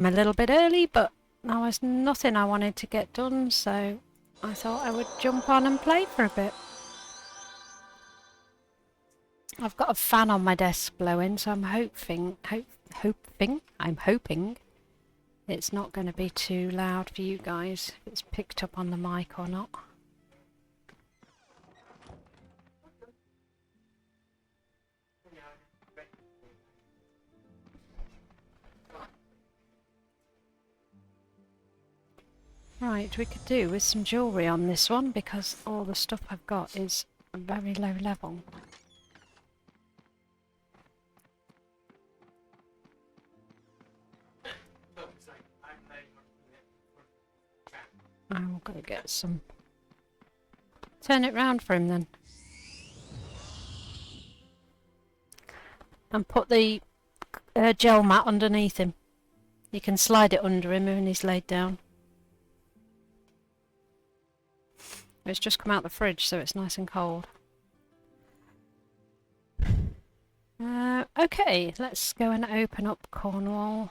I'm a little bit early, but there was nothing I wanted to get done, so I thought I would jump on and play for a bit. I've got a fan on my desk blowing, so I'm hoping it's not going to be too loud for you guys, if it's picked up on the mic or not. Right, we could do with some jewellery on this one because all the stuff I've got is very low level. I'm going to get some... Turn it round for him then. And put the gel mat underneath him. You can slide it under him when he's laid down. It's just come out the fridge, so it's nice and cold. Okay, let's go and open up Cornwall.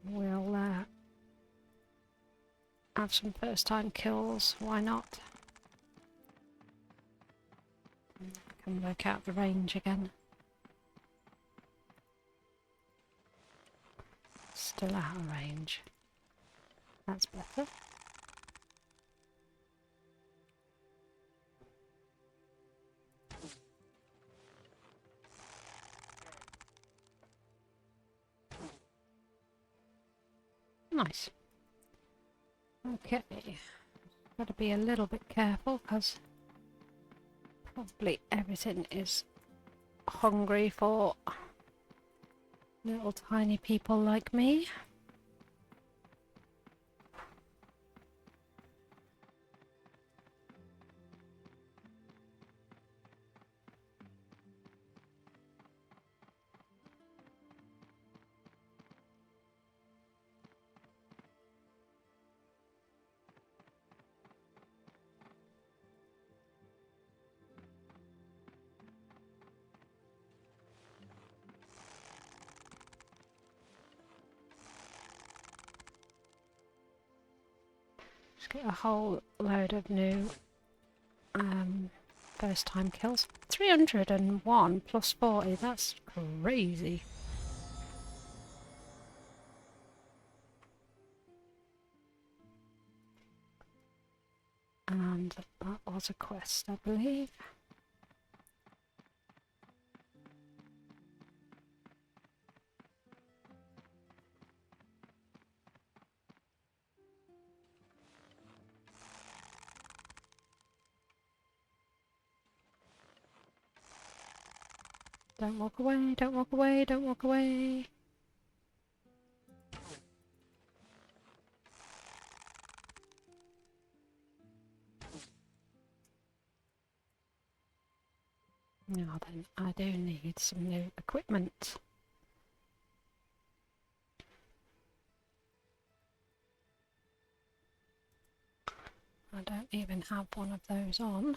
We'll have some first time kills, why not? Can work out the range again. Still out of range. That's better. Nice. Okay. Got to be a little bit careful because probably everything is hungry for little tiny people like me. Just get a whole load of new first time kills. 301 plus 40, that's crazy. And that was a quest, I believe. Don't walk away, don't walk away, don't walk away. Now then, I do need some new equipment. I don't even have one of those on.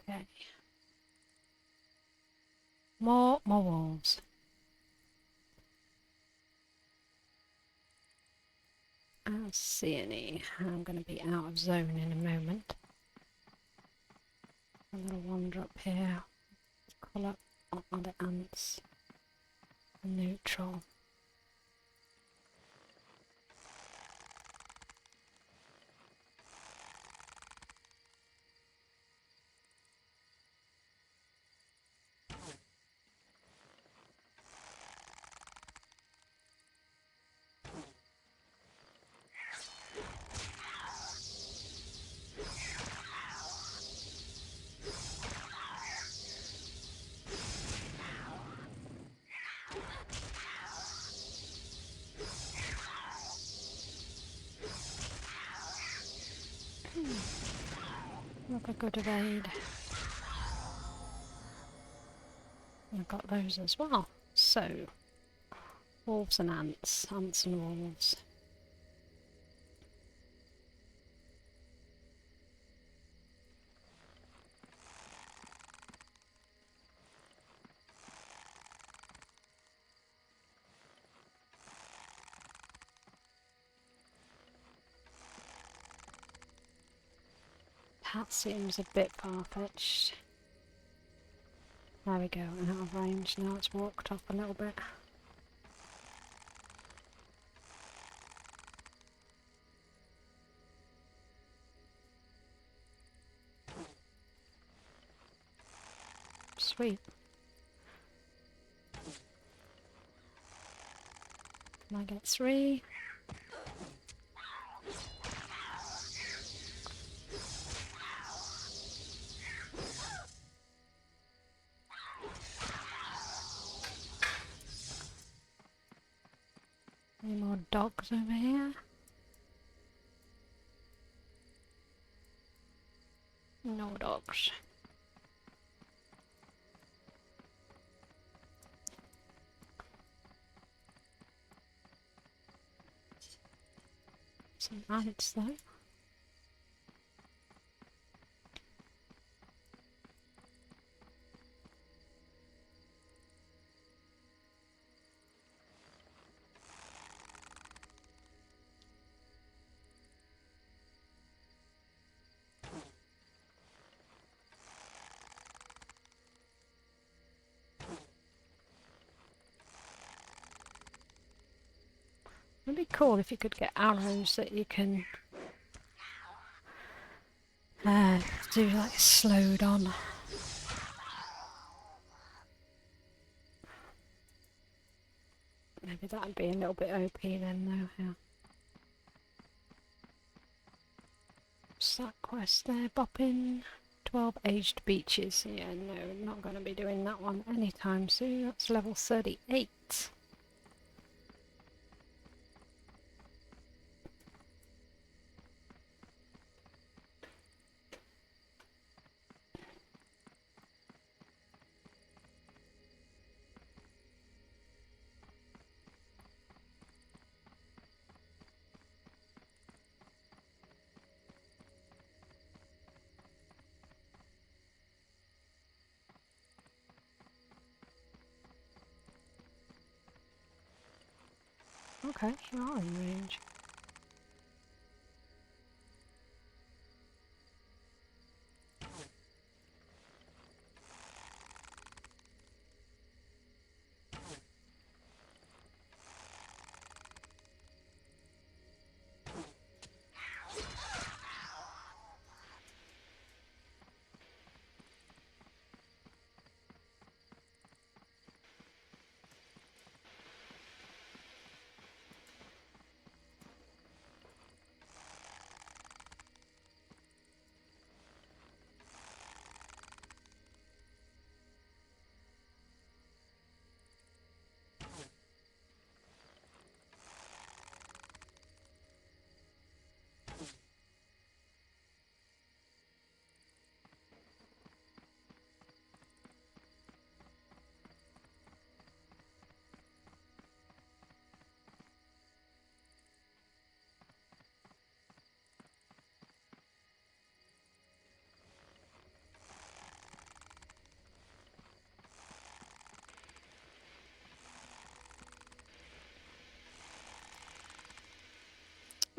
Okay. More wolves. I don't see any. I'm going to be out of zone in a moment. I'm going to wander up here. Call up all the ants. Neutral. Look a good evade. I've got those as well. So, wolves and ants. Ants and wolves. That seems a bit far-fetched. There we go, out of range. Now it's walked up a little bit. Sweet. Can I get 3? Any more dogs over here? No dogs. Some ants though. It'd be cool if you could get arrows that you can do like slowed on. Maybe that'd be a little bit OP then though, yeah. What's that quest there, bopping? 12 aged beaches. Yeah, no, not going to be doing that one anytime soon. That's level 38. Okay, you are in range.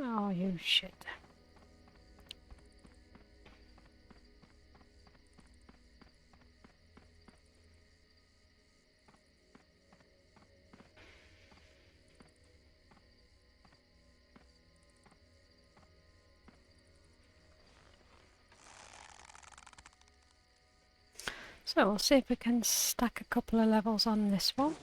Oh, you shit. So we'll see if we can stack a couple of levels on this one.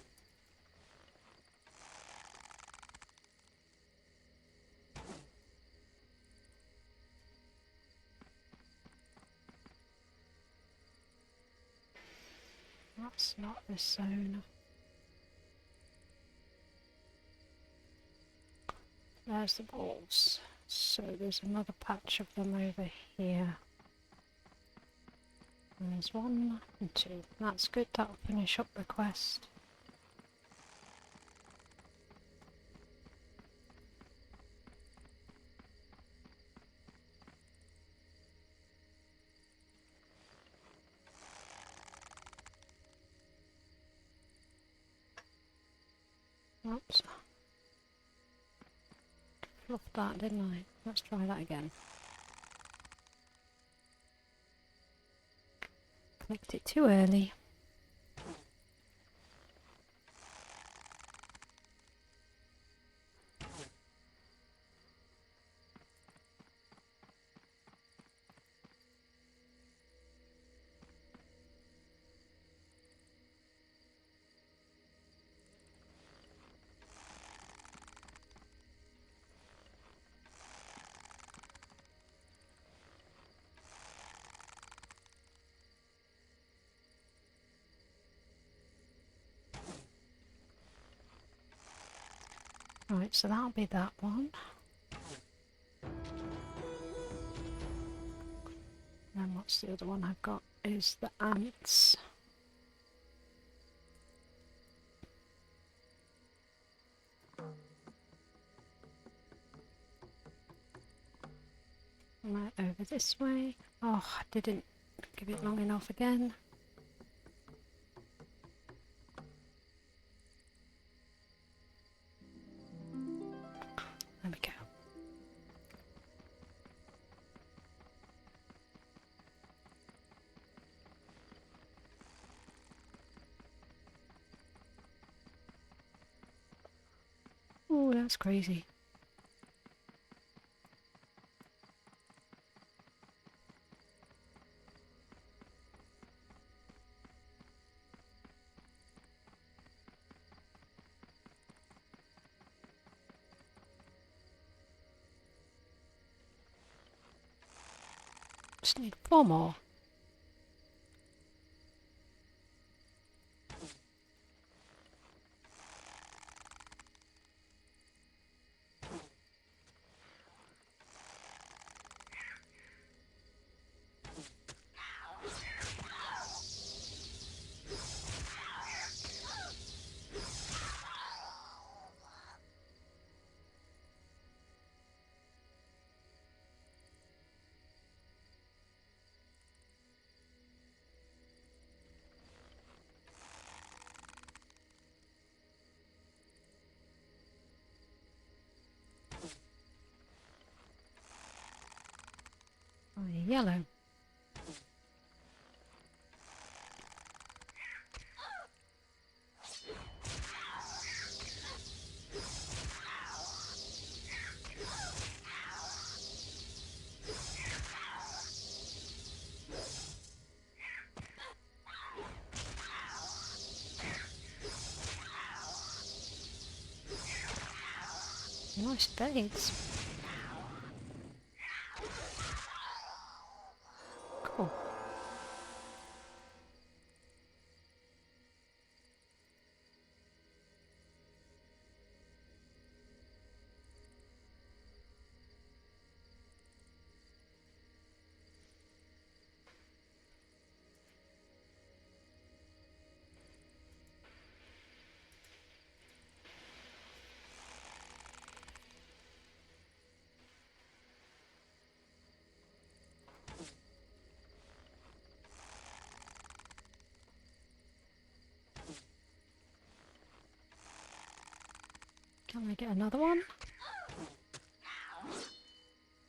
That's not this zone. There's the wolves. So there's another patch of them over here. There's 1 and 2. That's good, that'll finish up the quest. Oops. Fluffed that, didn't I? Let's try that again. Clicked it too early. Right, so that'll be that one. And what's the other one I've got is the ants. Right, over this way. Oh, I didn't give it long enough again. There we go. Oh, that's crazy. Just need 4 more. Oh, yellow. Nice base. Cool. Can I get another one?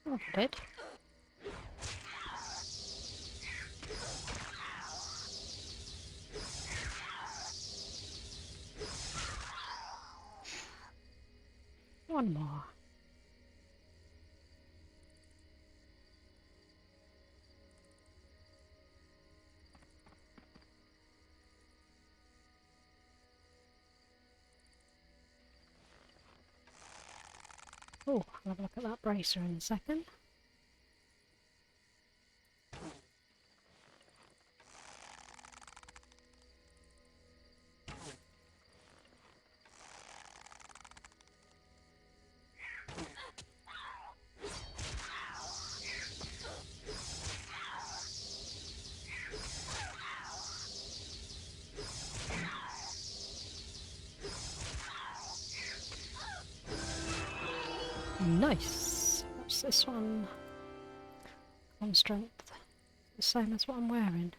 Oh, I did. One more. Oh, I'll have a look at that bracer in a second. Nice! What's this one? On strength. The same as what I'm wearing.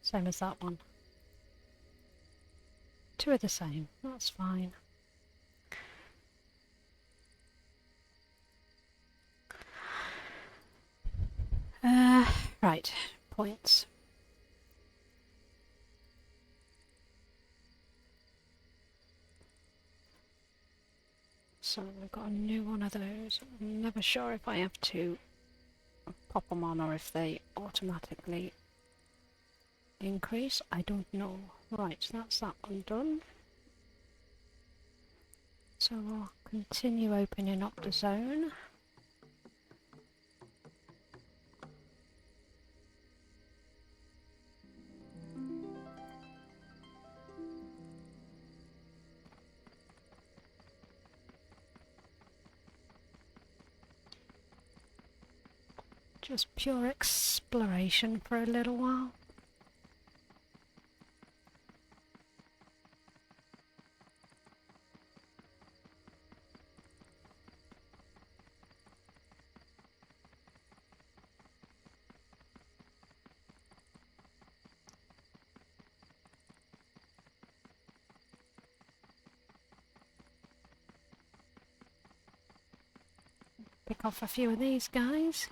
Same as that one. Two are the same. That's fine. Right. Points. So I've got a new one of those. I'm never sure if I have to pop them on or if they automatically increase. I don't know. Right, that's that one done. So I'll continue opening up the zone. Just pure exploration for a little while. Pick off a few of these guys.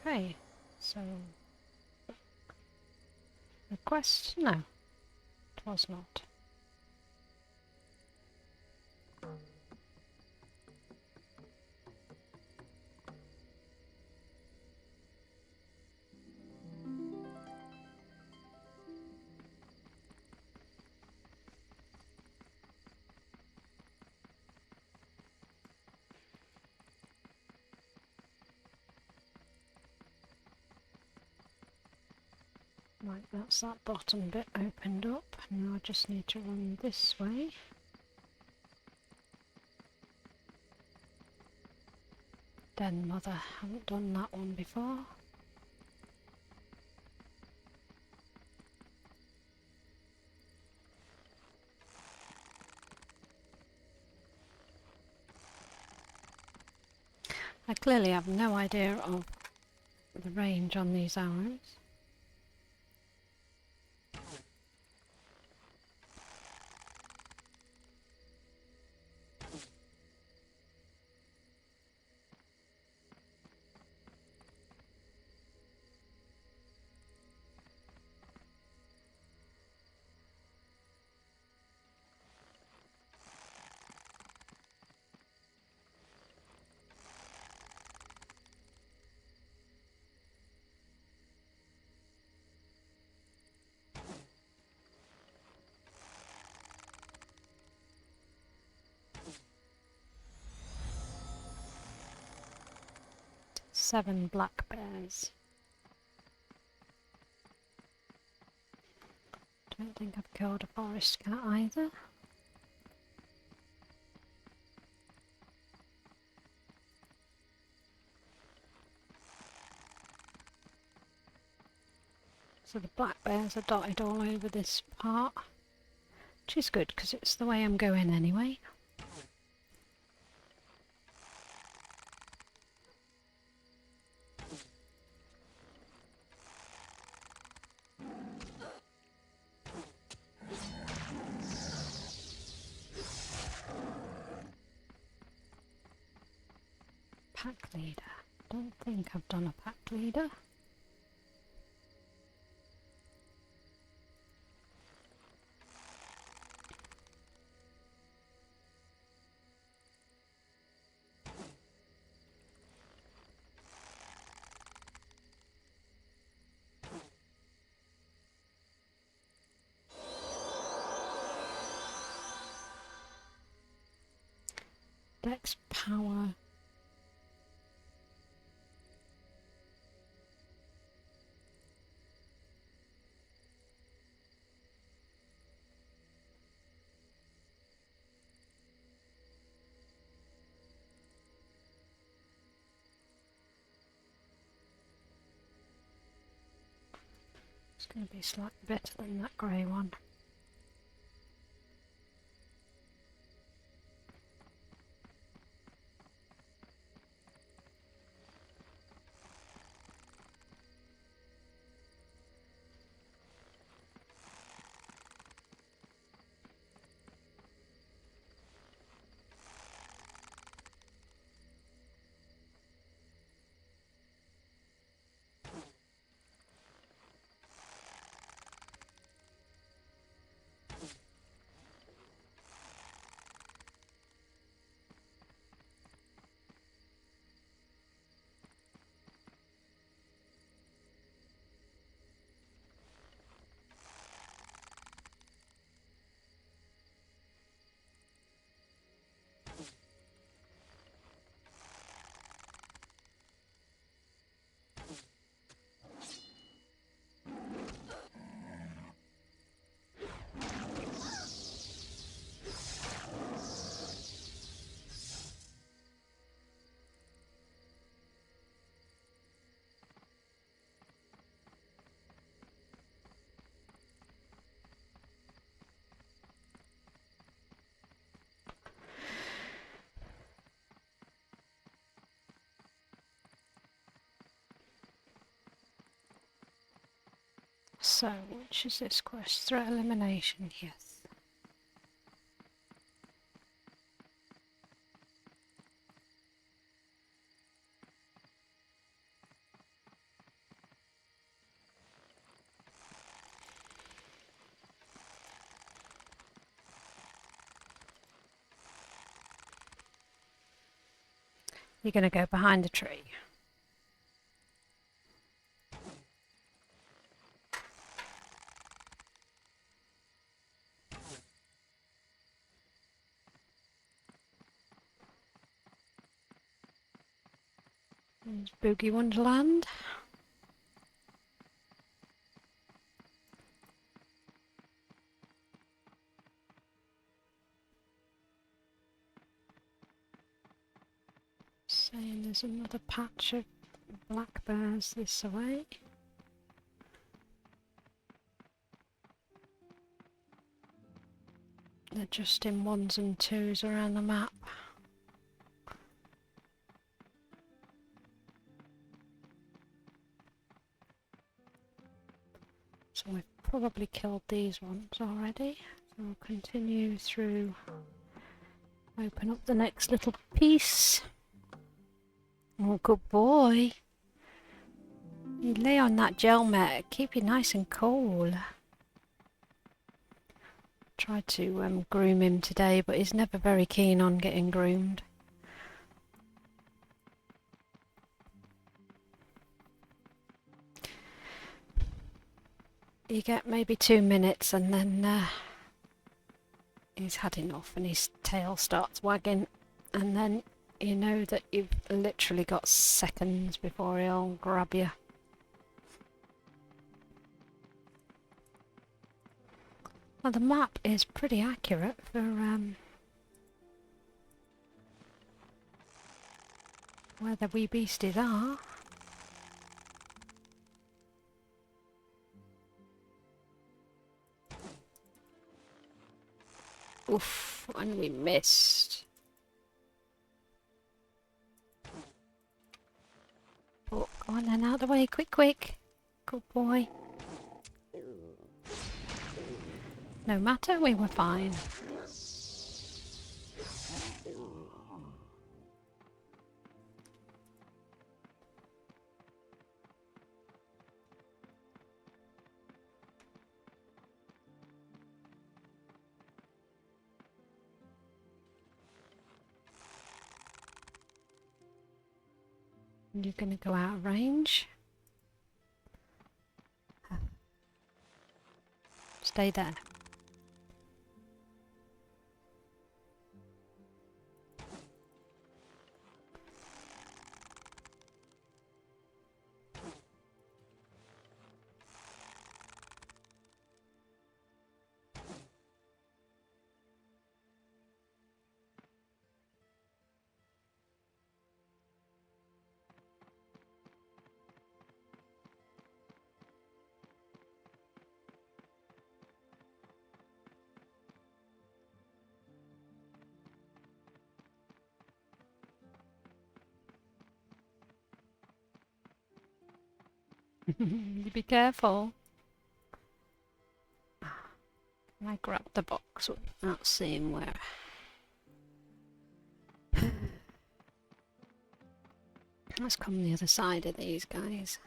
Okay, so request? No, it was not. Right, that's that bottom bit opened up. Now I just need to run this way. Den mother, haven't done that one before. I clearly have no idea of the range on these arrows. Seven black bears. Don't think I've killed a forest cat either. So the black bears are dotted all over this part, which is good because it's the way I'm going anyway. Pack leader. Don't think I've done a pack leader. Dex power. It's going to be slightly better than that grey one. So, which is this quest? Threat elimination, yes. You're going to go behind the tree. There's Boogie Wonderland. Saying there's another patch of black bears this way. They're just in 1s and 2s around the map. So we've probably killed these ones already. So we'll continue through, open up the next little piece. Oh, good boy. You lay on that gel mat, keep you nice and cool. Tried to groom him today, but he's never very keen on getting groomed. You get maybe 2 minutes and then he's had enough and his tail starts wagging, and then you know that you've literally got seconds before he'll grab you. Well, the map is pretty accurate for where the wee beasties are. Oof, and we missed. Oh, go on then, out of the way, quick, quick. Good boy. No matter, we were fine. You're going to go out of range. Stay there. You be careful. Can I grab the box without seeing where? Let's come the other side of these guys.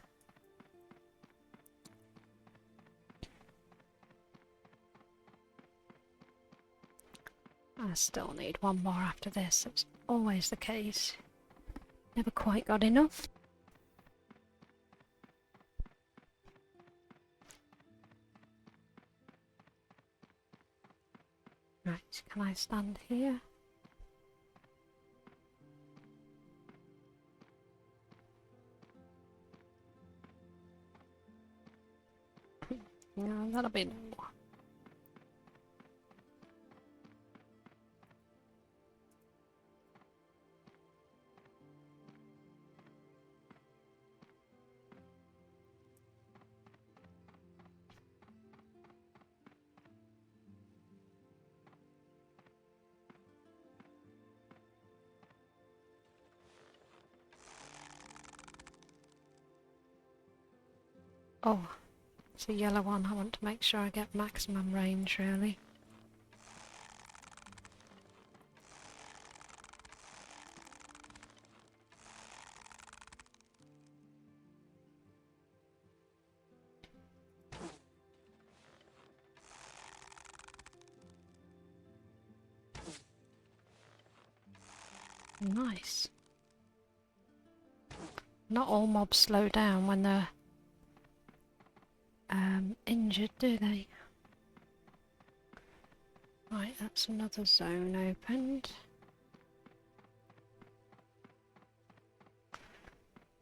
I still need one more after this. It's always the case. Never quite got enough. Right, can I stand here? No, that'll be no. Oh, it's a yellow one. I want to make sure I get maximum range, really. Nice. Not all mobs slow down when they're injured, do they? Right, that's another zone opened.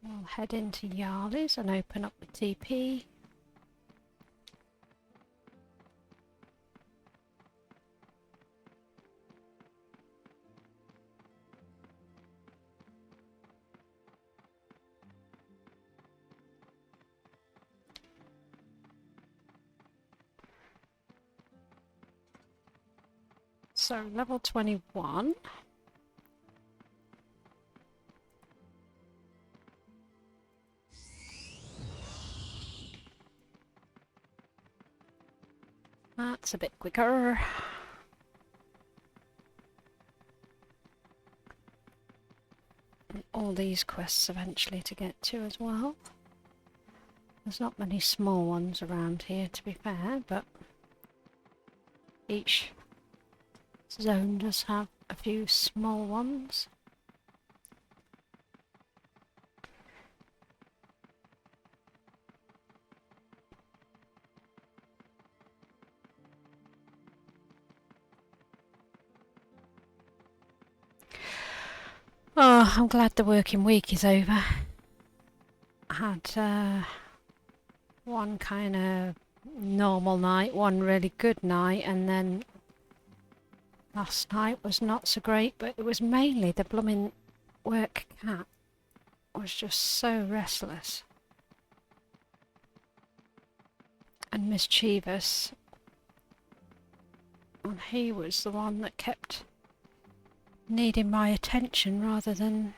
We'll head into Yarly's and open up the TP. So, level 21. That's a bit quicker. And all these quests eventually to get to as well. There's not many small ones around here, to be fair, but each zone does have a few small ones. Oh, I'm glad the working week is over. I had one kind of normal night, one really good night, and then last night was not so great, but it was mainly the blooming work cat was just so restless and mischievous, and he was the one that kept needing my attention rather than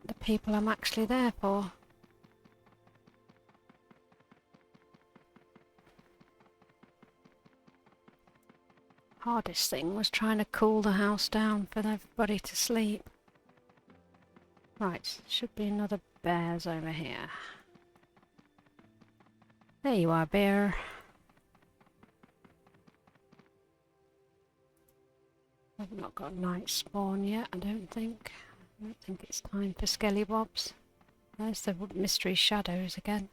the people I'm actually there for. Hardest thing was trying to cool the house down for everybody to sleep. Right, should be another bears over here. There you are, bear. I've not got night spawn yet, I don't think. I don't think it's time for skelly bobs. There's the mystery shadows again.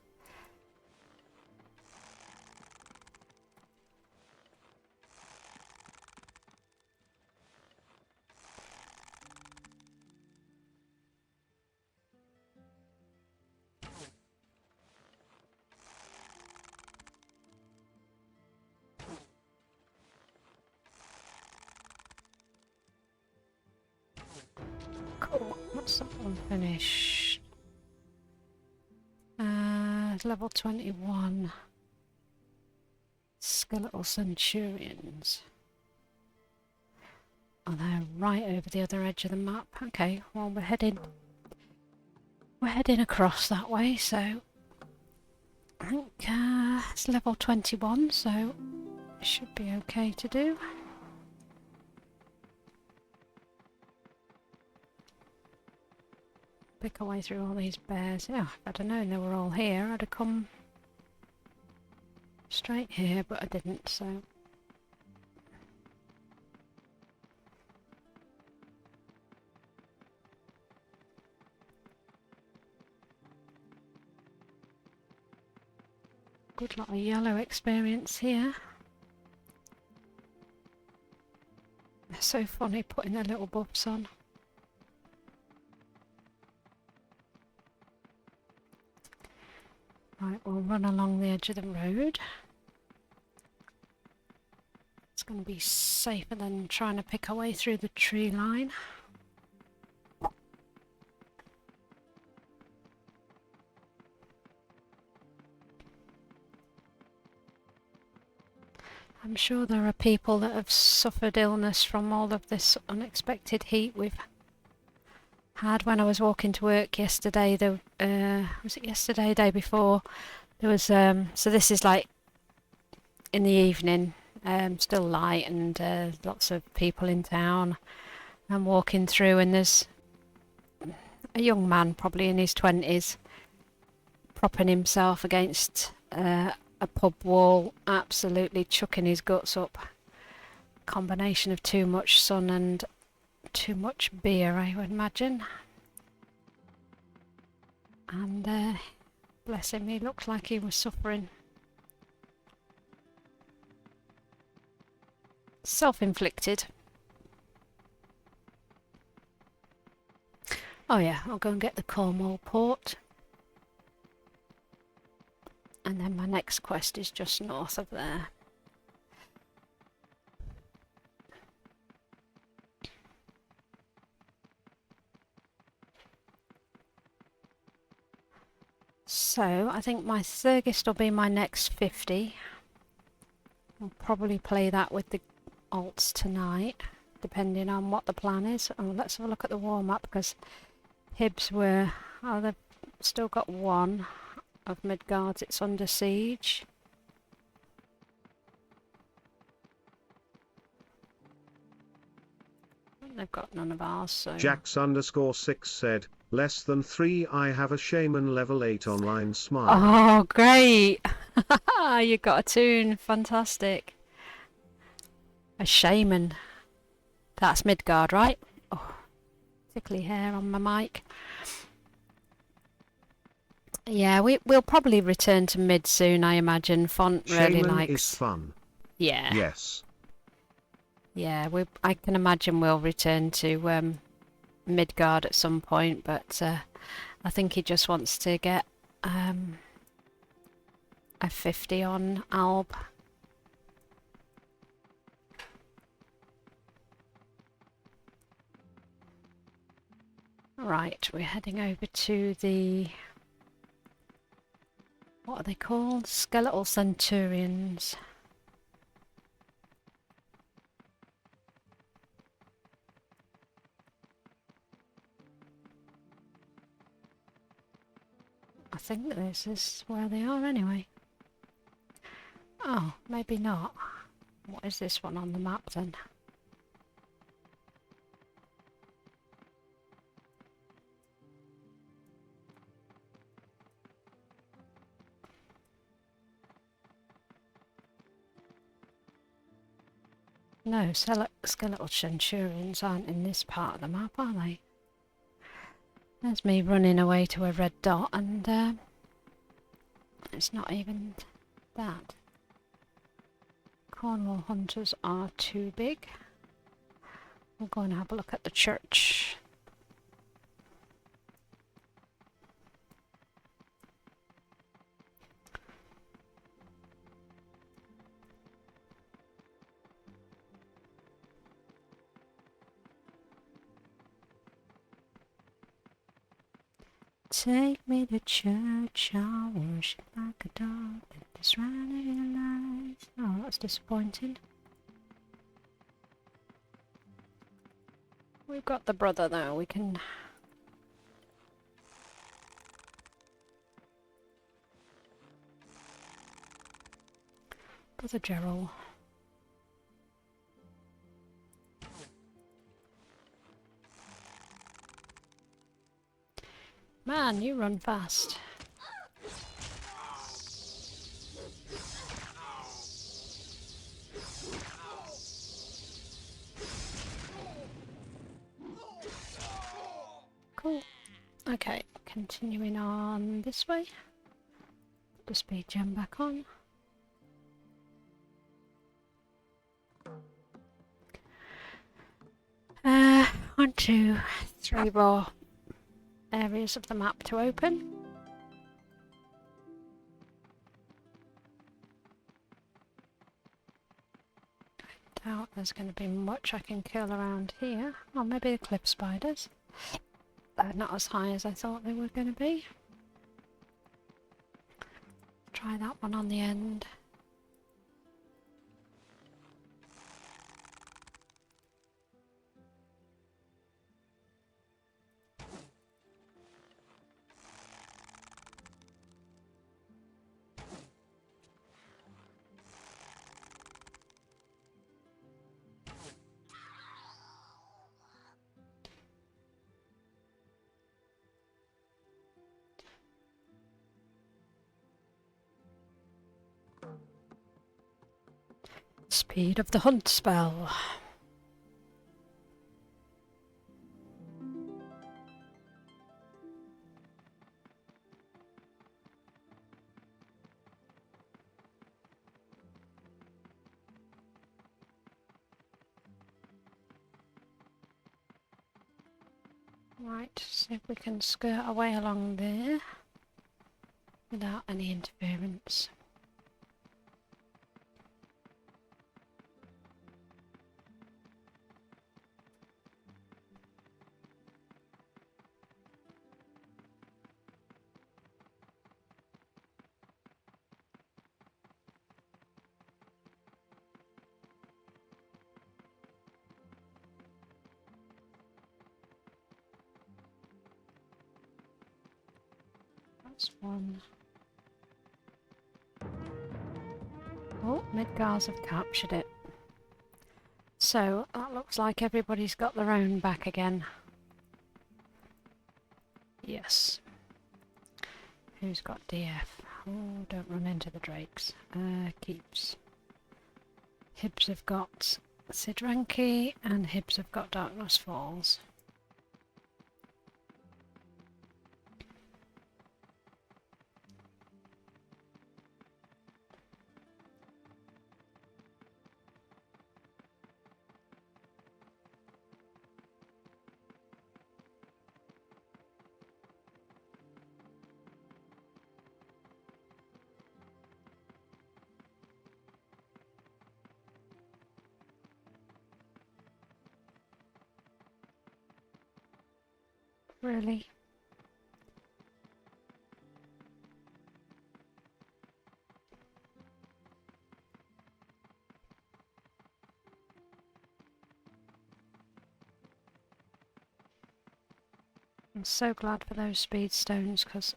Cool, what's that one finished? Level 21. Skeletal Centurions. Oh, they're right over the other edge of the map. Okay, well we're heading across that way, so I think it's level 21, so it should be okay to do. Pick our way through all these bears. Yeah, if I'd have known they were all here, I'd have come straight here, but I didn't, so... Good lot of yellow experience here. They're so funny putting their little buffs on. Right, we'll run along the edge of the road. It's going to be safer than trying to pick our way through the tree line. I'm sure there are people that have suffered illness from all of this unexpected heat we've had. When I was walking to work yesterday, was it yesterday, day before, there was, so this is like in the evening, still light, and lots of people in town. I'm walking through and there's a young man, probably in his 20s, propping himself against a pub wall, absolutely chucking his guts up. Combination of too much sun and too much beer, I would imagine. And bless him, he looked like he was suffering. Self-inflicted. Oh yeah, I'll go and get the Cornwall port. And then my next quest is just north of there. So I think my Thurgist will be my next 50. I'll probably play that with the alts tonight, depending on what the plan is. Oh, let's have a look at the warm-up, because Hibs were... Oh, they've still got one of Midgard's. It's under siege. They've got none of ours, so... Jax_6 said, less than 3 I have a shaman level 8 online smile. Oh, great! You got a toon. Fantastic. A shaman. That's Midgard, right? Oh, tickly hair on my mic. Yeah, we'll probably return to mid soon, I imagine. Font really Shaman likes... is fun. Yeah. Yes. Yeah, I can imagine we'll return to Midgard at some point, but I think he just wants to get a 50 on Alb. Right, we're heading over to the... What are they called? Skeletal Centurions. I think this is where they are anyway. Oh, maybe not. What is this one on the map then? No, skeletal centurions aren't in this part of the map, are they? There's me running away to a red dot, and it's not even that. Cornwall hunters are too big. We'll go and have a look at the church. Take me to church, I'll worship like a dog at this running light. Oh, that's disappointing. We've got the brother though, we can... Brother Gerald. Man, you run fast. Cool. Okay, continuing on this way. Put the speed gem back on. One, two, three more areas of the map to open. I doubt there's going to be much I can kill around here. Or maybe the cliff spiders. They're not as high as I thought they were going to be. Try that one on the end. Speed of the hunt spell. Right, see if we can skirt our way along there without any interference. That's one. Oh, Midgars have captured it. So, that looks like everybody's got their own back again. Yes. Who's got DF? Oh, don't run into the drakes. Keeps. Hibs have got Sidranki and Hibs have got Darkness Falls. Really? I'm so glad for those speed stones because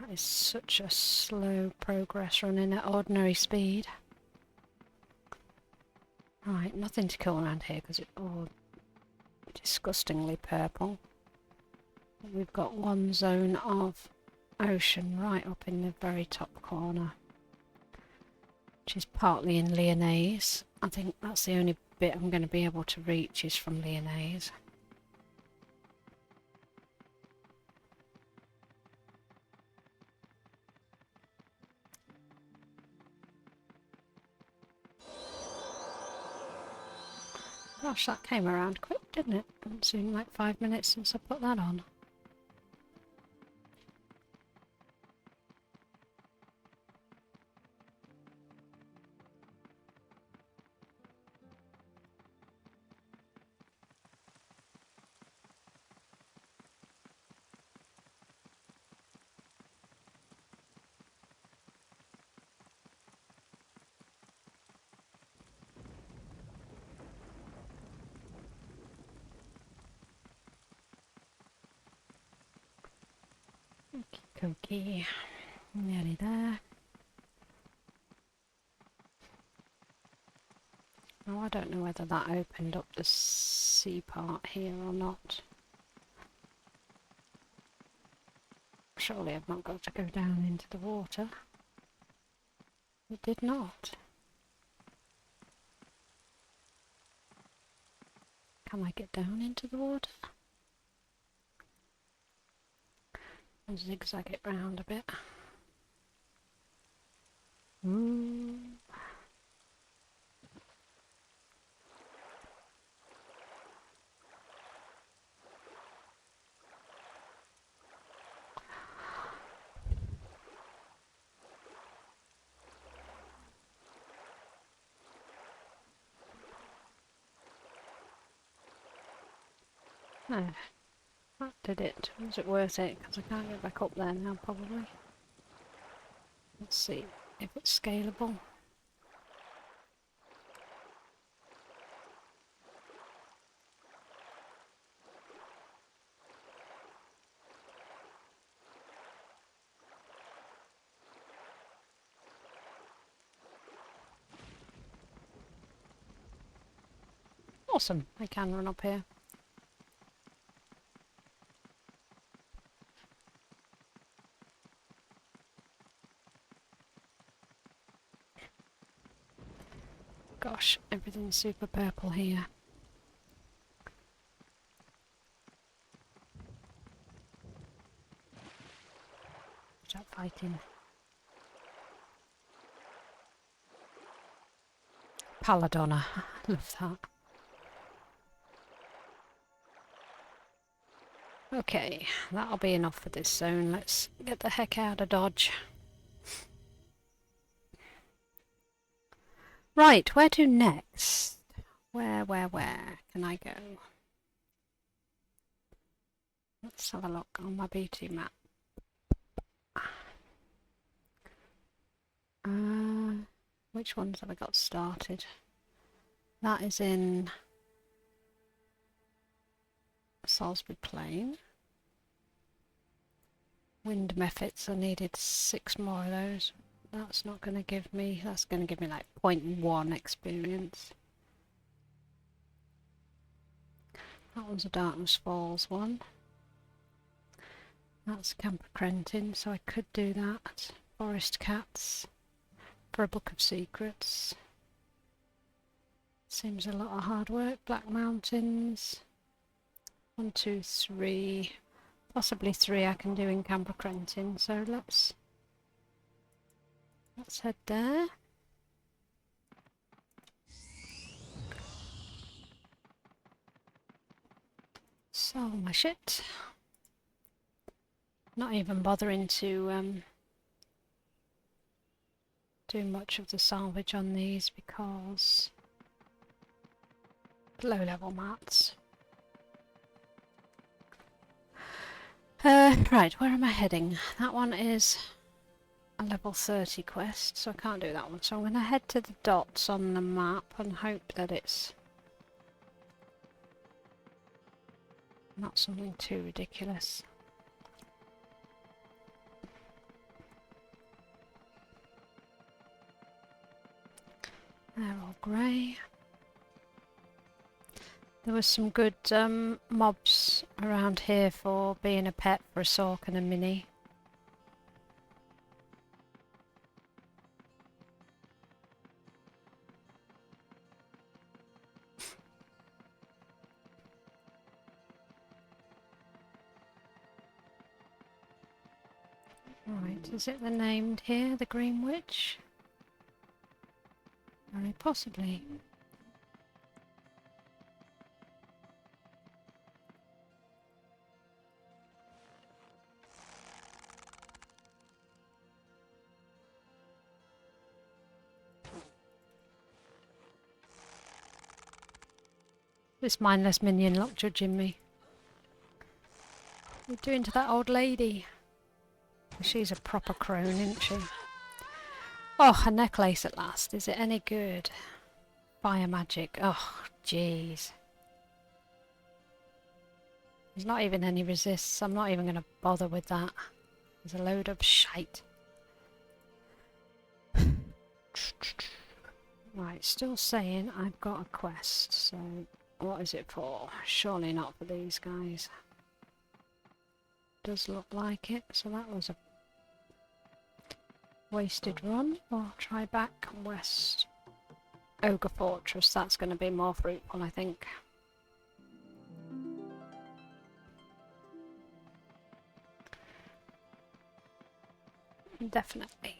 that is such a slow progress running at ordinary speed. Right, nothing to kill around here because it's all disgustingly purple. We've got one zone of ocean right up in the very top corner, which is partly in Lyonnaise. I think that's the only bit I'm going to be able to reach is from Lyonnaise. Gosh, that came around quick, didn't it? It seemed like 5 minutes since I put that on. Okie dokie. Nearly there. I don't know whether that opened up the sea part here or not. Surely I've not got to go down into the water. It did not. Can I get down into the water? And zigzag it round a bit. No, that did it. Was it worth it? Because I can't get back up there now, probably. Let's see if it's scalable. Awesome, I can run up here. Gosh, everything's super purple here. Stop fighting. Paladonna, love that. Okay, that'll be enough for this zone. Let's get the heck out of Dodge. Right, where to next? Where can I go? Let's have a look on my BT map. Which ones have I got started? That is in Salisbury Plain. Wind methods, I needed 6 more of those. That's not going to give me, that's going to give me like 0.1 experience. That one's a Darkness Falls one. That's Camper Crentin, so I could do that. Forest Cats for a Book of Secrets. Seems a lot of hard work. Black Mountains. 1, 2, 3. Possibly 3 I can do in Camper Crentin, so let's head there. Sell my shit. Not even bothering to do much of the salvage on these because low level mats. Right, where am I heading? That one is a level 30 quest, so I can't do that one. So I'm going to head to the dots on the map and hope that it's not something too ridiculous. They're all grey. There was some good mobs around here for being a pet for a Sork and a Mini. Right, is it the named here, the Green Witch? Very possibly. This mindless minion look judging me. What are you doing to that old lady? She's a proper crone, isn't she? Oh, a necklace at last. Is it any good? Fire magic. Oh, jeez. There's not even any resists. I'm not even going to bother with that. There's a load of shite. Right, still saying I've got a quest, so what is it for? Surely not for these guys. Does look like it, so that was a wasted run. We'll try back west. Ogre Fortress, that's going to be more fruitful, I think. Definitely.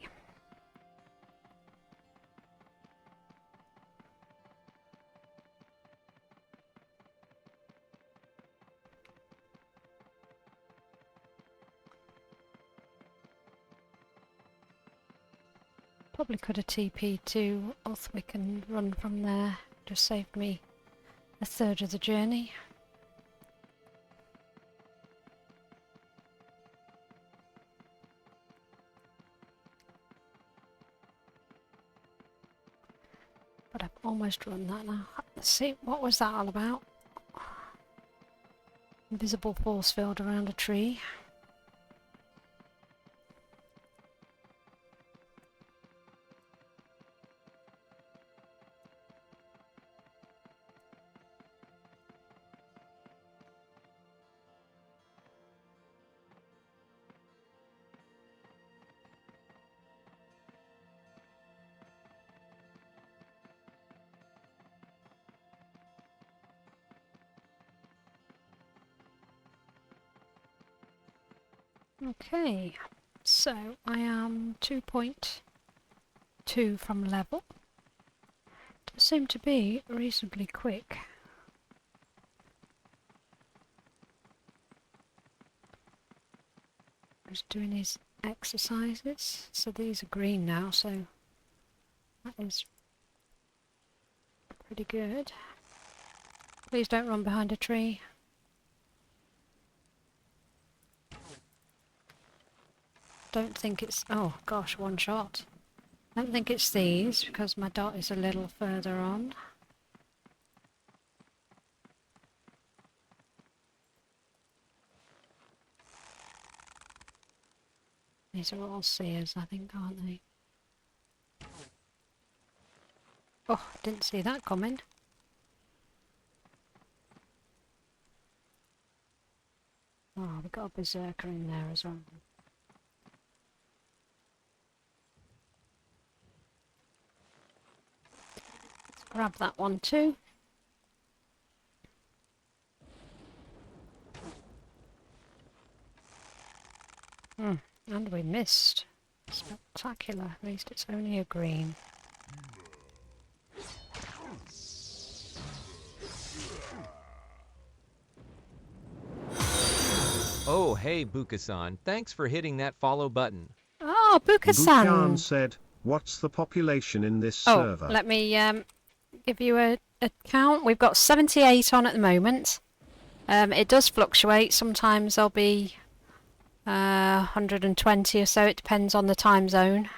Probably could have TP'd to Uthwick and run from there. Just saved me a third of the journey. But I've almost run that now. Let's see, what was that all about? Invisible force field around a tree. Okay, so I am 2.2 from level. Does seem to be reasonably quick. Just doing his exercises. So these are green now, so that is pretty good. Please don't run behind a tree. Don't think it's... oh gosh, one shot. Don't think it's these, because my dot is a little further on. These are all seers, I think, aren't they? Oh, didn't see that coming. Oh, we've got a berserker in there as well. Let's grab that one too. And we missed. Spectacular. At least it's only a green. Oh, hey, Bukasan. Thanks for hitting that follow button. Oh, Bukan Bukasan! said, what's the population in this Oh, server? let me give you a count. We've got 78 on at the moment. It does fluctuate. Sometimes there'll be 120 or so. It depends on the time zone,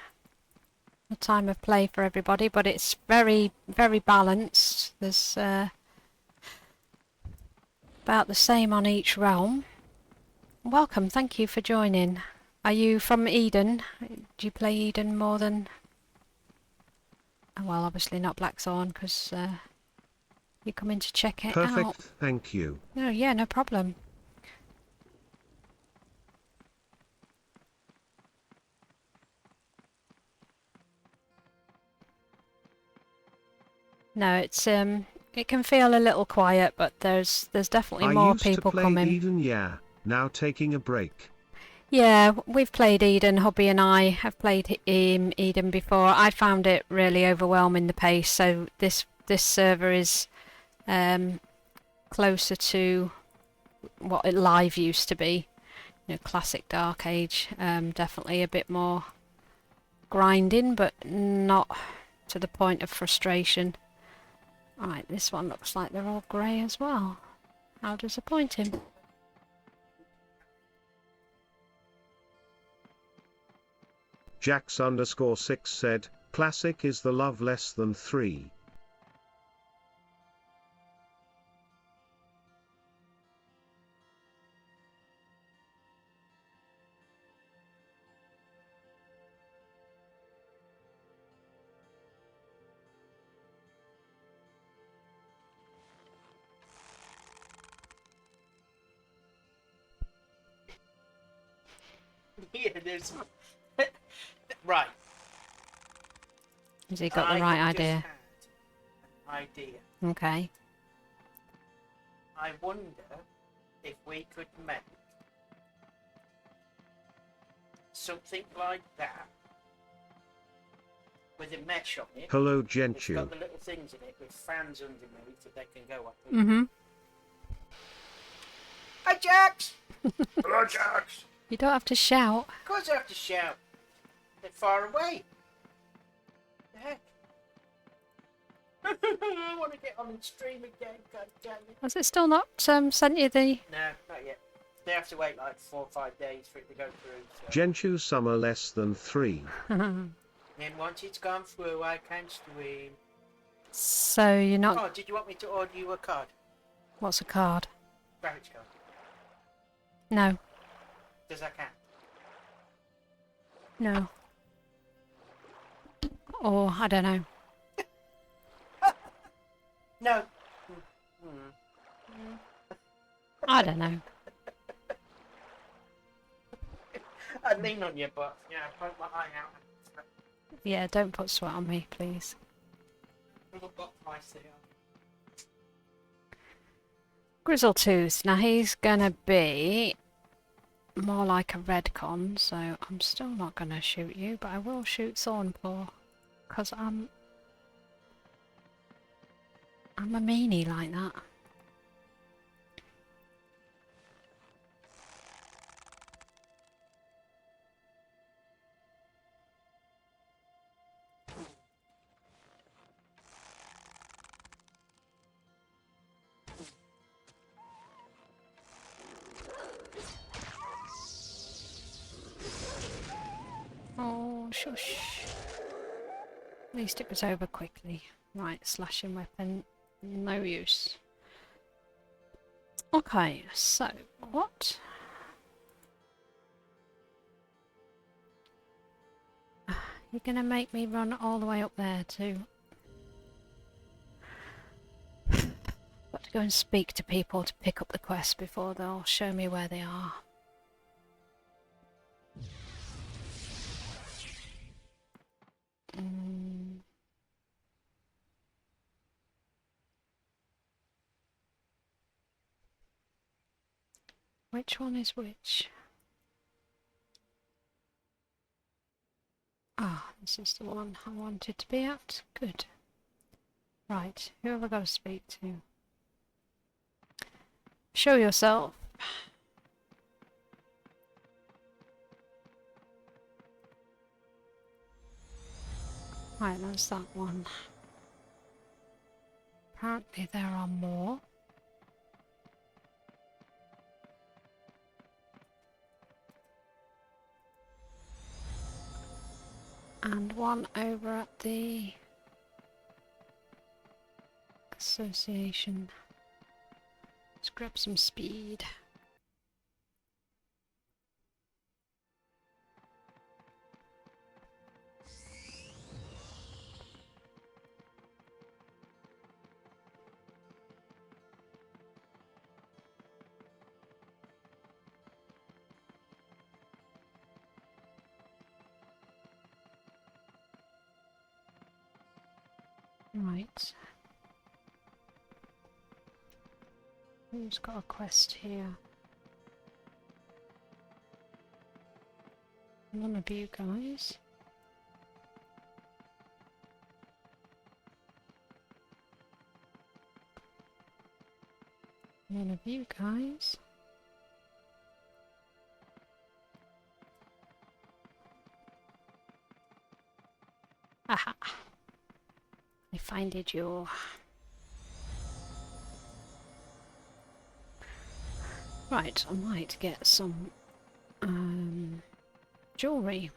the time of play for everybody, but it's very, very balanced. There's about the same on each realm. Welcome, thank you for joining. Are you from Eden? Do you play Eden more than... well, obviously not Blackthorn, because you're coming to check it Perfect, out. thank you. No, yeah, no problem. No, it's it can feel a little quiet, but there's definitely I more used to people play coming. Eden, yeah, now taking a break. Yeah, we've played Eden. Hubby and I have played Eden before. I found it really overwhelming, the pace. So this server is closer to what it live used to be. You know, classic Dark Age. Definitely a bit more grinding, but not to the point of frustration. Right, this one looks like they're all grey as well. How disappointing. Jax_6 said, classic is the love less than 3. Yeah, there's... Right. Has he got the I right have just idea? had an idea. Okay. I wonder if we could make something like that with a mesh on it. Hello, It's Gentoo. got the little things in it with fans underneath that they can go up. Mm-hmm. Hi, Jax! Hello, Jax! You don't have to shout. Of course I have to shout. They're far away. The heck? I want to get on and stream again, god damn it. Has it still not sent you the... No, not yet. They have to wait like 4 or 5 days for it to go through. So. Gentoo summer less than 3. Then once it's gone through, I can stream. So you're not... Oh, did you want me to order you a card? What's a card? Graphics card. No. Does that count? No. Or, I don't know. No. I don't know. I'd lean on you, but yeah, poke my eye out. Yeah, don't put sweat on me, please. Little got twice there. Grizzletooth. Now he's gonna be more like a redcon, so I'm still not gonna shoot you, but I will shoot Thornpaw. Because I'm a meanie like that. Oh, shush. At least it was over quickly. Right, slashing weapon, no use. Okay, so, what? You're gonna make me run all the way up there to... Got to go and speak to people to pick up the quest before they'll show me where they are. Which one is which? Ah, this is the one I wanted to be at. Good. Right, who have I got to speak to? Show yourself. Right, that's that one. Apparently there are more. And one over at the association. Let's grab some speed. Right. Who's got a quest here? None of you guys. None of you guys. Aha! I finded you. Right, I might get some jewellery.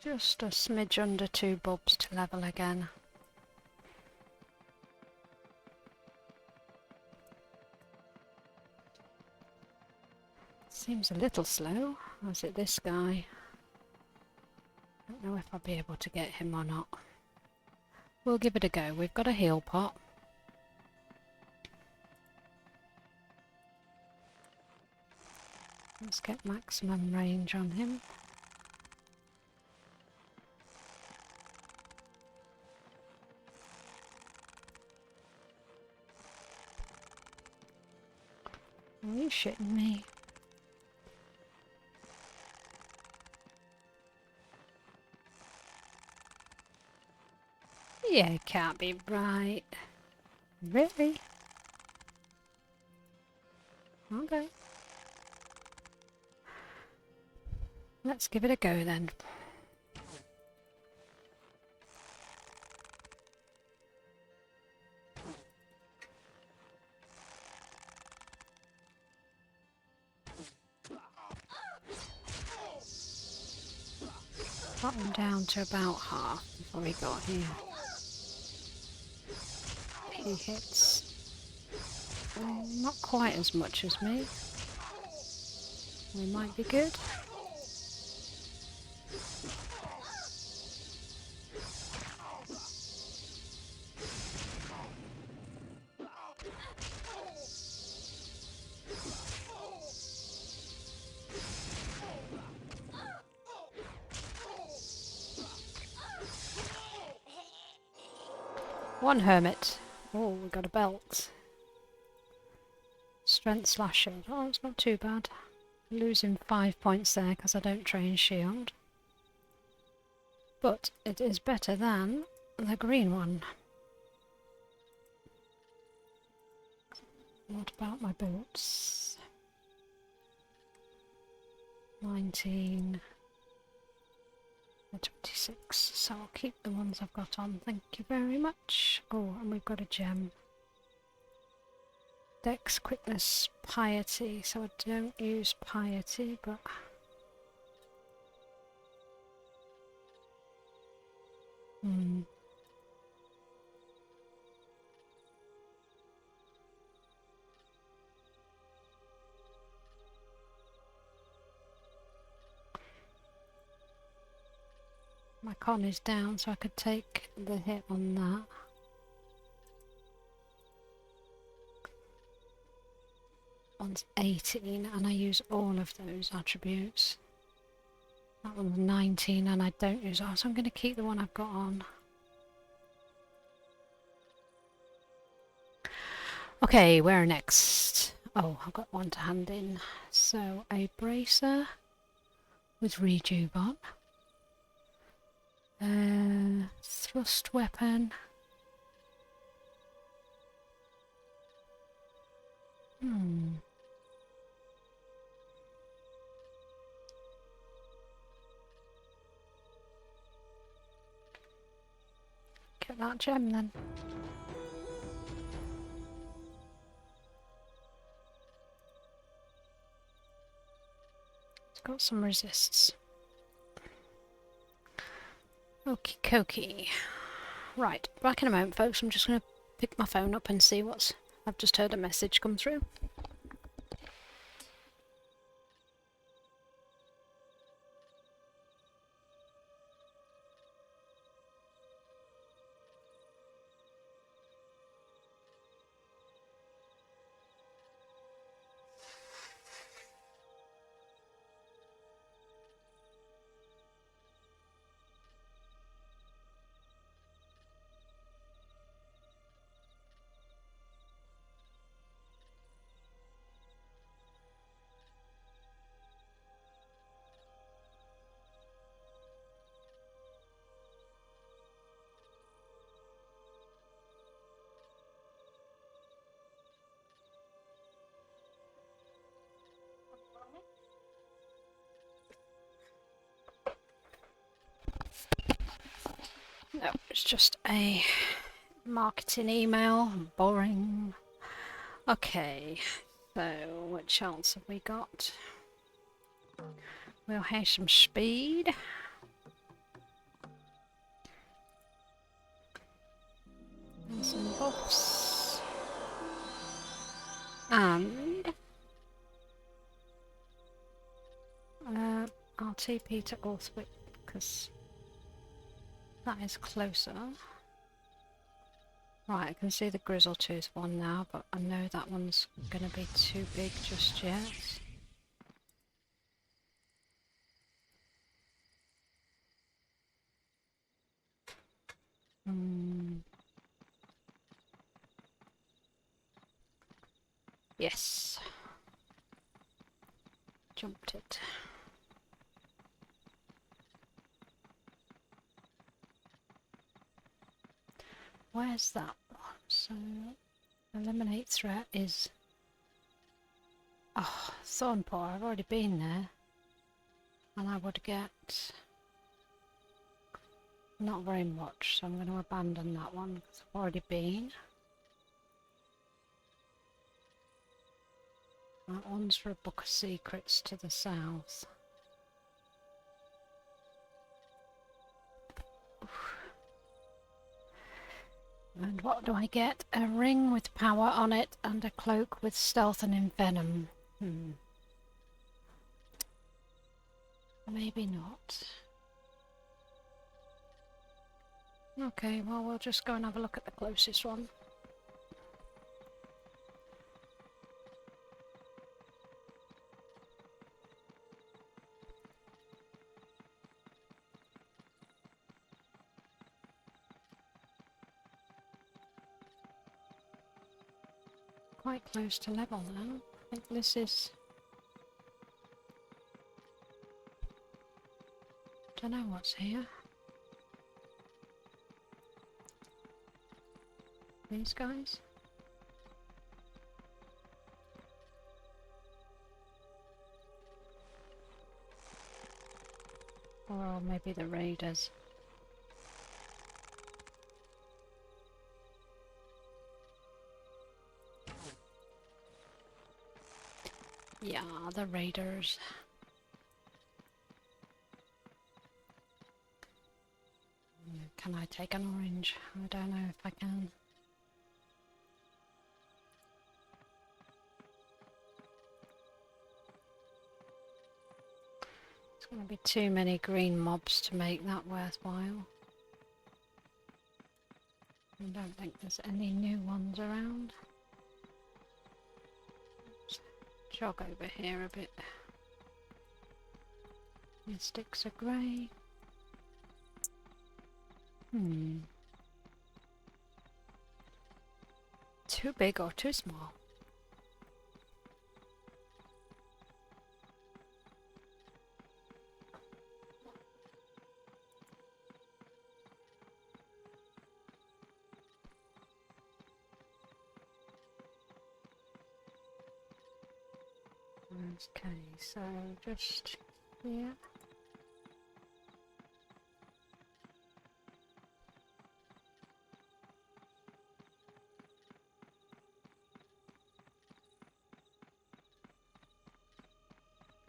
Just a smidge under 2 bulbs to level again. Seems a little slow. Or is it this guy? I don't know if I'll be able to get him or not. We'll give it a go. We've got a heal pot. Let's get maximum range on him. Are you shitting me? Yeah, it can't be right. Really? Okay. Let's give it a go then. Got him down to about half before he got here. He hits not quite as much as me. We might be good. One hermit. Oh, we got a belt. Strength slash shield. Oh, it's not too bad. Losing 5 points there because I don't train shield. But it is better than the green one. What about my boots? 19. 26, so I'll keep the ones I've got on, thank you very much. Oh, and we've got a gem. Dex, quickness, piety, so I don't use piety, but... My con is down, so I could take the hit on that. One's 18, and I use all of those attributes. That one's 19, and I don't use all, so I'm going to keep the one I've got on. Okay, where next? Oh, I've got one to hand in. So, a bracer with rejuve on. Thrust weapon. Get that gem then. It's got some resists. Okie dokie. Right, back in a moment, folks. I'm just going to pick my phone up and see what's... I've just heard a message come through. No, it's just a marketing email. Boring. Okay, so which else have we got? We'll have some speed. And some buffs. And I'll TP to Orthwick because that is closer. Right, I can see the Grizzletooth one now, but I know that one's going to be too big just yet. Yes. Jumped it. Where's that one? So, eliminate threat is... Oh, Thornpaw, I've already been there. And I would get... not very much, so I'm going to abandon that one because I've already been. That one's for a book of secrets to the south. And what do I get? A ring with power on it and a cloak with stealth and envenom. Maybe not. Okay, well we'll just go and have a look at the closest one. Quite close to level now. I think this is... don't know what's here. These guys? Or maybe the raiders. Yeah, the raiders. Can I take an orange? I don't know if I can. It's going to be too many green mobs to make that worthwhile. I don't think there's any new ones around. Let's jog over here a bit. The sticks are grey. Too big or too small? Okay, so just here.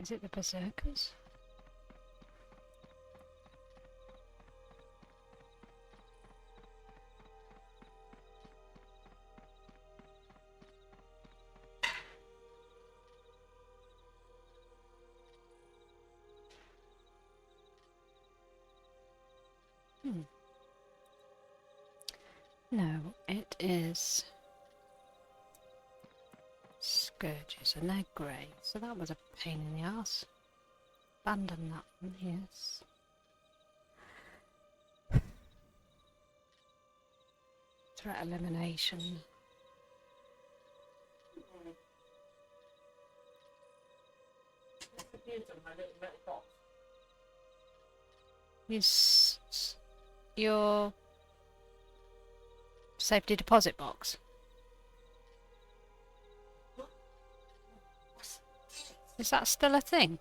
Is it the Berserkers? No, it is Scourges, and they're grey, so that was a pain in the ass. Abandon that one, yes. Threat elimination. Use your safety deposit box. Is that still a thing?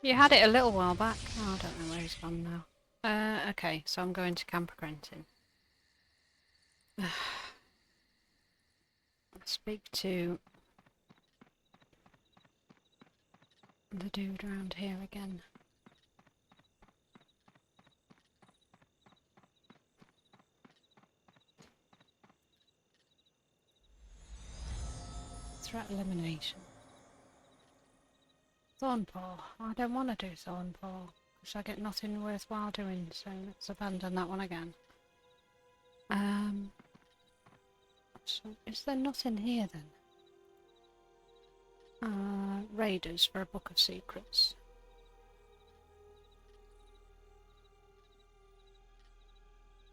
You had it a little while back. Oh, I don't know where he's gone now. Okay, so I'm going to Camp Grenton. Speak to the dude around here again. Threat elimination. Thornpaw. I don't want to do Thornpaw because I get nothing worthwhile doing, so let's abandon that one again. So is there nothing here then? Raiders for a Book of Secrets.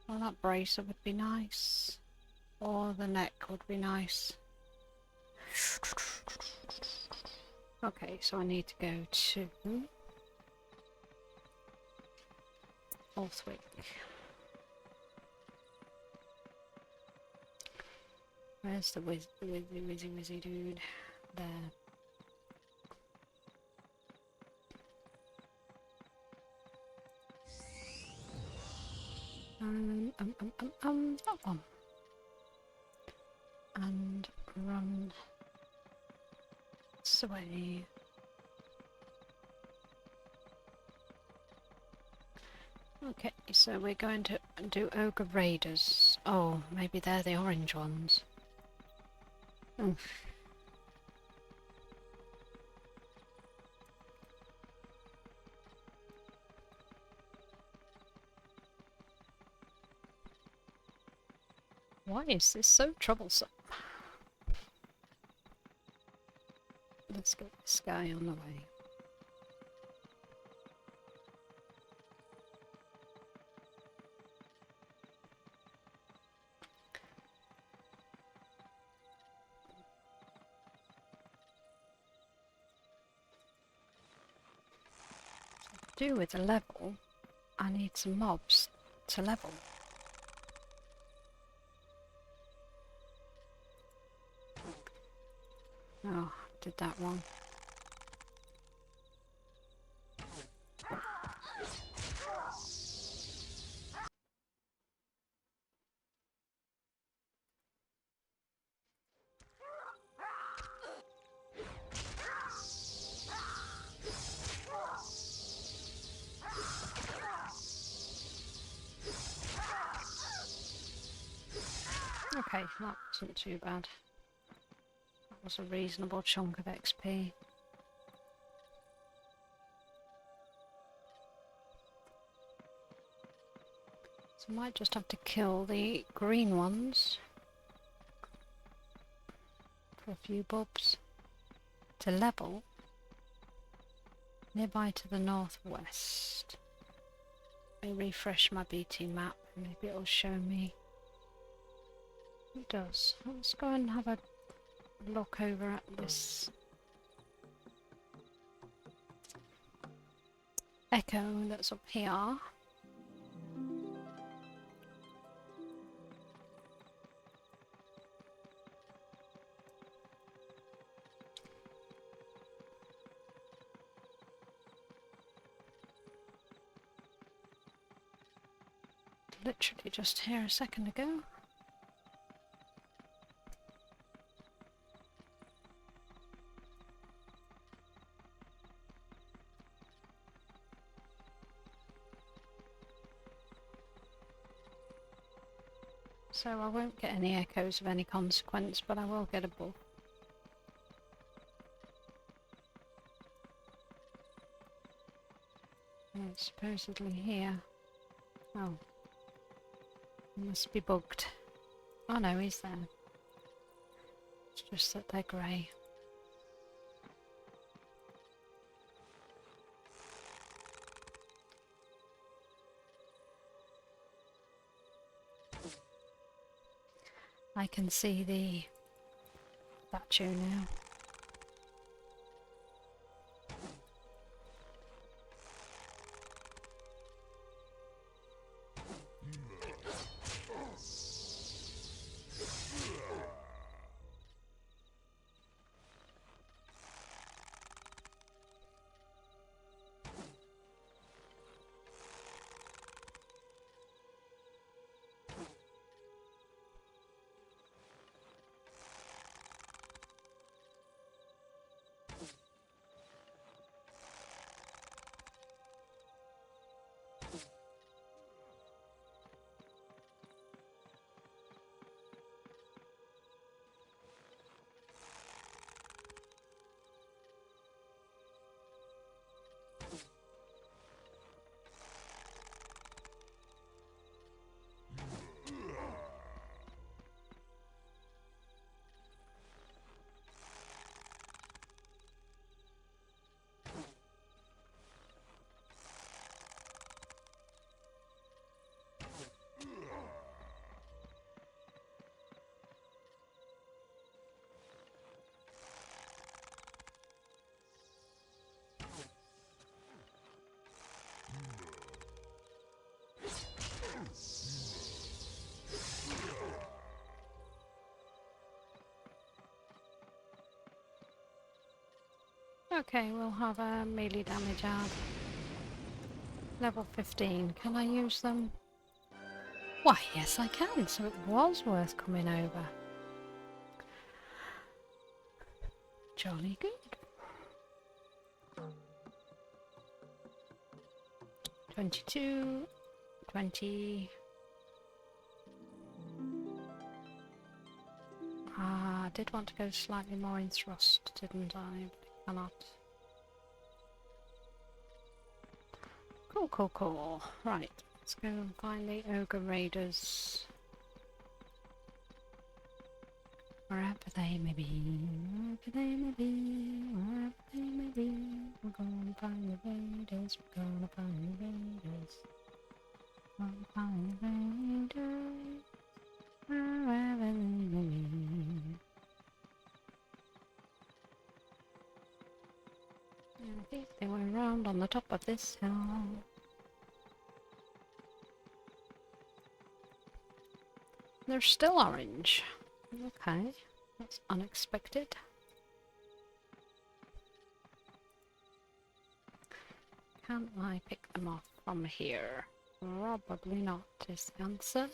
Well, that bracer would be nice. Or the neck would be nice. Okay, so I need to go to Althwick. Where's the wizzy dude? There. That one. And run this way. Okay, so we're going to do Ogre Raiders. Oh, maybe they're the orange ones. Oh. Why is this so troublesome? Let's get this guy on the way. To do with the level, I need some mobs to level. Oh, did that wrong. Okay, that wasn't too bad. That was a reasonable chunk of XP. So I might just have to kill the green ones for a few bobs to level nearby to the northwest. Let me refresh my BT map, maybe it'll show me. It does. Let's go and have a look over at this echo that's up here. Literally just here a second ago. So I won't get any echoes of any consequence, but I will get a buff. And it's supposedly here. Oh. He must be bugged. Oh no, he's there. It's just that they're grey. I can see the statue now. Okay, we'll have a melee damage ad. Level 15. Can I use them? Why, yes I can, so it was worth coming over. Jolly good. 22, 20. I did want to go slightly more in thrust, didn't I? But I cannot. Cool, cool, cool. Right, let's go and find the Ogre Raiders. Wherever they may be, wherever they may be, wherever they may be, we're gonna find the raiders, we're gonna find the raiders. Gonna find the raiders, wherever they may be. I think they were around on the top of this hill. They're still orange. Okay, that's unexpected. Can I pick them off from here? Probably not, is the answer.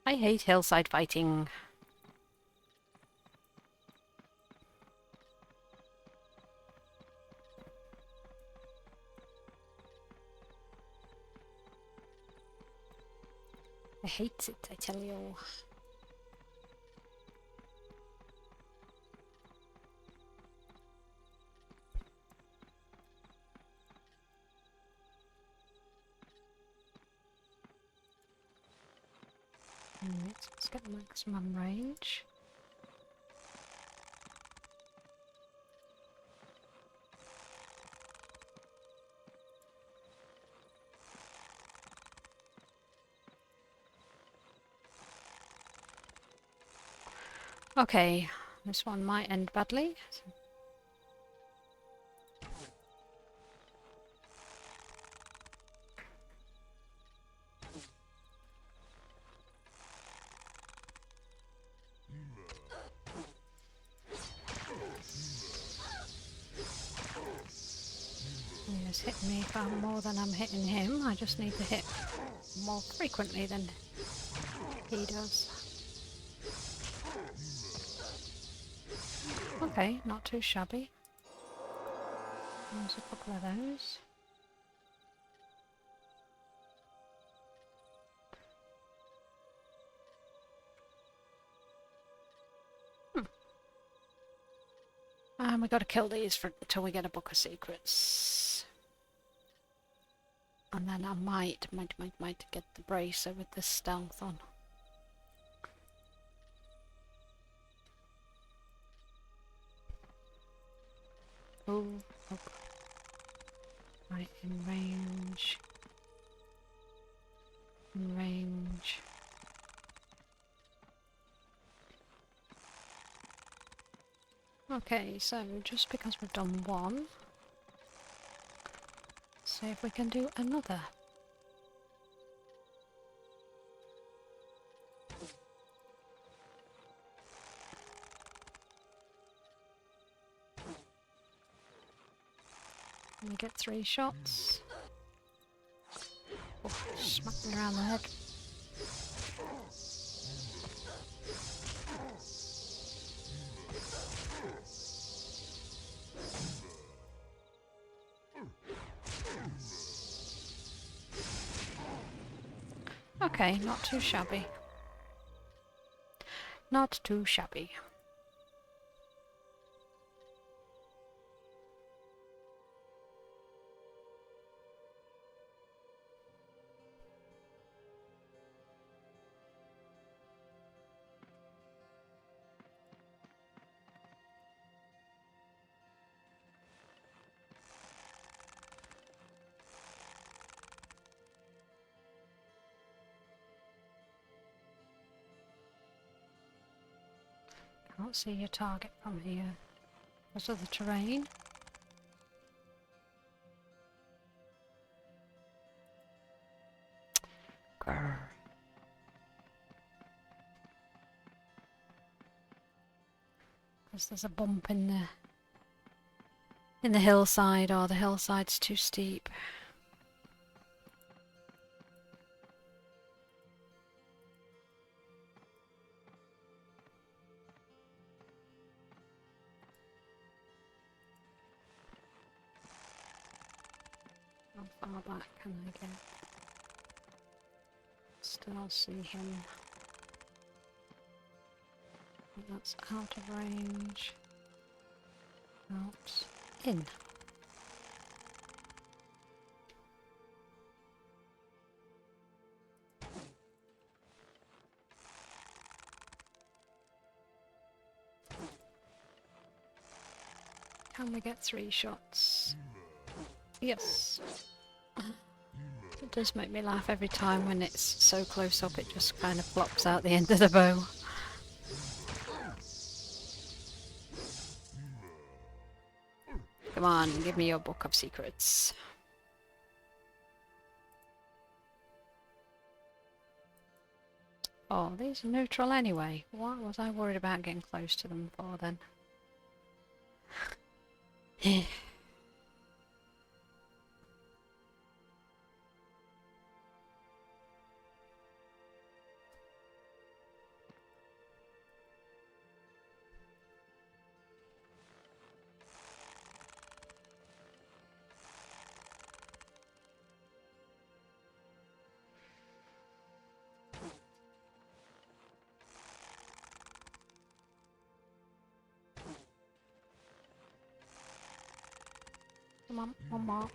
I hate hillside fighting. I hate it, I tell you. Let's get the maximum range. Okay, this one might end badly. He's hitting me far more than I'm hitting him. I just need to hit more frequently than he does. Okay, not too shabby. There's a couple of those. And we got to kill these until we get a book of secrets. And then I might get the bracer with the stealth on. Oh, right, in range. In range. Okay, so just because we've done one, see if we can do another. We get 3 shots. Oh, smack me around the head. Okay, not too shabby. Not too shabby. Can't see your target from here because of the terrain. Because there's a bump in the hillside, or the hillside's too steep. How far back can I get? Still see him. That's out of range. Out. In. Can we get 3 shots? Yes. It does make me laugh every time when it's so close up, it just kind of flops out the end of the bow. Come on, give me your book of secrets. Oh, these are neutral anyway. What was I worried about getting close to them for then? Come on, one more.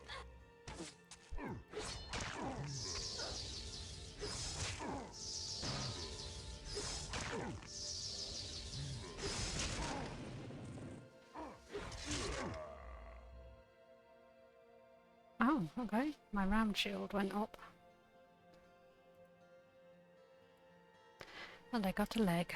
Oh, okay. My round shield went up. And I got a leg.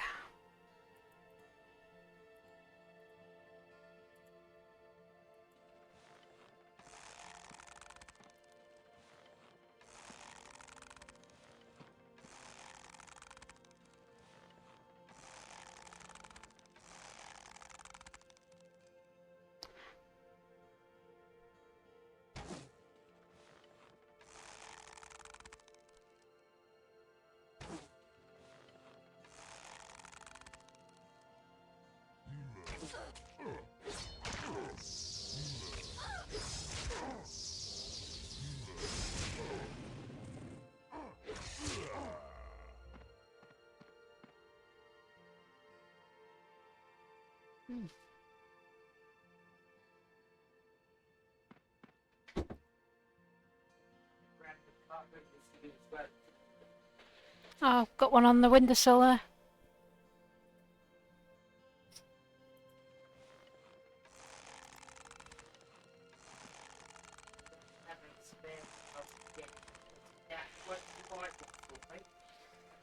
Oh, got one on the windowsill there.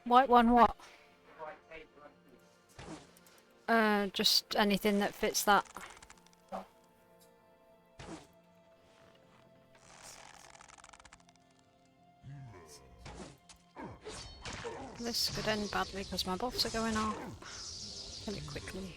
White one what? Just anything that fits that. This could end badly because my buffs are going off. Kill it quickly.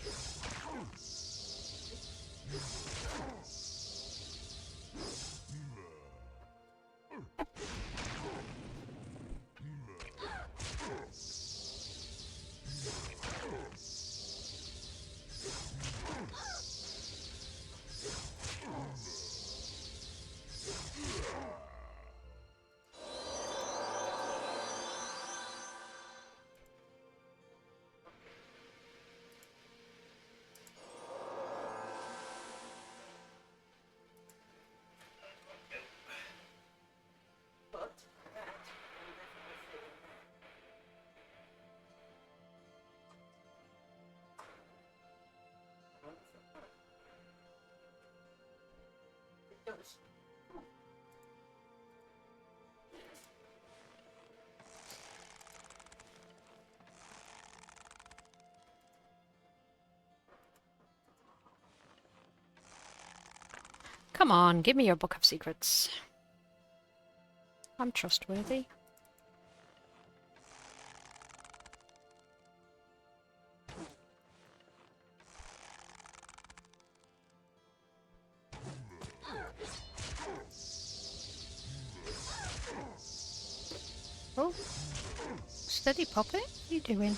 Come on, give me your book of secrets. I'm trustworthy. Oh, steady, Poppet. What are you doing?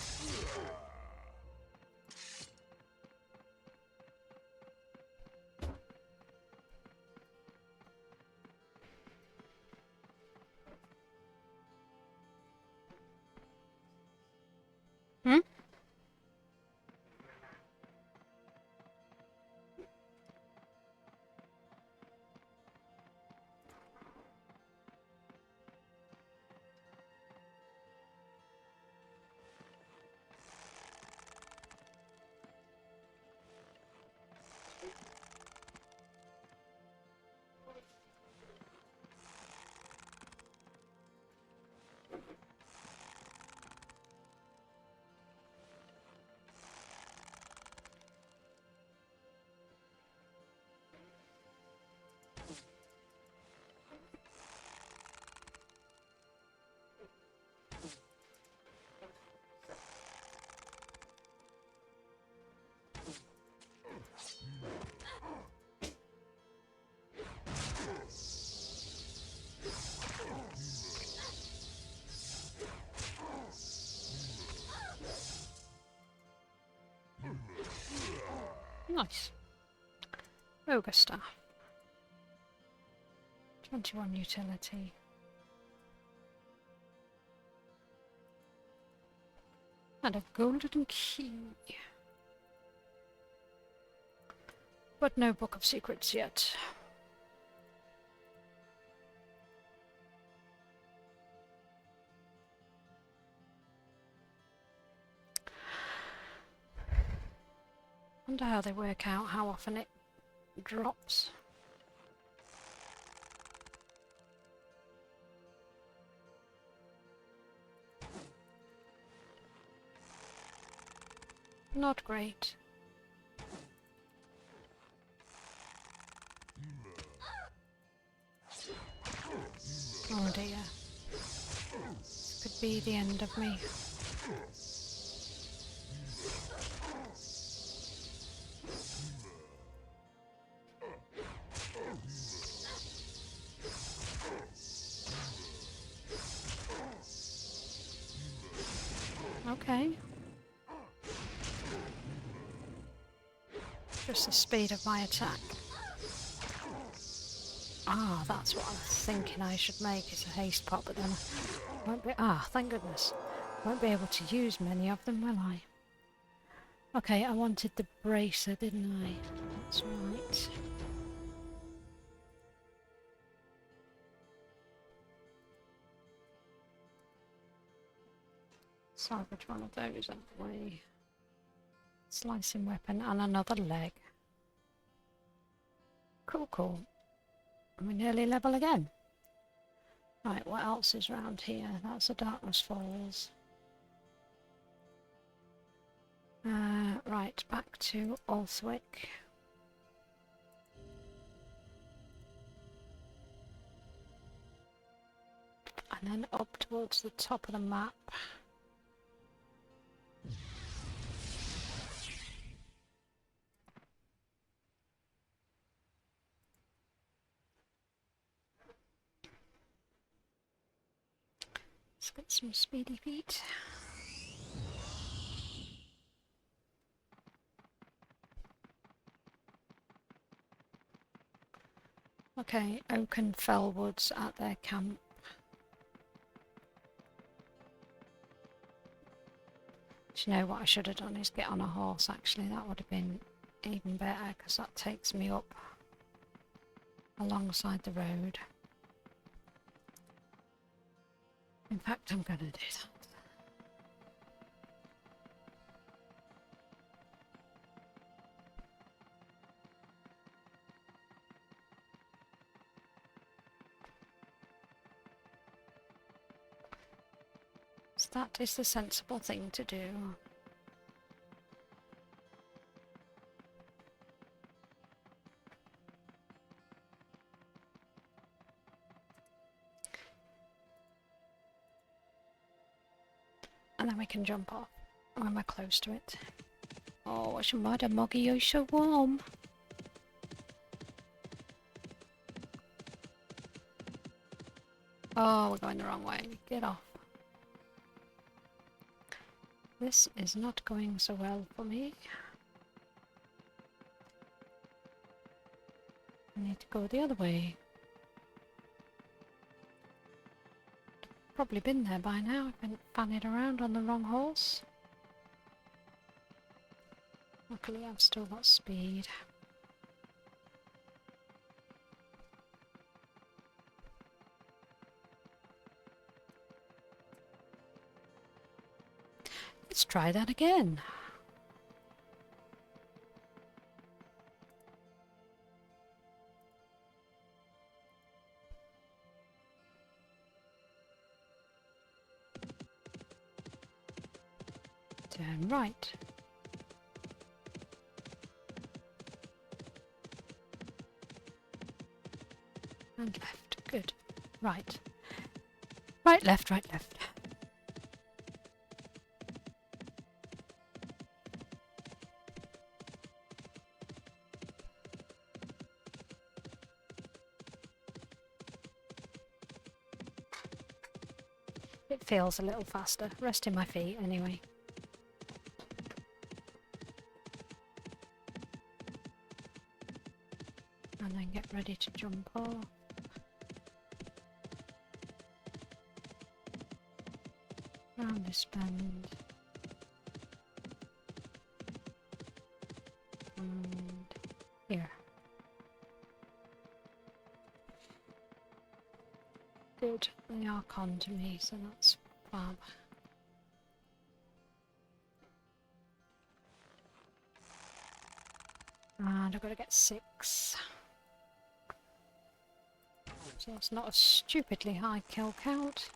Hmm? Nice. Ogre staff. 21 utility. And a golden key. But no book of secrets yet. Wonder how they work out how often it drops. Not great. Oh dear. This could be the end of me. Okay. Just the speed of my attack. Ah, that's what I was thinking I should make, is a haste pot, but then I won't be... Ah, thank goodness. Won't be able to use many of them, will I? Okay, I wanted the bracer, didn't I? That's right. Salvage one of those out the way. Slicing weapon and another leg. Cool, cool. And we nearly level again. Right, what else is around here? That's the Darkness Falls. Right, back to Althwick. And then up towards the top of the map. Let's get some speedy feet. Okay, Oak and Fellwoods at their camp. Do you know what I should have done is get on a horse actually, that would have been even better because that takes me up alongside the road. In fact, I'm going to do that. So that is the sensible thing to do. And then we can jump off when we're close to it. Oh, what's your matter, Moggy? You're so warm. Oh, we're going the wrong way. Get off. This is not going so well for me. I need to go the other way. Probably been there by now. I've been fanning around on the wrong horse. Luckily I've still got speed. Let's try that again. Turn right. And left. Good. Right. Right, left, right, left. It feels a little faster. Resting my feet anyway. And then get ready to jump off. Round this bend. And here. Good. They are con to me, so that's fab. And I've got to get 6. So it's not a stupidly high kill count.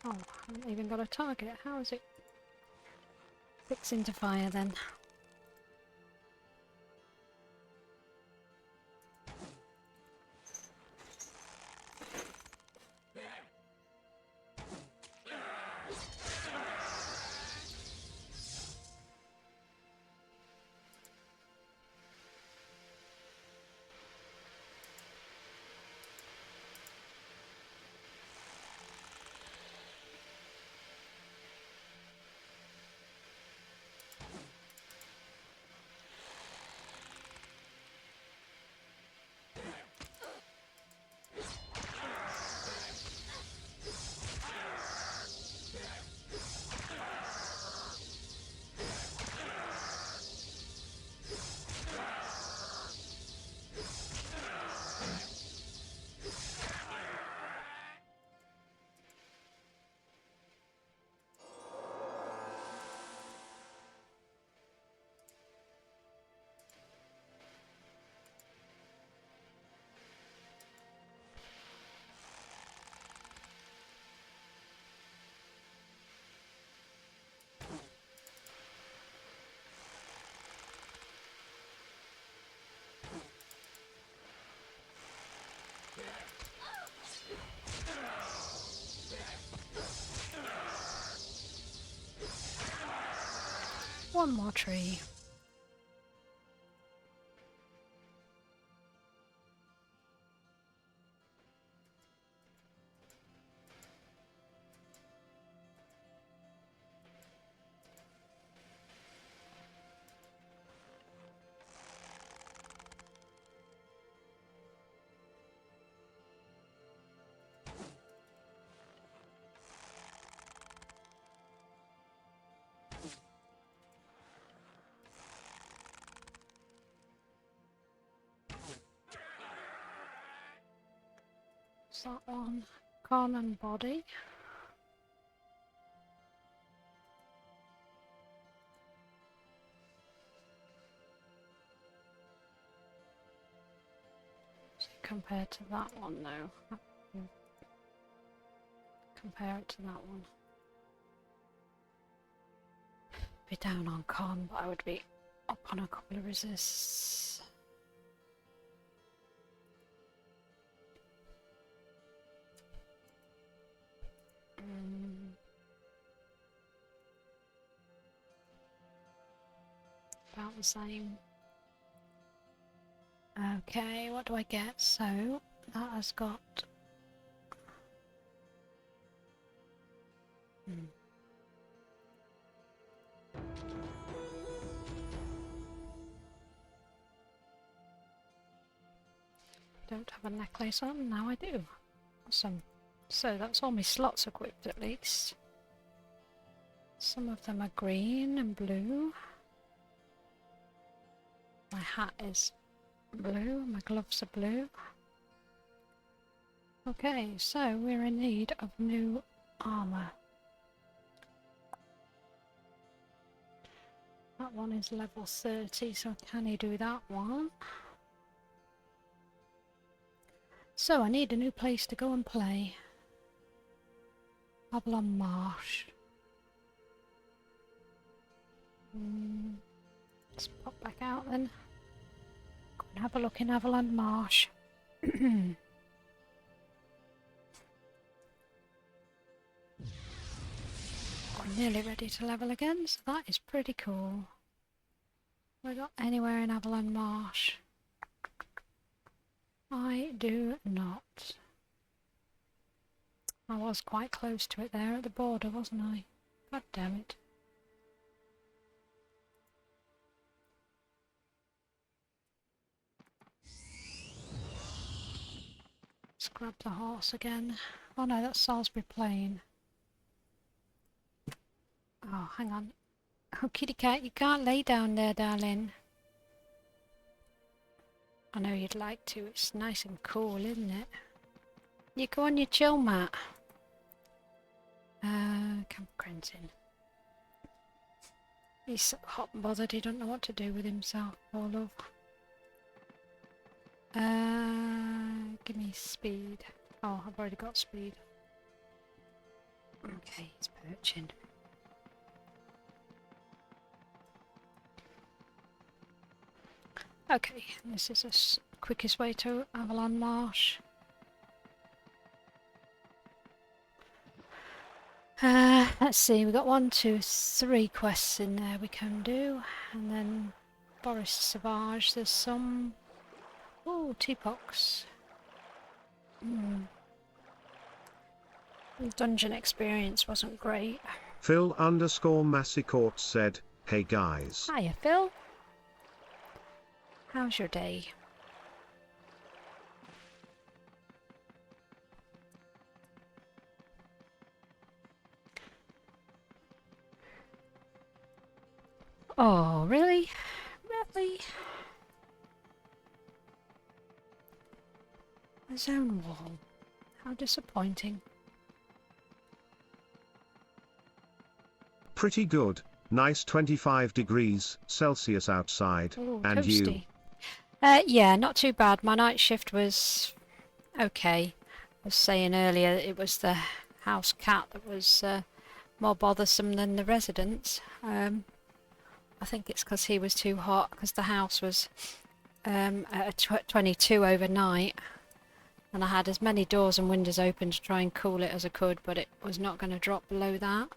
Oh, I haven't even got a target. How is it fixing to fire then? one more tree. Is that one? Con and body. So compared to that one though. Compare it to that one. Be down on con, but I would be up on a couple of resists. About the same. Okay, what do I get? So that has got don't have a necklace on, now I do. Awesome. So that's all my slots equipped at least. Some of them are green and blue. My hat is blue, my gloves are blue. Okay, so we're in need of new armour. That one is level 30, so can I do that one? So I need a new place to go and play. Avalon Marsh. Let's pop back out then. Go and have a look in Avalon Marsh. I'm nearly ready to level again, so that is pretty cool. We got anywhere in Avalon Marsh? I do not. I was quite close to it there at the border, wasn't I? God damn it. Let's grab the horse again. Oh no, that's Salisbury Plain. Oh, hang on. Oh, kitty cat, you can't lay down there, darling. I know you'd like to. It's nice and cool, isn't it? You go on your chill mat. Camp Crenton. He's so hot and bothered, he don't know what to do with himself, poor love. Give me speed. Oh, I've already got speed. Okay, he's perching. Okay, this is the quickest way to Avalon Marsh. Let's see, we've got 1, 2, 3 quests in there we can do, and then Boris Savage, there's some... Oh, teapox. The dungeon experience wasn't great. Phil_Massicourt said, hey guys. Hiya, Phil. How's your day? Oh, really? Really? A zone wall. How disappointing. Pretty good. Nice 25 degrees Celsius outside. Ooh, and toasty. you? Yeah, not too bad. My night shift was okay. I was saying earlier it was the house cat that was more bothersome than the residents. I think it's because he was too hot, because the house was at 22 overnight, and I had as many doors and windows open to try and cool it as I could, but it was not going to drop below that.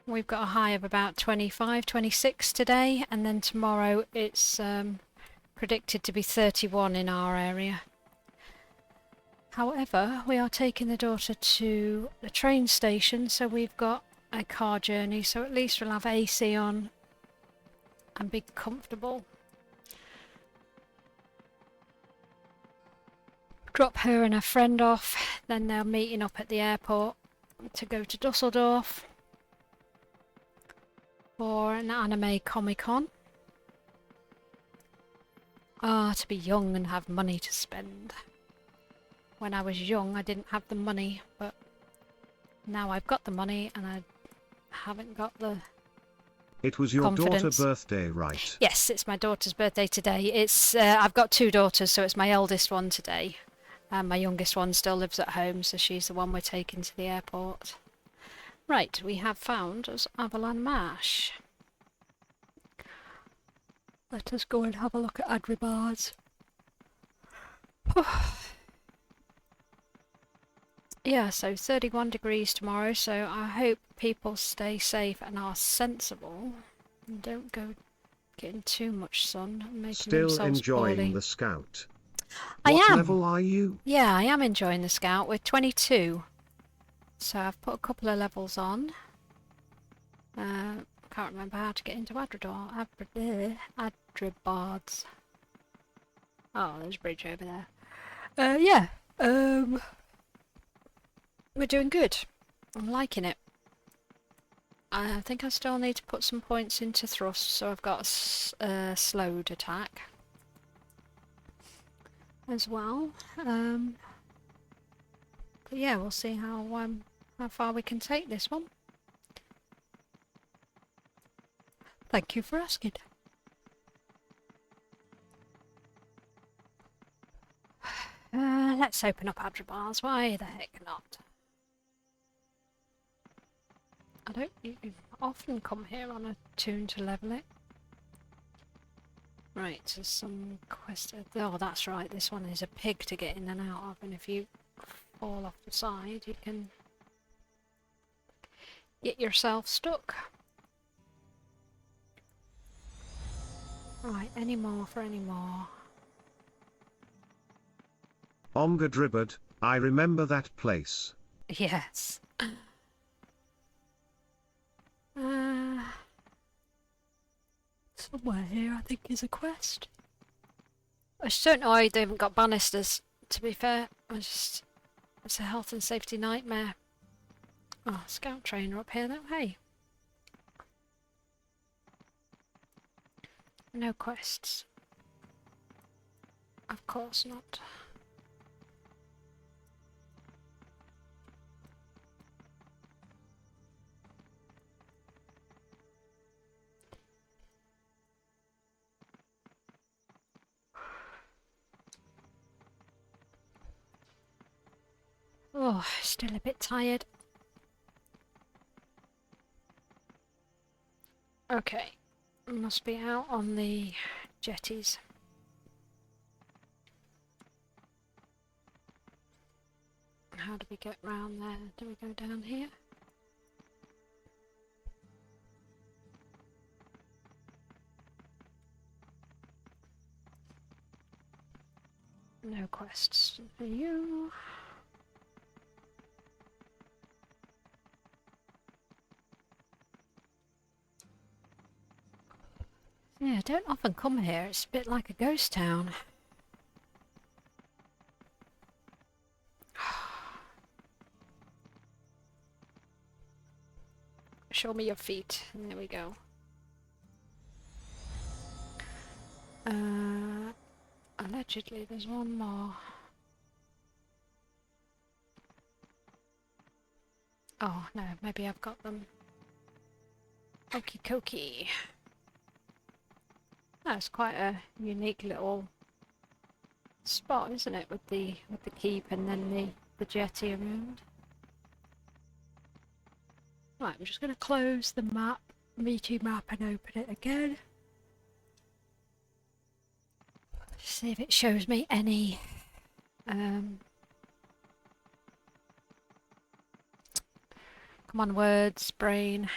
We've got a high of about 25, 26 today, and then tomorrow it's predicted to be 31 in our area. However, we are taking the daughter to the train station, so we've got a car journey, so at least we'll have AC on and be comfortable. Drop her and her friend off, then they're meeting up at the airport to go to Dusseldorf for an anime Comic-Con. Ah, to be young and have money to spend. When I was young, I didn't have the money, but now I've got the money and I haven't got the It was your confidence. daughter's birthday, right? Yes, it's my daughter's birthday today. It's I've got two daughters, so it's my eldest one today. And my youngest one still lives at home, so she's the one we're taking to the airport. Right, we have found us Avalon Marsh. Let us go and have a look at Adribars. Yeah, so 31 degrees tomorrow, so I hope people stay safe and are sensible and don't go getting too much sun and making Still themselves enjoying poorly. the Scout. I What am. level are you? Yeah, I am enjoying the Scout. We're 22. So I've put a couple of levels on. Can't remember how to get into Adribards. Oh, there's a bridge over there. Yeah. We're doing good. I'm liking it. I think I still need to put some points into thrust, so I've got a slowed attack as well. But yeah, we'll see how far we can take this one. Thank you for asking. Let's open up Adribars. Why the heck not? I don't often come here on a toon to level it. Right, there's some quest. Oh, that's right. This one is a pig to get in and out of, and if you fall off the side, you can get yourself stuck. Right, any more for any more? Omgadribard, I remember that place. Yes. Somewhere here, I think, is a quest. I just don't know why they haven't got banisters, to be fair. It's a health and safety nightmare. Oh, scout trainer up here, though. Hey. No quests. Of course not. Oh, still a bit tired. Okay, must be out on the jetties. How do we get round there? Do we go down here? No quests for you. Yeah, I don't often come here. It's a bit like a ghost town. Show me your feet. There we go. Allegedly, there's one more. Oh, no, maybe I've got them. Okie dokie. That's quite a unique little spot, isn't it, with the keep and then the jetty around. Right, I'm just going to close the map, Me2 map, and open it again. See if it shows me any come on, words, brain.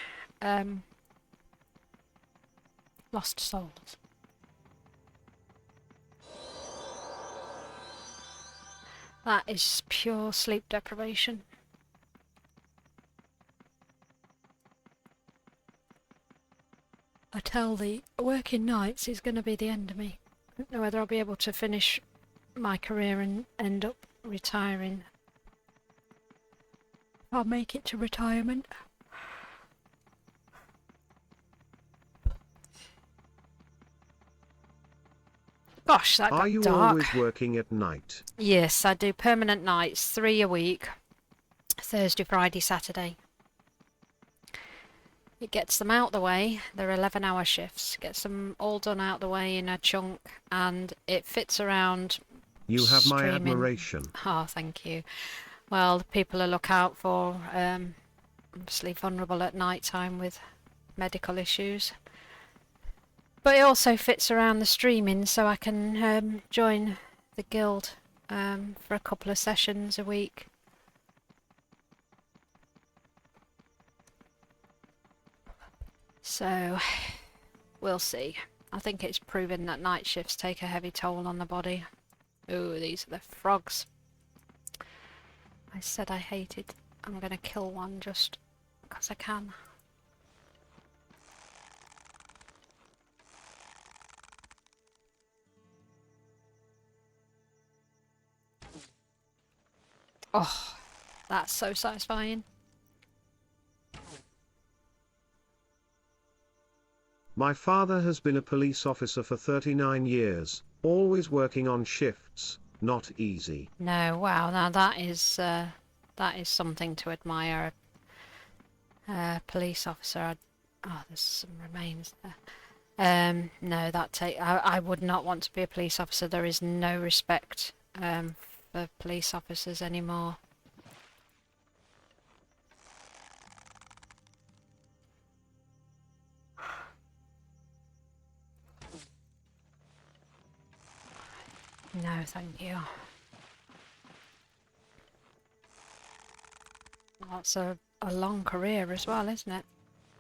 lost souls. That is pure sleep deprivation. I tell thee, working nights is going to be the end of me. I don't know whether I'll be able to finish my career and end up retiring. I'll make it to retirement. Gosh, that Are got you dark. always working at night? Yes, I do permanent nights, 3 a week. Thursday, Friday, Saturday. It gets them out the way. They're 11-hour shifts. Gets them all done out the way in a chunk, and it fits around. You have my streaming. admiration. Oh, thank you. Well, the people I look out for, obviously vulnerable at night time with medical issues. But it also fits around the streaming, so I can join the guild for a couple of sessions a week. So, we'll see. I think it's proven that night shifts take a heavy toll on the body. Ooh, these are the frogs. I said I hated. I'm gonna kill one just because I can. Oh, that's so satisfying. My father has been a police officer for 39 years, always working on shifts, not easy. No, wow, now that is something to admire. Police officer. Oh, there's some remains there. No, I would not want to be a police officer. There is no respect for police officers anymore. No, thank you. That's a long career as well, isn't it?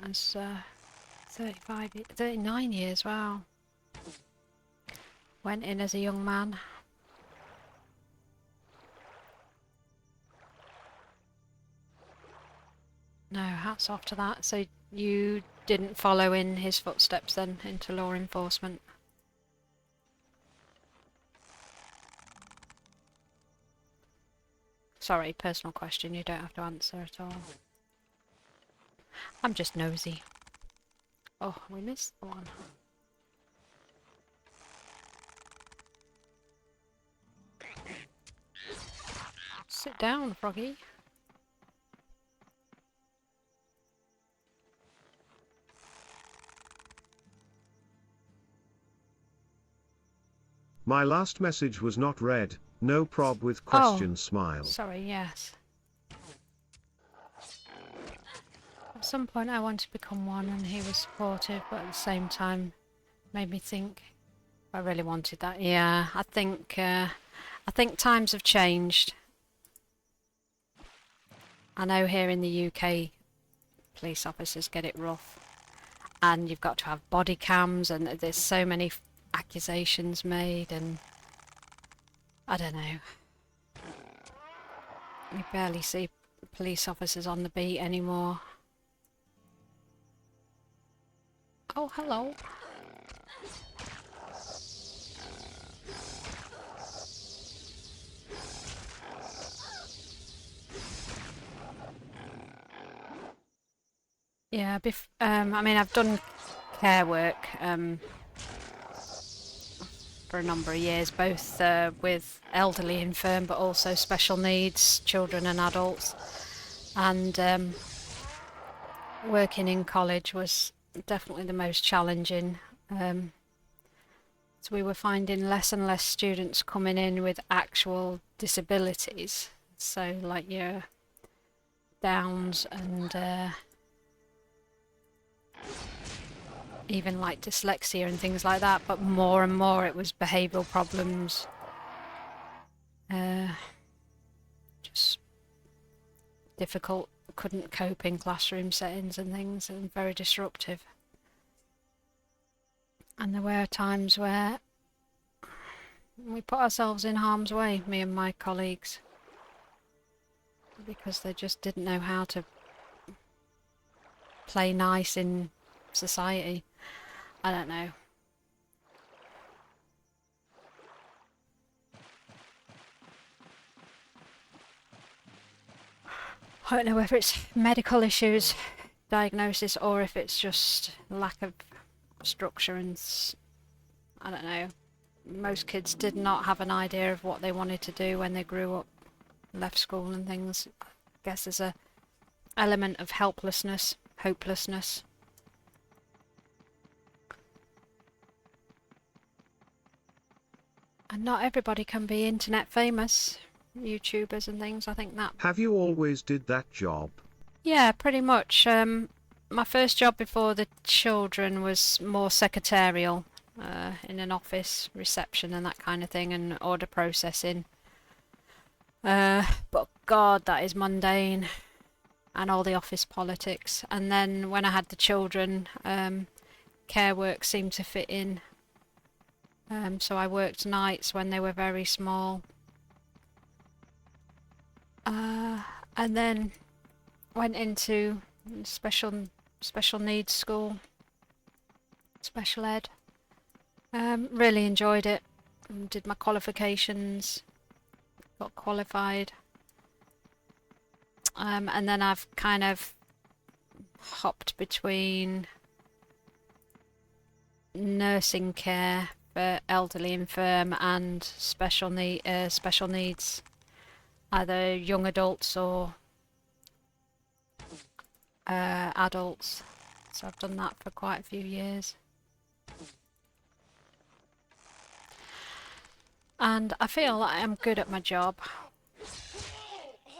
That's 39 years, wow. Went in as a young man. No, hats off to that. So you didn't follow in his footsteps then into law enforcement? Sorry, personal question, you don't have to answer at all. I'm just nosy. Oh, we missed one. Sit down, Froggy. My last message was not read. No prob with question smile. Sorry, yes. At some point I wanted to become one and he was supportive, but at the same time made me think if I really wanted that. Yeah, I think times have changed. I know here in the UK police officers get it rough, and you've got to have body cams, and there's so many accusations made, and I don't know. You barely see police officers on the beat anymore. Oh, hello. Yeah, I mean, I've done care work for a number of years, both with elderly infirm but also special needs children and adults, and working in college was definitely the most challenging. So we were finding less and less students coming in with actual disabilities, so like your Downs and even like dyslexia and things like that, but more and more it was behavioural problems, just difficult couldn't cope in classroom settings and things, and very disruptive. And there were times where we put ourselves in harm's way, me and my colleagues, because they just didn't know how to play nice in society. I don't know. I don't know whether it's medical issues, diagnosis, or if it's just lack of structure and I don't know. Most kids did not have an idea of what they wanted to do when they grew up, left school and things. I guess there's a element of helplessness, hopelessness. And not everybody can be internet famous, YouTubers and things. I think that... Have you always did that job? Yeah, pretty much. My first job before the children was more secretarial, in an office, reception and that kind of thing, and order processing. But God, that is mundane, and all the office politics. And then when I had the children, care work seemed to fit in. So I worked nights when they were very small. And then went into special needs school, special ed. Really enjoyed it. Did my qualifications, got qualified. And then I've kind of hopped between nursing care for elderly infirm and special needs, either young adults or adults. So I've done that for quite a few years. And I feel like I'm good at my job.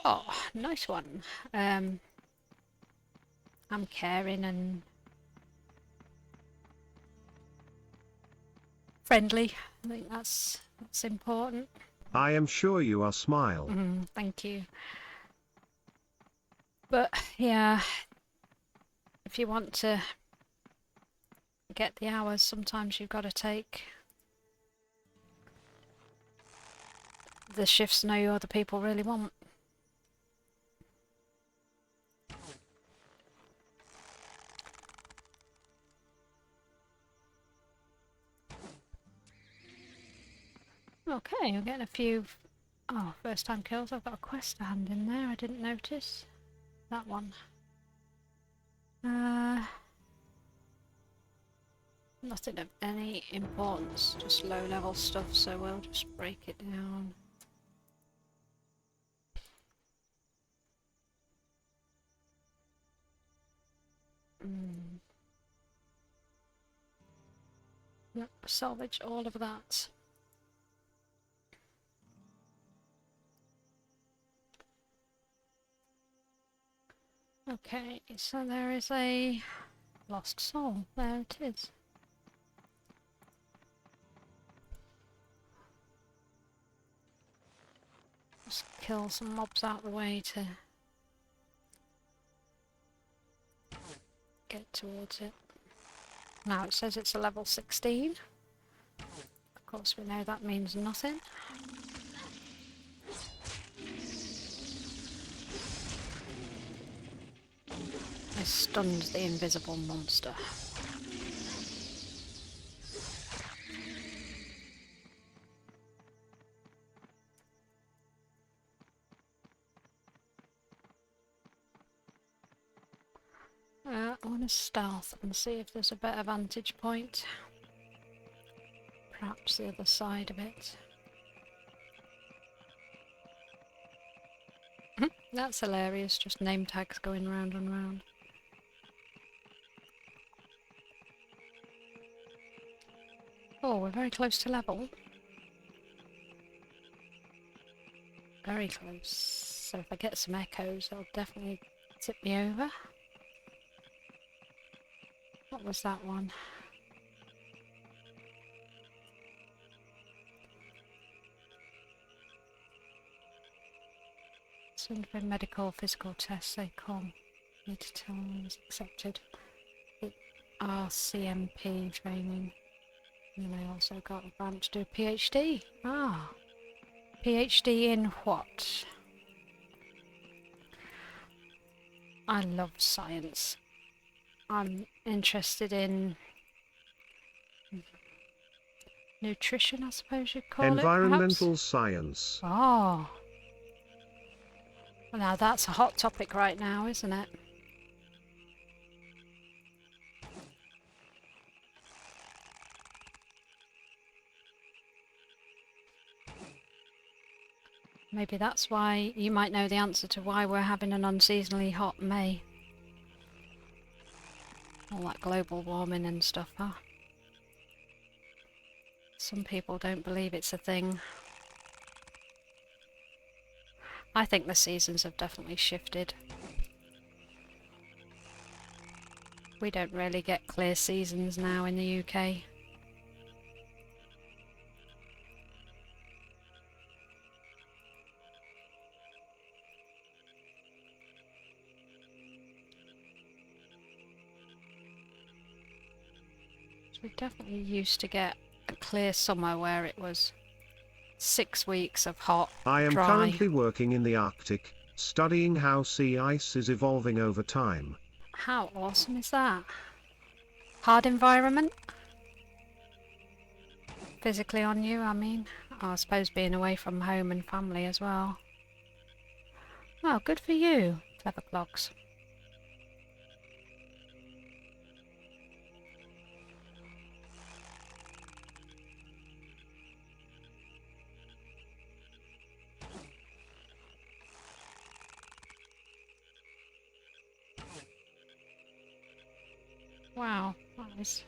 Oh, nice one. I'm caring and friendly. I think that's important. I am sure you are. Smile. Thank you. But yeah, if you want to get the hours, sometimes you've got to take the shifts no other people really want. Okay, I'm getting a few first time kills. I've got a quest to hand in there, I didn't notice. That one. Nothing of any importance, just low level stuff, so we'll just break it down. Yep, salvage all of that. Okay, so there is a lost soul. There it is. Just kill some mobs out of the way to get towards it. Now it says it's a level 16. Of course we know that means nothing. I stunned the invisible monster. I want to stealth and see if there's a better vantage point. Perhaps the other side of it. That's hilarious, just name tags going round and round. Oh, we're very close to level. Very close. So if I get some echoes, they'll definitely tip me over. What was that one? Send for medical physical tests, they come. Need to tell them it's accepted. RCMP training. And they also got a grant to do a PhD. Ah. PhD in what? I love science. I'm interested in nutrition, I suppose you'd call Environmental it, science. perhaps. Oh. Well, now that's a hot topic right now, isn't it? Maybe that's why you might know the answer to why we're having an unseasonably hot May. All that global warming and stuff, huh? Some people don't believe it's a thing. I think the seasons have definitely shifted. We don't really get clear seasons now in the UK. We definitely used to get a clear summer where it was 6 weeks of hot, I am dry. currently working in the Arctic, studying how sea ice is evolving over time. How awesome is that? Hard environment? Physically on you, I mean. Oh, I suppose being away from home and family as well. Oh, good for you, clever clogs. Wow, that's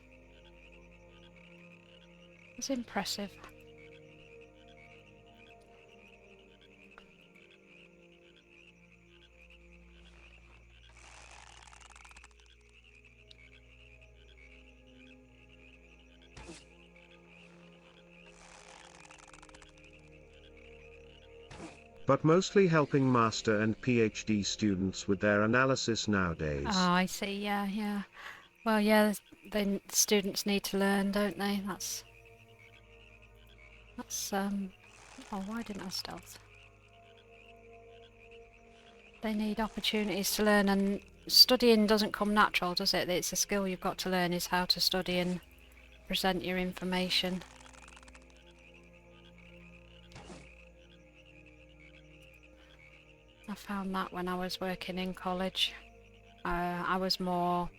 impressive. But mostly helping master and PhD students with their analysis nowadays. Oh, I see, yeah. Well, yeah, the students need to learn, don't they? That's oh, why didn't I stealth? They need opportunities to learn, and studying doesn't come natural, does it? It's a skill you've got to learn, is how to study and present your information. I found that when I was working in college. I was more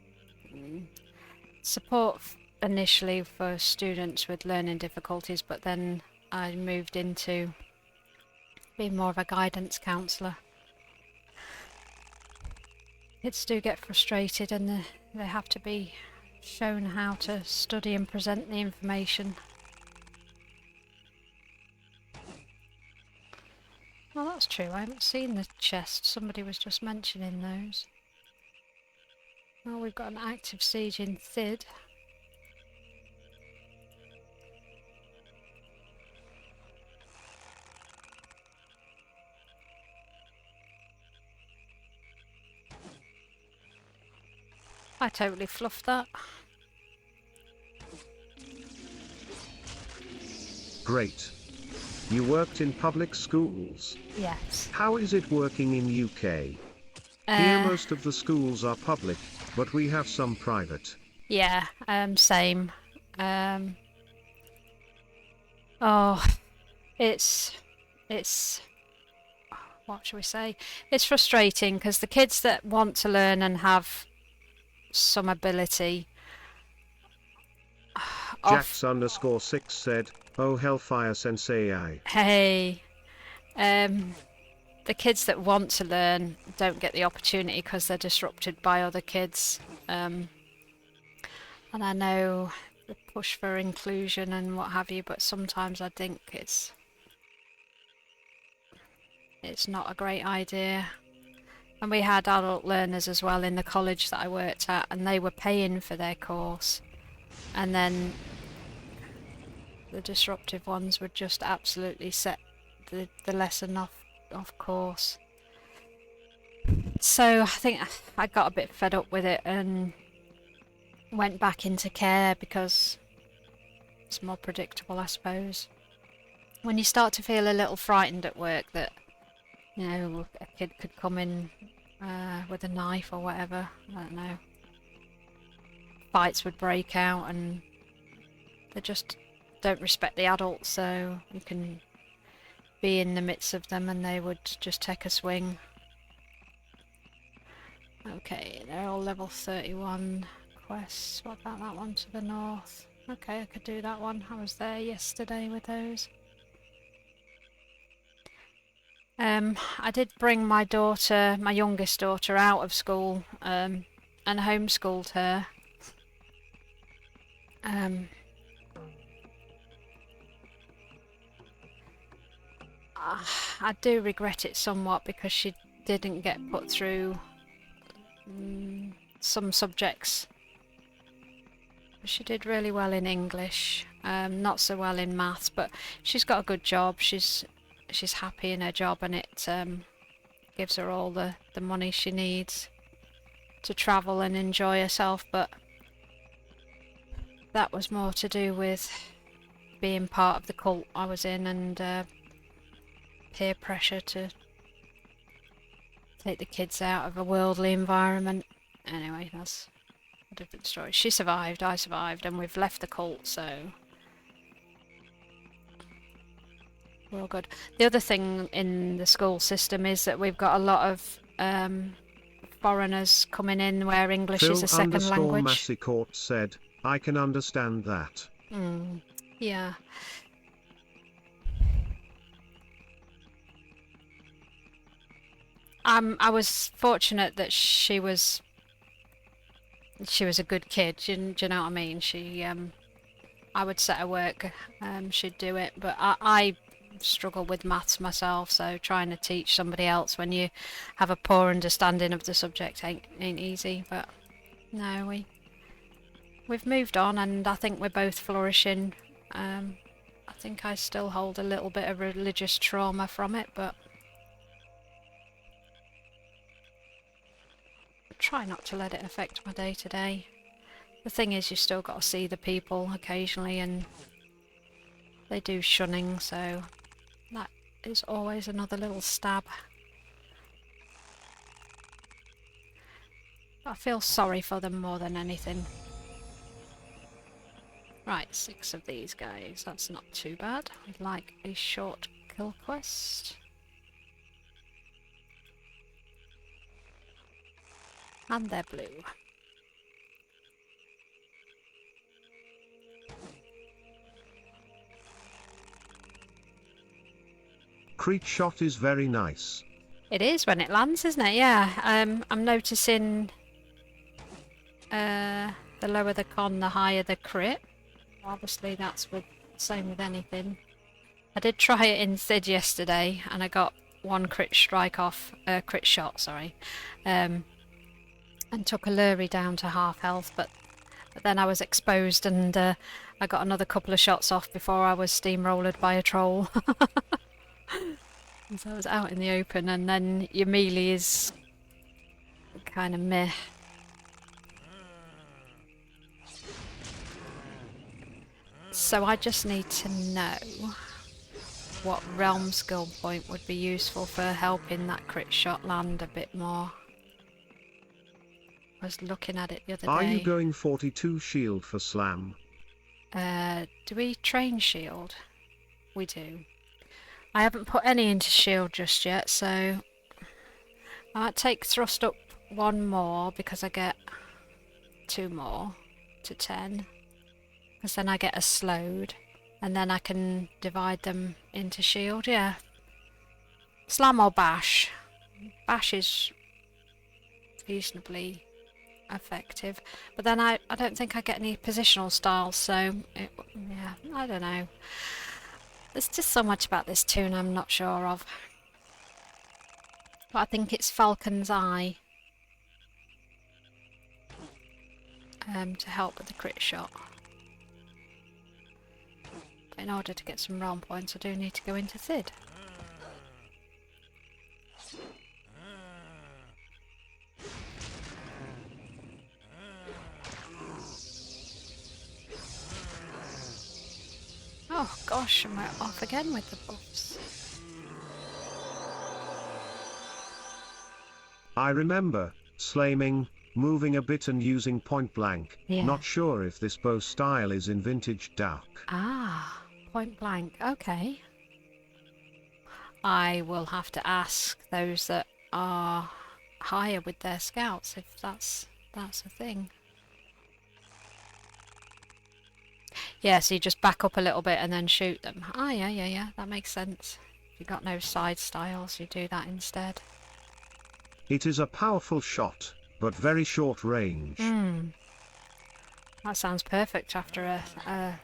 support initially for students with learning difficulties, but then I moved into being more of a guidance counsellor. Kids do get frustrated and they have to be shown how to study and present the information. Well, that's true. I haven't seen the chest. Somebody was just mentioning those. Well, we've got an active siege in Thid. I totally fluffed that. Great. You worked in public schools. Yes. How is it working in UK? Here most of the schools are public, but we have some private. Yeah, same. Oh, it's what should we say? It's frustrating because the kids that want to learn and have some ability. Jax_6 said, "Oh Hellfire Sensei." Hey, the kids that want to learn don't get the opportunity because they're disrupted by other kids. And I know the push for inclusion and what have you, but sometimes I think it's not a great idea. And we had adult learners as well in the college that I worked at, and they were paying for their course, and then the disruptive ones would just absolutely set the lesson off course. So I think I got a bit fed up with it and went back into care because it's more predictable, I suppose. When you start to feel a little frightened at work that, you know, a kid could come in with a knife or whatever, I don't know. Fights would break out and they just don't respect the adults, so you can be in the midst of them and they would just take a swing. Okay, they're all level 31 quests. What about that one to the north? Okay, I could do that one. I was there yesterday with those. I did bring my daughter, my youngest daughter, out of school and homeschooled her. I do regret it somewhat because she didn't get put through some subjects. She did really well in English, not so well in maths, but she's got a good job. She's happy in her job, and it gives her all the money she needs to travel and enjoy herself. But that was more to do with being part of the cult I was in and peer pressure to take the kids out of a worldly environment. Anyway, that's a different story. She survived, I survived, and we've left the cult, so we're all good. The other thing in the school system is that we've got a lot of foreigners coming in where English is a second language. Massey Court said, I can understand that. Yeah. I was fortunate that she was a good kid. Do you know what I mean? She, I would set her work, she'd do it, but I struggle with maths myself, so trying to teach somebody else when you have a poor understanding of the subject ain't easy. But no, we've moved on, and I think we're both flourishing. I think I still hold a little bit of religious trauma from it, but try not to let it affect my day to day. The thing is, you still got to see the people occasionally, and they do shunning, so that is always another little stab. I feel sorry for them more than anything. Right, 6 of these guys, that's not too bad. I'd like a short kill quest. And they're blue. Creech shot is very nice. It is when it lands, isn't it? Yeah. I'm noticing the lower the con, the higher the crit. Obviously that's the same with anything. I did try it in Sid yesterday and I got 1 crit strike off, crit shot, sorry. And took a Lurie down to half health, but then I was exposed and I got another couple of shots off before I was steamrollered by a troll. So I was out in the open, and then your melee is kind of meh. So I just need to know what realm skill point would be useful for helping that crit shot land a bit more. I was looking at it the other day. Are you going 42 shield for slam? Do we train shield? We do. I haven't put any into shield just yet, so I might take thrust up 1 more because I get 2 more to 10. Because then I get a slowed, and then I can divide them into shield. Yeah. Slam or bash. Bash is reasonably effective, but then I don't think I get any positional styles, so yeah, I don't know. There's just so much about this toon I'm not sure of. But I think it's Falcon's Eye to help with the crit shot. But in order to get some realm points, I do need to go into Sid. Oh gosh, am I off again with the buffs? I remember, slaming, moving a bit and using point blank. Yeah. Not sure if this bow style is in vintage DAOC. Ah, point blank. Okay. I will have to ask those that are higher with their scouts if that's a thing. Yeah, so you just back up a little bit and then shoot them. Ah, yeah, that makes sense. If you've got no side styles, you do that instead. It is a powerful shot, but very short range. That sounds perfect after a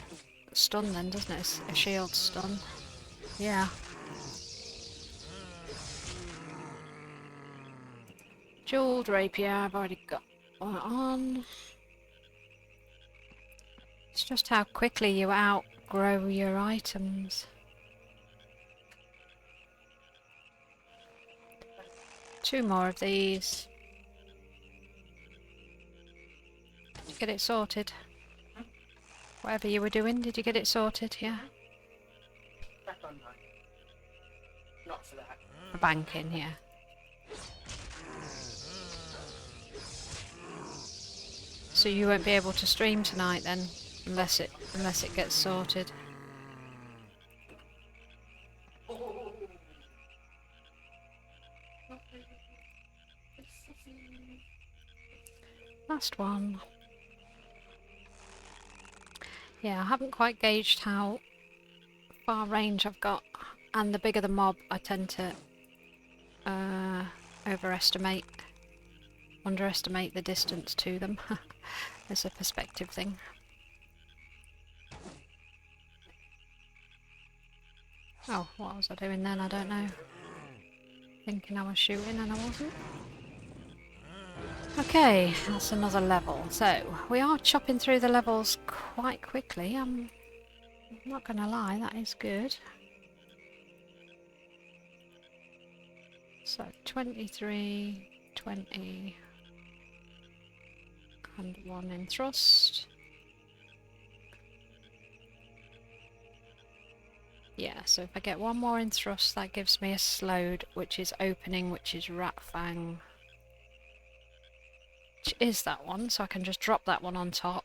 stun then, doesn't it? A shield stun. Yeah. Jeweled rapier, I've already got one on. It's just how quickly you outgrow your items. Two more of these. Did you get it sorted? Whatever you were doing, did you get it sorted? Yeah. Back online. Not for that. For banking, yeah. So you won't be able to stream tonight then, unless it gets sorted. Last one. Yeah, I haven't quite gauged how far range I've got, and the bigger the mob, I tend to underestimate the distance to them. It's a perspective thing. Oh, what was I doing then? I don't know. Thinking I was shooting and I wasn't. Okay, that's another level. So, we are chopping through the levels quite quickly. I'm not gonna lie, that is good. So, 23, 20, and 1 in thrust. Yeah, so if I get one more in thrust, that gives me a slowed, which is opening, which is rat fang. Which is that one, so I can just drop that one on top.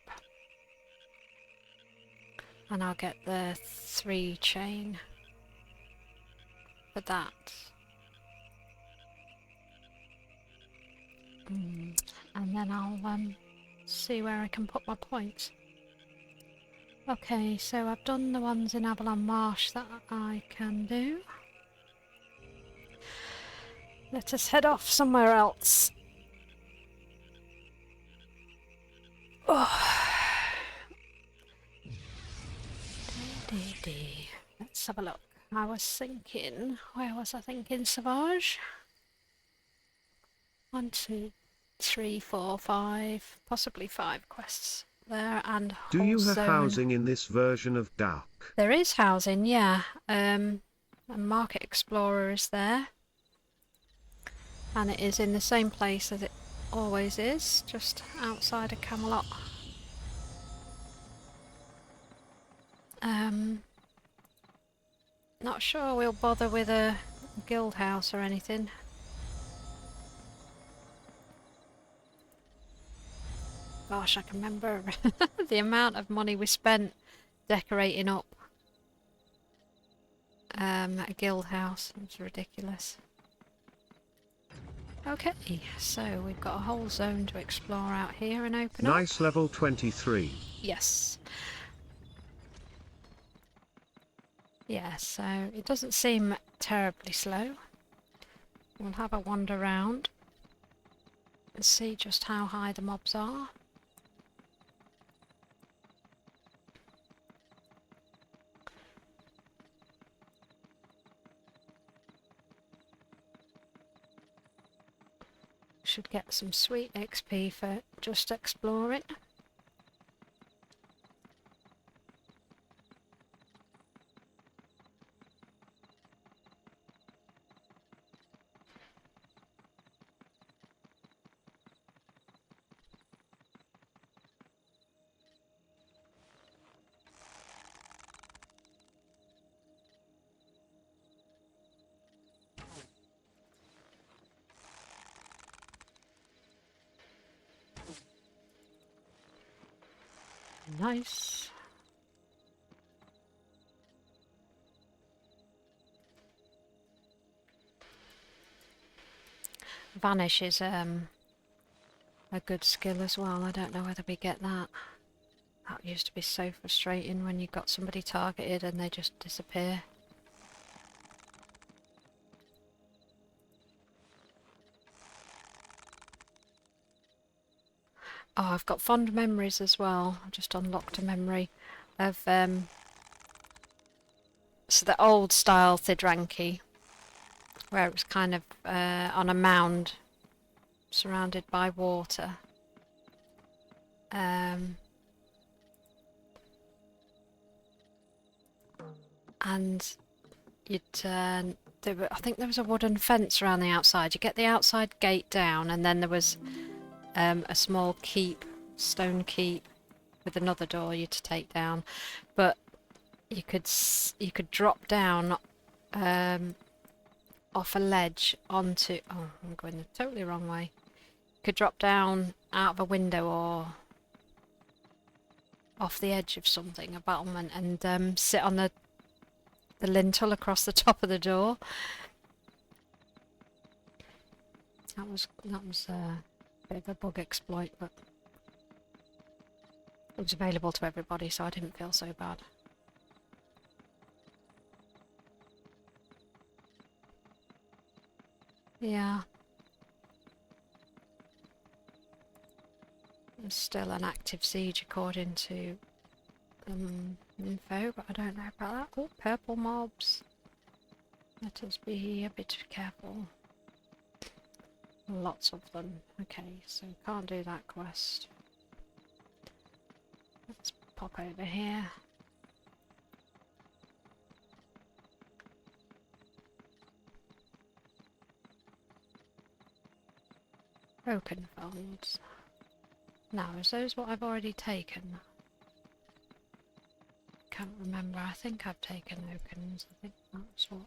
And I'll get the 3 chain for that. And then I'll see where I can put my points. Okay, so I've done the ones in Avalon Marsh that I can do. Let us head off somewhere else. Oh. Let's have a look. I was thinking, where was I thinking, Savage? 1, 2, 3, 4, 5, possibly 5 quests there, and Do whole you have zone. housing in this version of DAOC? There is housing, yeah. A Market Explorer is there, and it is in the same place as it always is, just outside of Camelot. Not sure we'll bother with a guild house or anything. Gosh, I can remember the amount of money we spent decorating up a guild house. It's ridiculous. Okay, so we've got a whole zone to explore out here and open up. Nice level 23. Yes. Yeah, so it doesn't seem terribly slow. We'll have a wander around and see just how high the mobs are. Should get some sweet XP for just exploring. Nice. Vanish is a good skill as well. I don't know whether we get that. That used to be so frustrating when you got somebody targeted and they just disappear. Oh, I've got fond memories as well. I just unlocked a memory of so the old style Thidranki, where it was kind of on a mound surrounded by water. And you'd I think there was a wooden fence around the outside. You get the outside gate down, and then there was a small keep, stone keep, with another door you to take down. But you could drop down off a ledge onto. Oh, I'm going the totally wrong way. You could drop down out of a window or off the edge of something, a battlement, and sit on the lintel across the top of the door. That was a bit of a bug exploit, but it was available to everybody, so I didn't feel so bad. Yeah. There's still an active siege according to info, but I don't know about that. Oh, purple mobs. Let us be a bit careful. Lots of them. Okay, so can't do that quest. Let's pop over here. Broken folds. Now, is those what I've already taken? Can't remember. I think I've taken Okens. I think that's what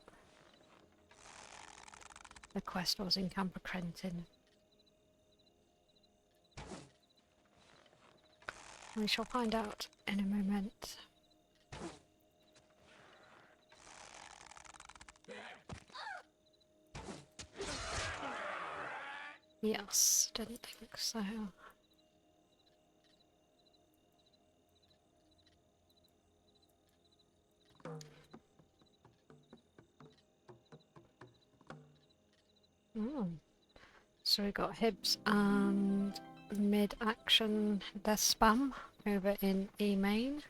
the quest was in Camper Crentin. We shall find out in a moment. Yes, didn't think so. Oh. So we got Hibs and mid-action death spam over in E main.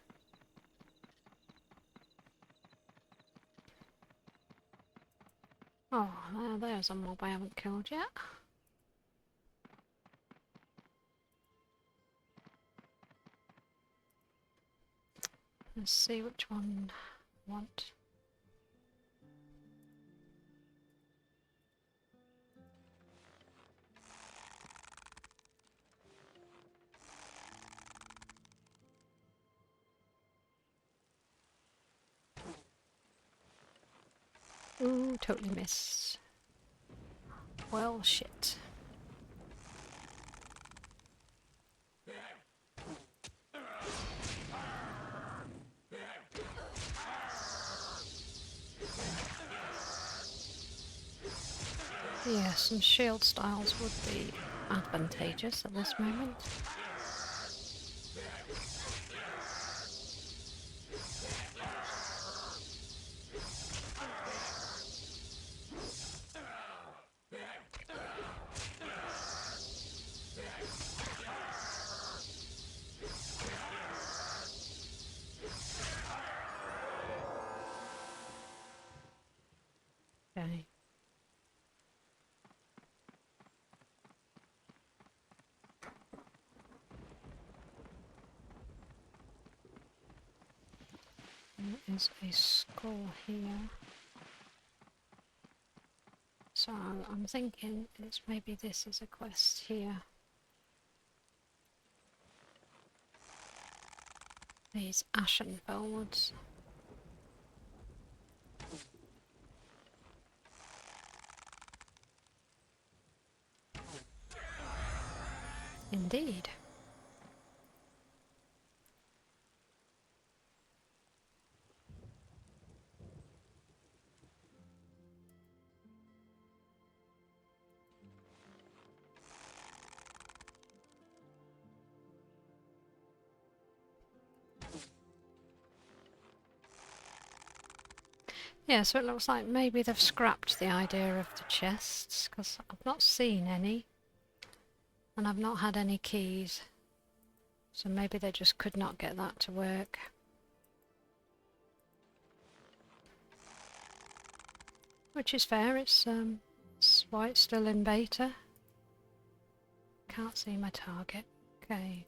Oh, there's a mob I haven't killed yet. Let's see which one I want. Ooh, totally missed. Well, shit. Yeah, some shield styles would be advantageous at this moment. Okay. There is a skull here. So I'm thinking it's maybe this is a quest here. These ashen folds. Indeed. Yeah, so it looks like maybe they've scrapped the idea of the chests, because I've not seen any, and I've not had any keys. So maybe they just could not get that to work. Which is fair, it's why it's still in beta. Can't see my target. Okay.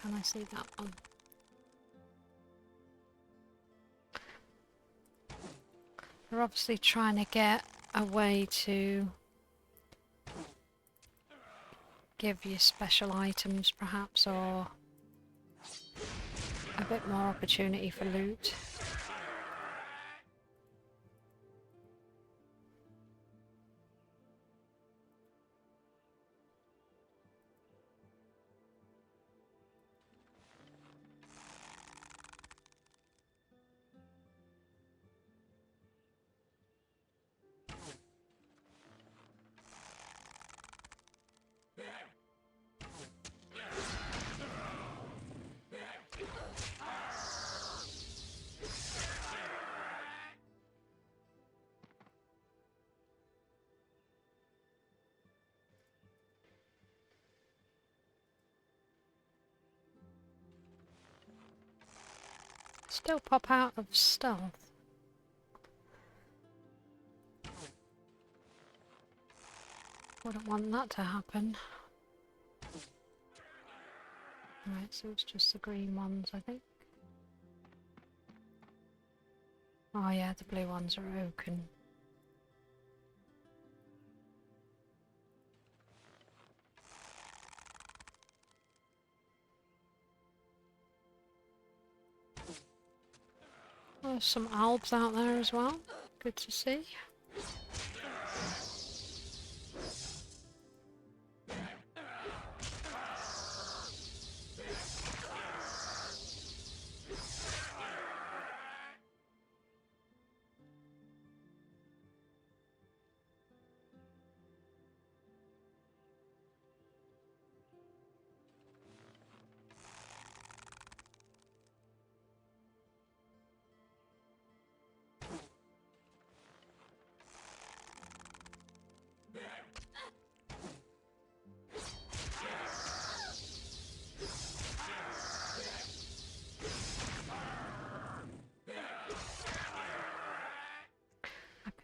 Can I see that one? We're obviously trying to get a way to give you special items perhaps, or a bit more opportunity for loot. Still pop out of stealth. Wouldn't want that to happen. Right, so it's just the green ones, I think. Oh yeah, the blue ones are oaken. Oh, there's some albs out there as well. Good to see.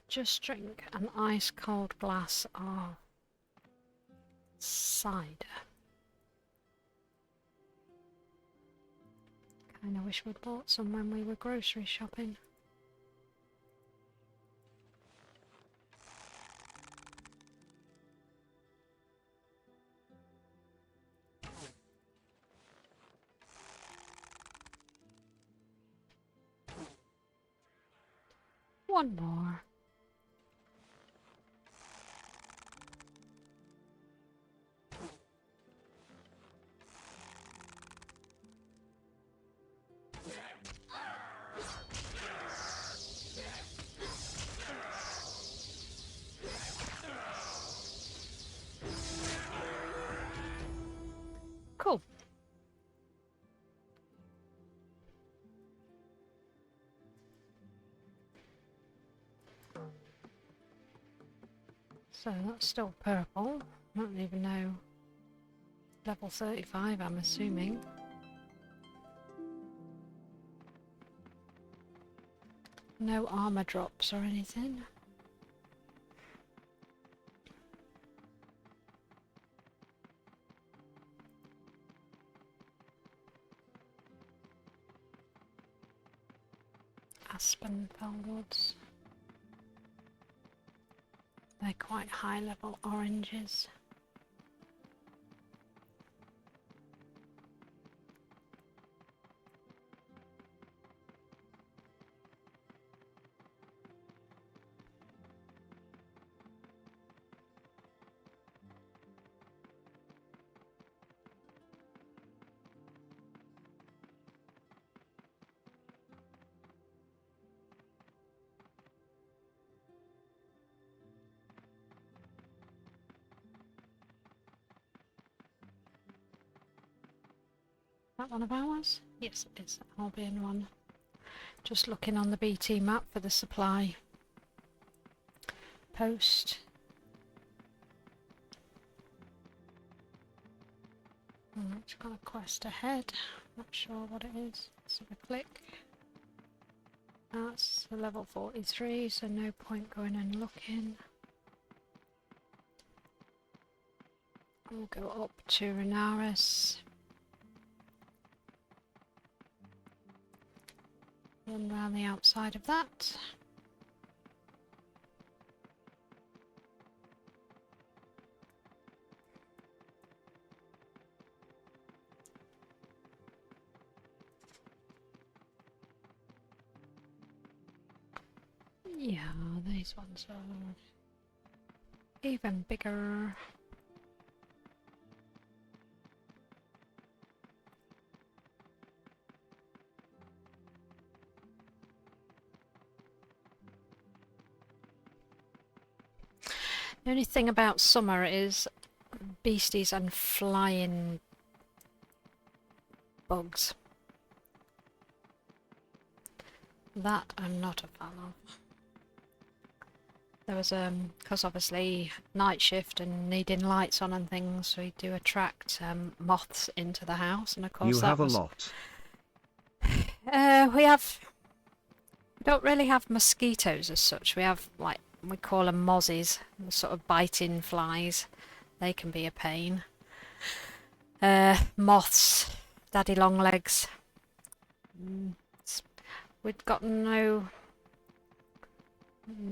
Just drink an ice cold glass of cider. Kinda wish we'd bought some when we were grocery shopping. One more. Cool. So that's still purple. I don't even know. Level 35, I'm assuming. No armor drops or anything. Aspen Fellwoods. They're quite high level oranges. That one of ours? Yes, it is. Albion one. Just looking on the BT map for the supply post. It's got a quest ahead. Not sure what it is. Let's have a click. That's a level 43, so no point going and looking. We'll go up to Renaris. Run round the outside of that. Yeah, these ones are even bigger. The only thing about summer is beasties and flying bugs. That I'm not a fan of. There was because obviously night shift and needing lights on and things, we do attract moths into the house, and of course You that have was, a lot. we don't really have mosquitoes as such. We have, like, we call them mozzies, sort of biting flies. They can be a pain. Moths, daddy long legs. We've got no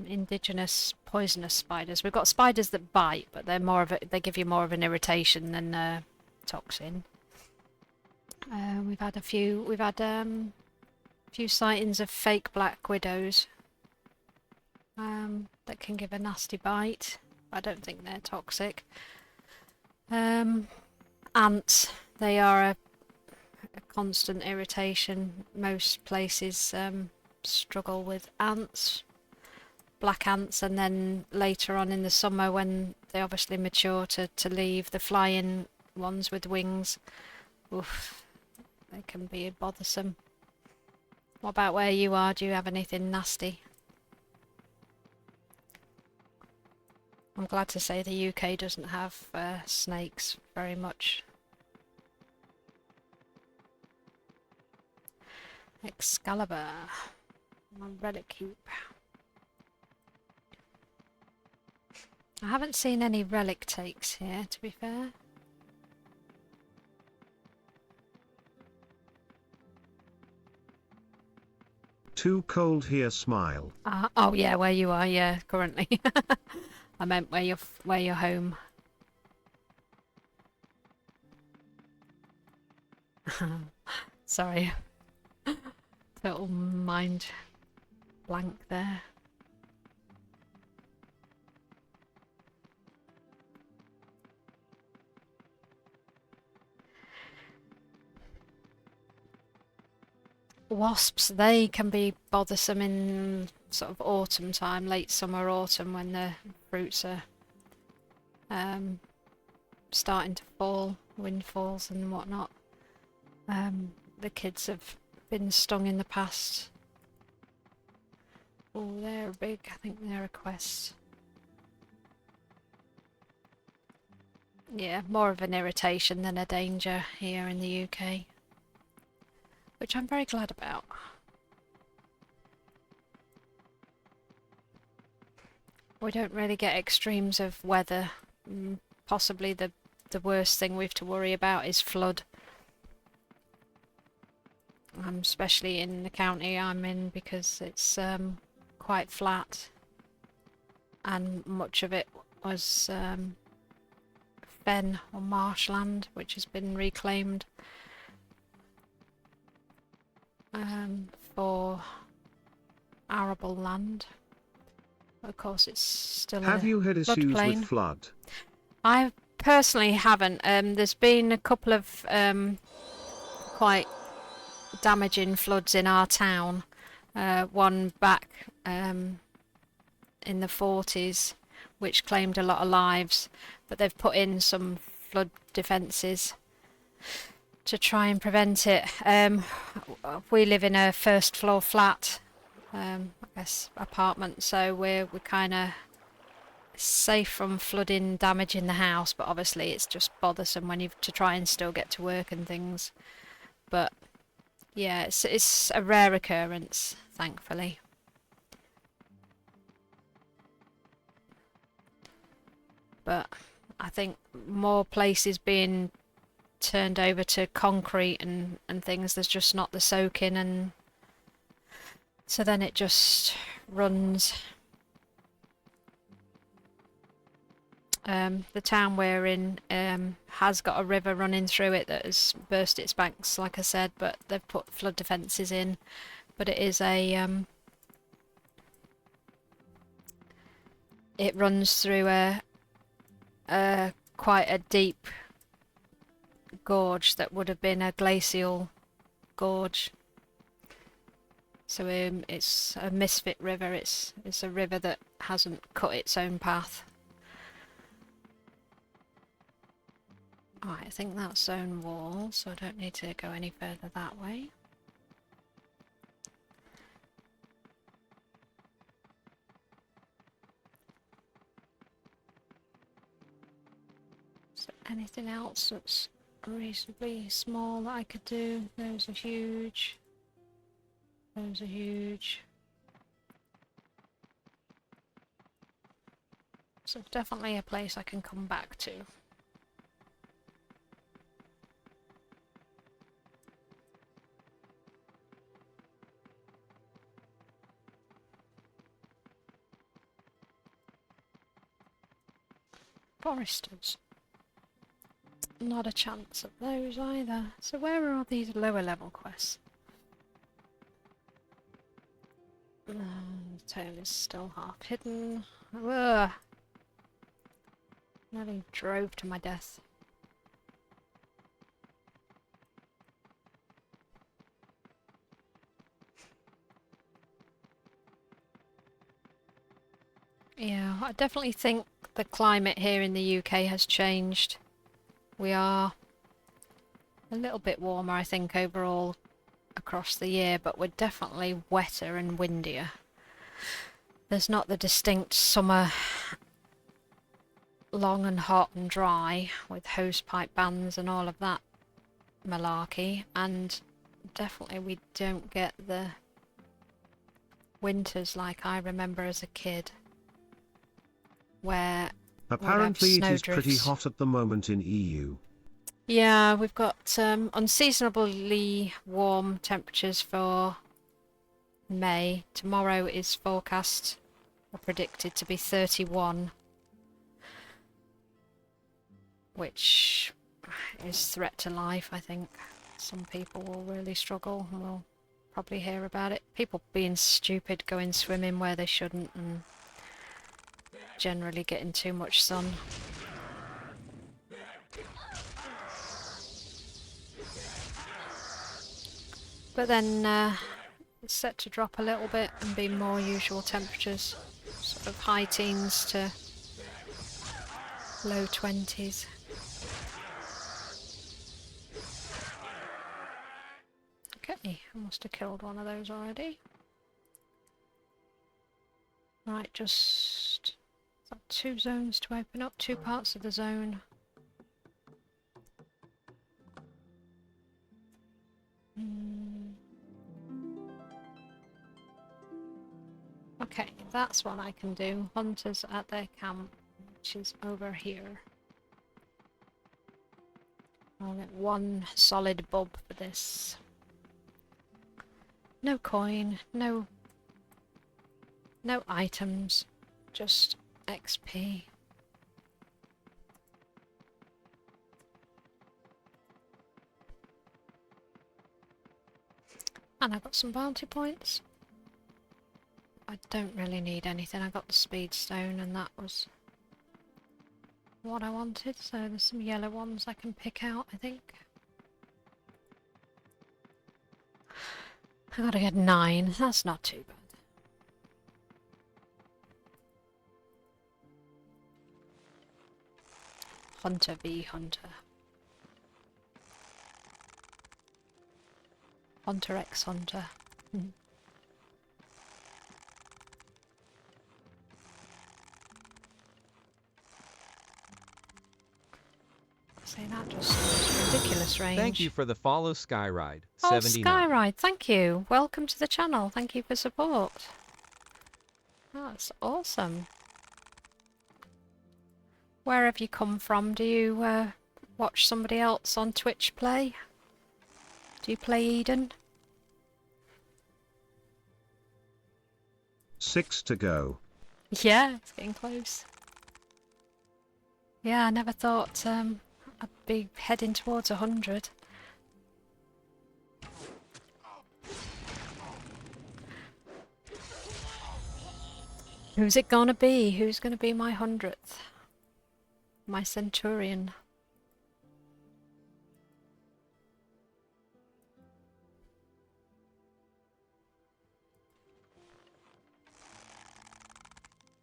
indigenous poisonous spiders. We've got spiders that bite, but they're more of a, they give you more of an irritation than toxin. We've had a few sightings of fake black widows that can give a nasty bite. I don't think they're toxic. Ants, they are a constant irritation. Most places struggle with ants, black ants, and then later on in the summer when they obviously mature to leave, the flying ones with wings, oof, they can be bothersome. What about where you are? Do you have anything nasty? I'm glad to say the UK doesn't have snakes very much. Excalibur, relic heap. I haven't seen any relic takes here, to be fair. Too cold here, smile. Oh yeah, where you are, yeah, currently. I meant where you're home. Sorry. Total mind blank there. Wasps, they can be bothersome in sort of autumn time, late summer, autumn, when the fruits are starting to fall, windfalls and whatnot. The kids have been stung in the past. Oh, they're big. I think they're a quest. Yeah, more of an irritation than a danger here in the UK, which I'm very glad about. We don't really get extremes of weather. Possibly the worst thing we have to worry about is flood. Especially in the county I'm in, because it's quite flat and much of it was fen or marshland, which has been reclaimed for arable land. Of course, it's still Have you had issues with floodplain. flood? I personally haven't. There's been a couple of quite damaging floods in our town. One back in the 40s, which claimed a lot of lives, but they've put in some flood defences. to try and prevent it. We live in a first floor flat, I guess apartment, so we're kind of safe from flooding damage in the house, but obviously it's just bothersome when you've to try and still get to work and things. But yeah, it's a rare occurrence, thankfully. But I think more places being turned over to concrete and things, there's just not the soaking, and so then it just runs. The town we're in has got a river running through it that has burst its banks, like I said, but they've put flood defences in. But it is a it runs through a quite a deep gorge that would have been a glacial gorge. So it's a misfit river. It's a river that hasn't cut its own path. Right, I think that's zone wall, so I don't need to go any further that way. Is there anything else that's reasonably small that I could do? Those are huge. Those are huge. So definitely a place I can come back to. Foresters. Not a chance of those either. So where are all these lower level quests? The tail is still half hidden. Ugh. Nearly drove to my death. Yeah, I definitely think the climate here in the UK has changed. We are a little bit warmer, I think, overall across the year, but we're definitely wetter and windier. There's not the distinct summer long and hot and dry with hosepipe bans and all of that malarkey, and definitely we don't get the winters like I remember as a kid, where Apparently it is pretty snowdrifts. hot at the moment in EU. Yeah, we've got unseasonably warm temperatures for May. Tomorrow is forecast or predicted to be 31, which is threat to life, I think. Some people will really struggle, and we'll probably hear about it. People being stupid, going swimming where they shouldn't, and generally getting too much sun. But then it's set to drop a little bit and be more usual temperatures, sort of high teens to low 20s. Okay, I must have killed one of those already. Right, just 2 zones to open up, 2 parts of the zone. Okay, that's what I can do. Hunters at their camp, which is over here. I'll get 1 solid bulb for this. No coin, no items, just XP. And I got some bounty points. I don't really need anything. I got the speed stone and that was what I wanted. So there's some yellow ones I can pick out, I think. I gotta get 9. That's not too bad. Hunter v Hunter. Hunter X Hunter. See, that just seems ridiculous range. Thank you for the follow, Skyride. Oh, 79. Skyride, thank you. Welcome to the channel. Thank you for support. That's awesome. Where have you come from? Do you watch somebody else on Twitch play? Do you play Eden? 6 to go. Yeah, it's getting close. Yeah, I never thought I'd be heading towards 100. Who's it gonna be? Who's gonna be my 100th? My Centurion.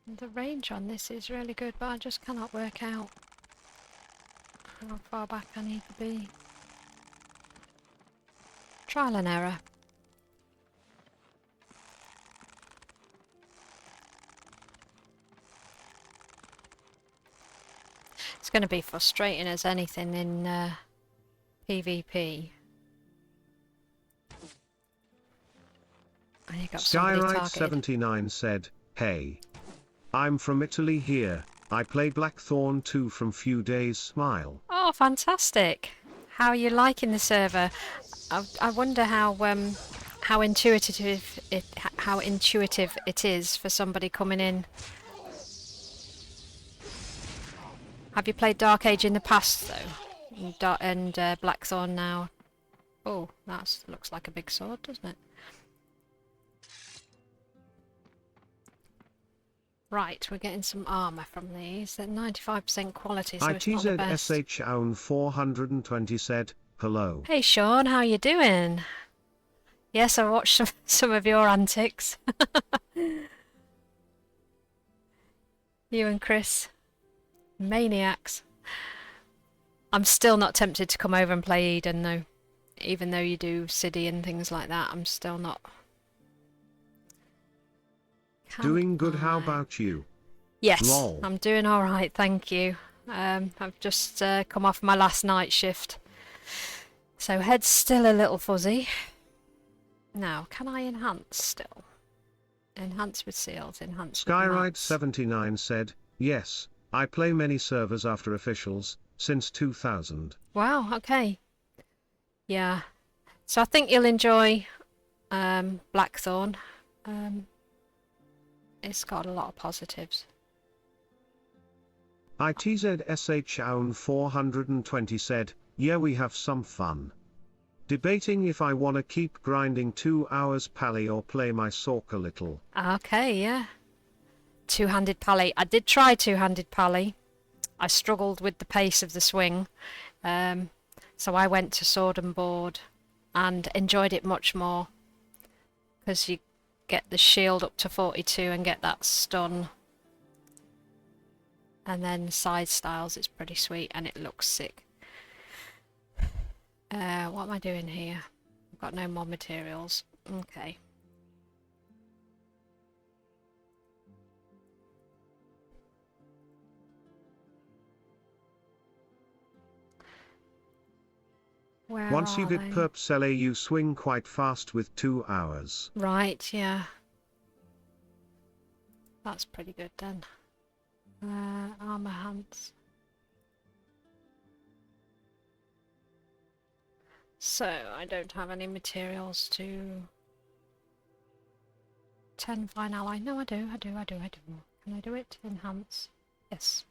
The range on this is really good, but I just cannot work out how far back I need to be. Trial and error. It's going to be frustrating as anything in PvP. And you got somebody Skyride targeted. 79 said, "Hey. I'm from Italy here. I play Blackthorn 2 from few days smile." Oh, fantastic! How are you liking the server? I wonder how intuitive it is for somebody coming in. Have you played Dark Age in the past though? And Blackthorn now? Oh, that looks like a big sword, doesn't it? Right, we're getting some armour from these. They're 95% quality, so it's not the best. ITZSH own 420 said, "Hello." Hey Sean, how you doing? Yes, I watched some of your antics. You and Chris. Maniacs. I'm still not tempted to come over and play Eden though. Even though you do City and things like that, I'm still not. Doing good, how about you? Yes, Lol. I'm doing alright, thank you. I've just come off my last night shift. So head's still a little fuzzy. Now, can I enhance still? Enhance with seals, enhance with Skyride maps. 79 said, "Yes, I play many servers after officials, since 2000. Wow, okay. Yeah. So I think you'll enjoy Blackthorn. It's got a lot of positives. ITZSH own 420 said, "Yeah, we have some fun. Debating if I wanna keep grinding 2 hours pally or play my Sork a little." Okay, yeah. Two-handed pally. I did try two-handed pally. I struggled with the pace of the swing. So I went to sword and board and enjoyed it much more. Because you get the shield up to 42 and get that stun. And then side styles, it's pretty sweet and it looks sick. What am I doing here? I've got no more materials. Okay. Where Once you are get they? perp sele you swing quite fast with 2 hours. Right, yeah. That's pretty good then. Armor hands. So, I don't have any materials to... 10 fine ally. No, I do. Can I do it? Enhance. Yes.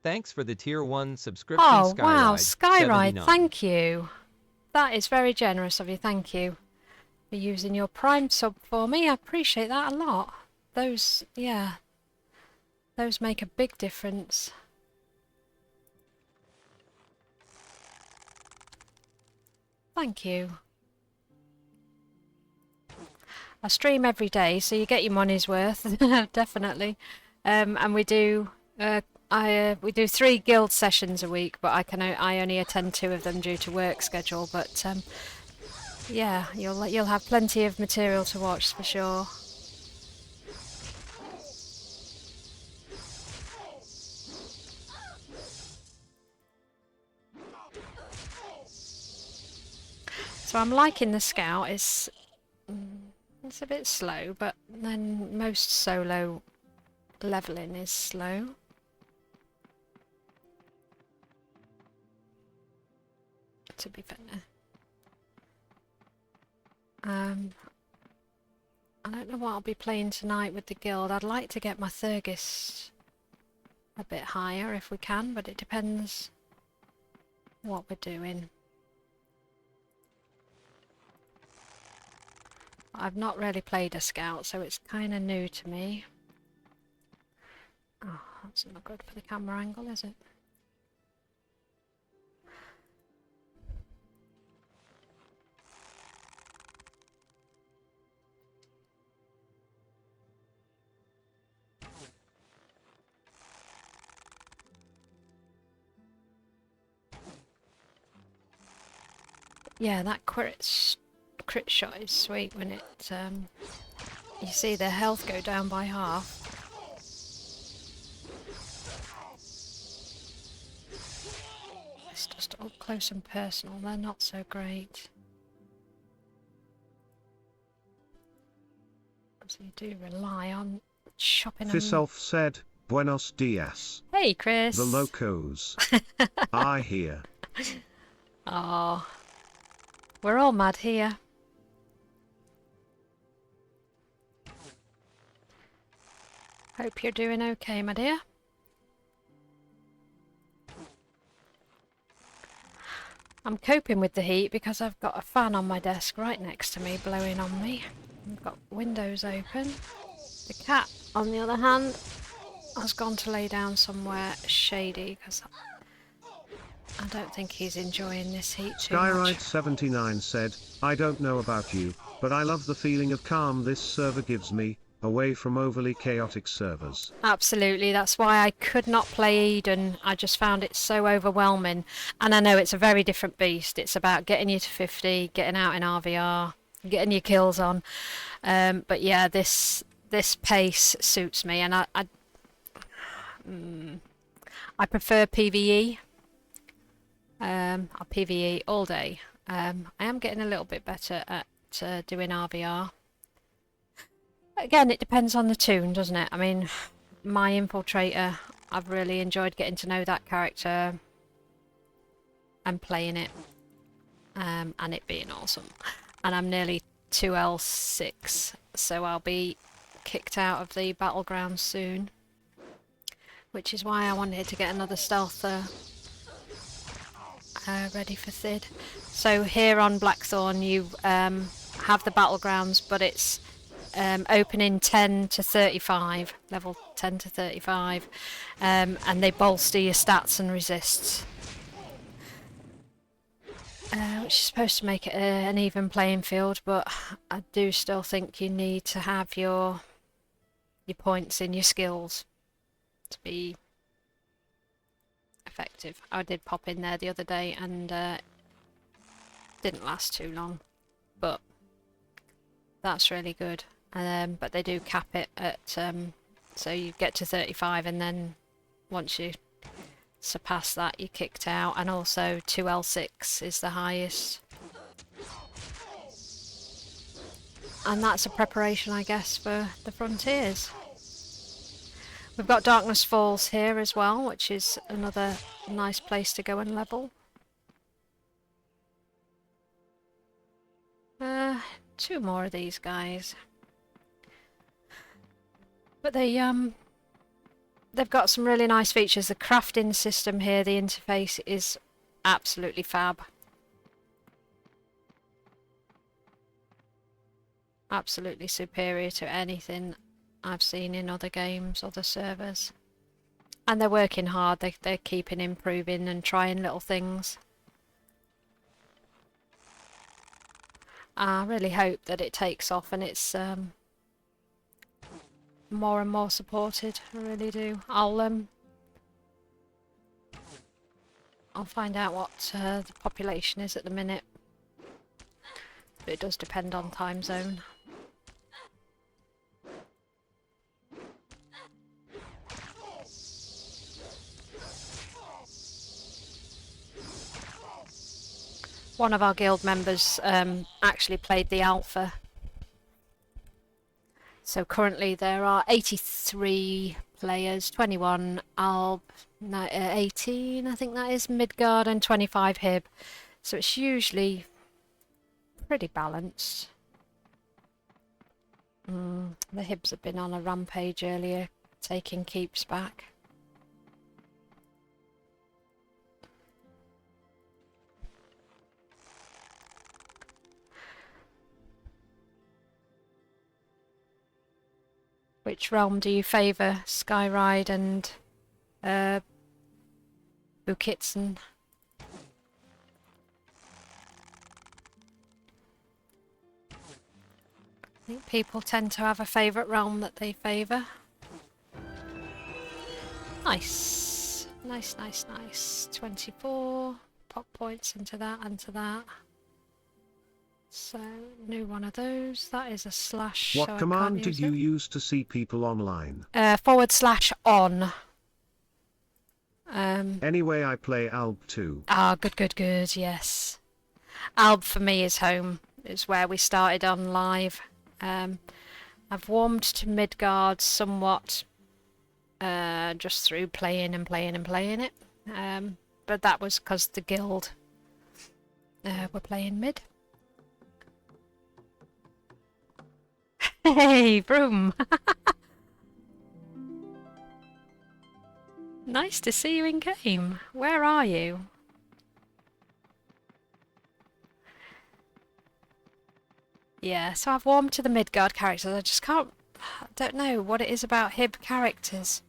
Thanks for the tier 1 subscription, Oh, Skyride. wow, Skyride, 79. thank you. That is very generous of you, thank you. For using your Prime sub for me, I appreciate that a lot. Those, yeah, those make a big difference. Thank you. I stream every day, so you get your money's worth, definitely. And we do we do 3 guild sessions a week, but I only attend 2 of them due to work schedule. But yeah, you'll have plenty of material to watch for sure. So I'm liking the scout. It's a bit slow, but then most solo leveling is slow. To be fair. I don't know what I'll be playing tonight with the guild. I'd like to get my Thurgis a bit higher if we can, but it depends what we're doing. I've not really played a scout, so it's kind of new to me. Oh, that's not good for the camera angle, is it? Yeah, that crit shot is sweet when it you see their health go down by half. It's just up close and personal, they're not so great. So you do rely on chopping them. Fiself said, Buenos dias. Hey Chris! The locos. I hear. Oh, we're all mad here. Hope you're doing okay, my dear. I'm coping with the heat because I've got a fan on my desk right next to me blowing on me. I've got windows open. The cat, on the other hand, has gone to lay down somewhere shady because I don't think he's enjoying this heat too much. Skyride79 said, I don't know about you, but I love the feeling of calm this server gives me, away from overly chaotic servers. Absolutely, that's why I could not play Eden. I just found it so overwhelming. And I know it's a very different beast. It's about getting you to 50, getting out in RVR, getting your kills on. But yeah, this pace suits me, and I prefer PvE. I'll PvE all day. I am getting a little bit better at doing RVR. Again, it depends on the toon, doesn't it? I mean, my infiltrator, I've really enjoyed getting to know that character and playing it, and it being awesome. And I'm nearly 2L6, so I'll be kicked out of the battleground soon, which is why I wanted to get another stealther ready for Thid. So here on Blackthorn you have the battlegrounds, but it's opening 10 to 35, level 10 to 35, and they bolster your stats and resists, which is supposed to make it an even playing field, but I do still think you need to have your points in your skills to be effective. I did pop in there the other day and didn't last too long, but that's really good. But they do cap it at so you get to 35, and then once you surpass that you're kicked out, and also 2L6 is the highest, and that's a preparation, I guess, for the frontiers. We've got Darkness Falls here as well, which is another nice place to go and level. 2 more of these guys. But they've got some really nice features. The crafting system here, the interface is absolutely fab. Absolutely superior to anything I've seen in other games, other servers. And they're working hard. They're keeping improving and trying little things. I really hope that it takes off and it's more and more supported. I really do. I'll find out what the population is at the minute. But it does depend on time zone. One of our guild members actually played the alpha. So currently there are 83 players, 21 Alb, 18 I think that is Midgard, and 25 Hib. So it's usually pretty balanced. The Hibs have been on a rampage earlier, taking keeps back. Which realm do you favour? Skyride and Bukitsen? I think people tend to have a favourite realm that they favour. Nice. Nice, nice, nice. 24. Pop points into that and to that. So, new one of those. That is a slash. What so command did you use to see people online? /on. Anyway, I play Alb too. Ah, good, good, good, yes. Alb for me is home. It's where we started on live. I've warmed to Midgard somewhat just through playing and playing and playing it. But that was because the guild were playing mid. Hey, Broom! Nice to see you in game. Where are you? Yeah, so I've warmed to the Midgard characters. I just can't... I don't know what it is about Hib characters.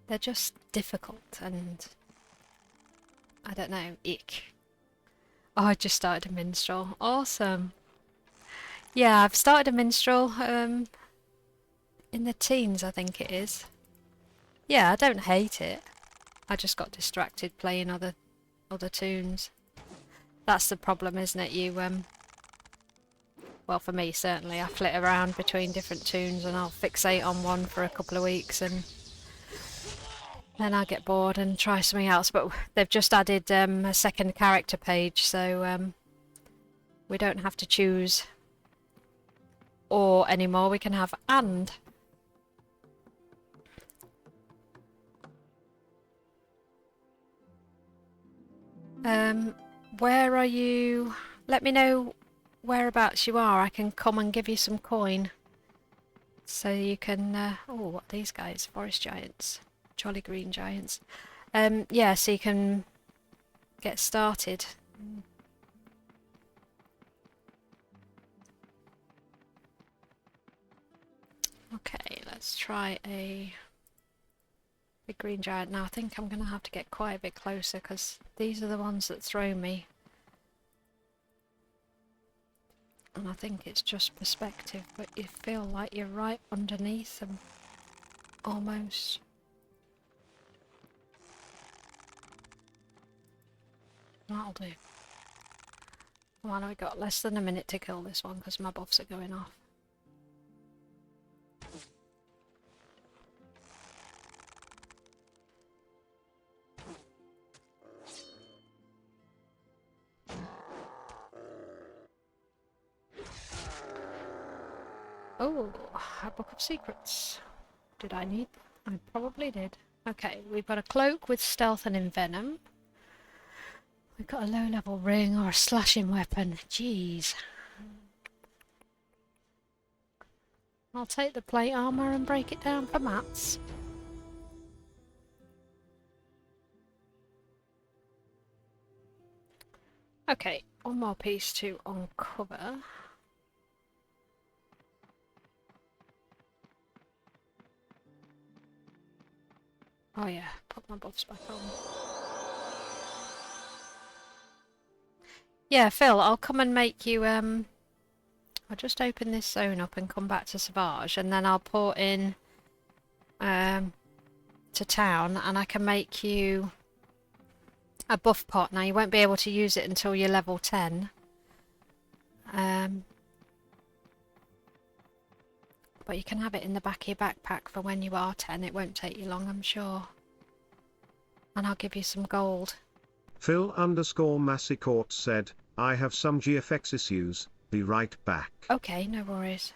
They're just difficult and... I don't know, ick. Oh, I just started a minstrel. Awesome. Yeah, I've started a minstrel in the teens, I think it is. Yeah, I don't hate it. I just got distracted playing other tunes. That's the problem, isn't it? You well, for me certainly, I flit around between different tunes and I'll fixate on one for a couple of weeks and then I get bored and try something else. But they've just added a second character page, so we don't have to choose or anymore. We can have and. Where are you? Let me know whereabouts you are. I can come and give you some coin. So you can... oh, what are these guys? Forest giants. Jolly green giants. Yeah, so you can get started. Okay, let's try a big green giant. Now I think I'm going to have to get quite a bit closer because these are the ones that throw me. And I think it's just perspective, but you feel like you're right underneath them. Almost. That'll do. Come on, we've got less than a minute to kill this one because my buffs are going off. Oh, a book of secrets. Did I need that? I probably did. Okay, we've got a cloak with stealth and envenom. We've got a low level ring or a slashing weapon. Jeez. I'll take the plate armor and break it down for mats. Okay, one more piece to uncover. Oh yeah, put my buffs back on. Yeah, Phil, I'll come and make you, I'll just open this zone up and come back to Savage, and then I'll port in, to town, and I can make you a buff pot. Now, you won't be able to use it until you're level 10. But you can have it in the back of your backpack for when you are 10. It won't take you long, I'm sure. And I'll give you some gold. Phil_Massicourt said, I have some GFX issues, be right back. Okay, no worries.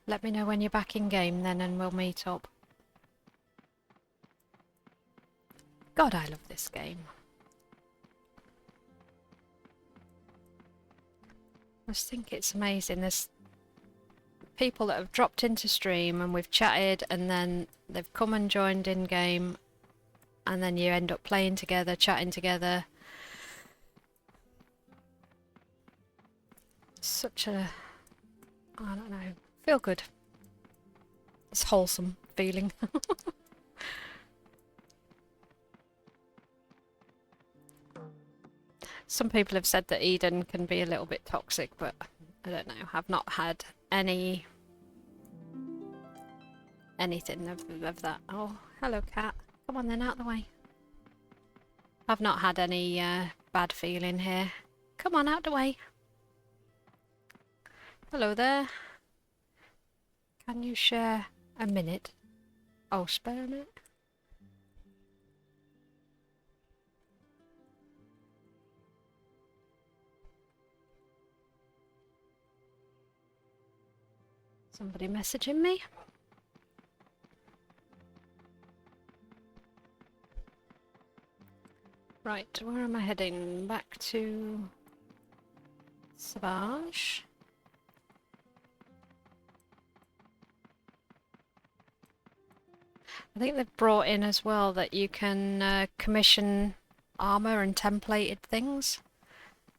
Let me know when you're back in game then and we'll meet up. God, I love this game. I just think it's amazing. There's people that have dropped into stream and we've chatted, and then they've come and joined in game, and then you end up playing together, chatting together. Such a, I don't know, feel good. It's wholesome feeling. Some people have said that Eden can be a little bit toxic, but I don't know. I've not had anything of that. Oh, hello, cat. Come on then, out the way. I've not had any bad feeling here. Come on, out the way. Hello there. Can you share a minute? Oh, spare a minute. Somebody messaging me? Right, where am I heading? Back to Savage. I think they've brought in as well that you can commission armor and templated things.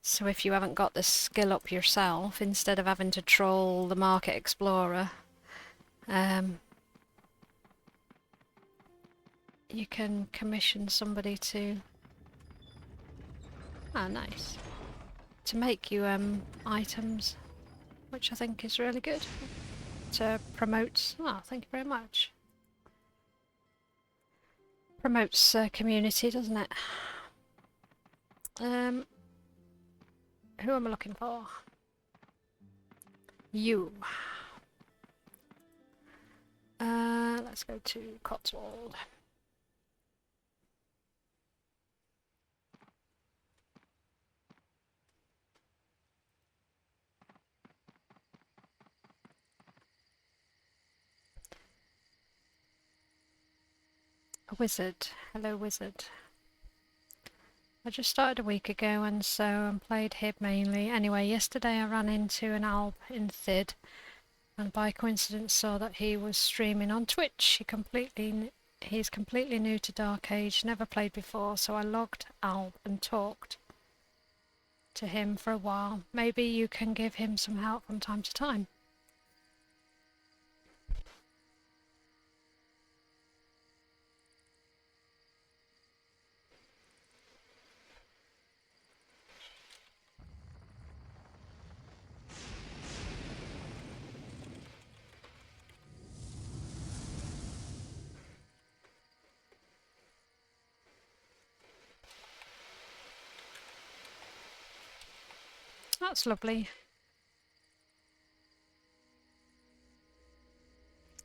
So if you haven't got the skill up yourself, instead of having to troll the Market Explorer, you can commission somebody to... Oh, nice. To make you items, which I think is really good. To promote... Oh, thank you very much. Promotes community, doesn't it? Who am I looking for? You. Let's go to Cotswold. A wizard. Hello, wizard. I just started a week ago and so I played Hib mainly. Anyway, yesterday I ran into an Alp in Thid and by coincidence saw that he was streaming on Twitch. He's completely new to Dark Age, never played before, so I logged Alp and talked to him for a while. Maybe you can give him some help from time to time. That's lovely.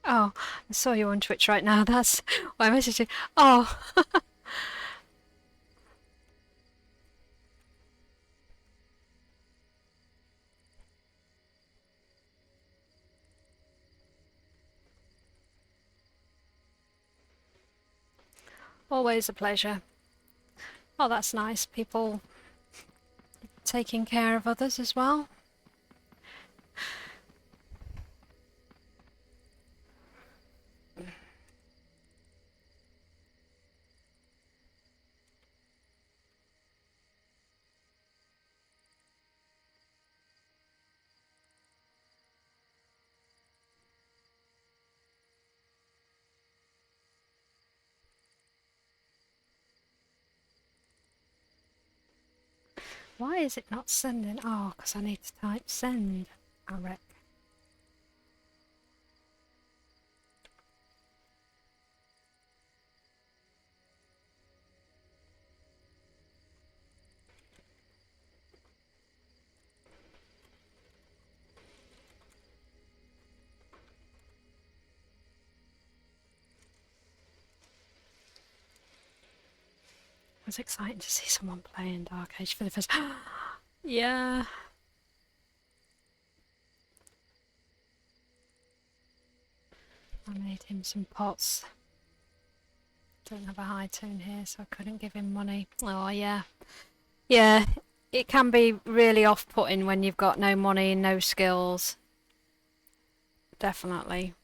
Oh, I saw you on Twitch right now. That's why I messaged you. Oh, always a pleasure. Oh, that's nice. People taking care of others as well. Why is it not sending? Oh, because I need to type send, I reckon. It was exciting to see someone playing Dark Age for the first. Yeah. I made him some pots. Don't have a high tune here, so I couldn't give him money. Oh yeah. Yeah, it can be really off-putting when you've got no money and no skills. Definitely.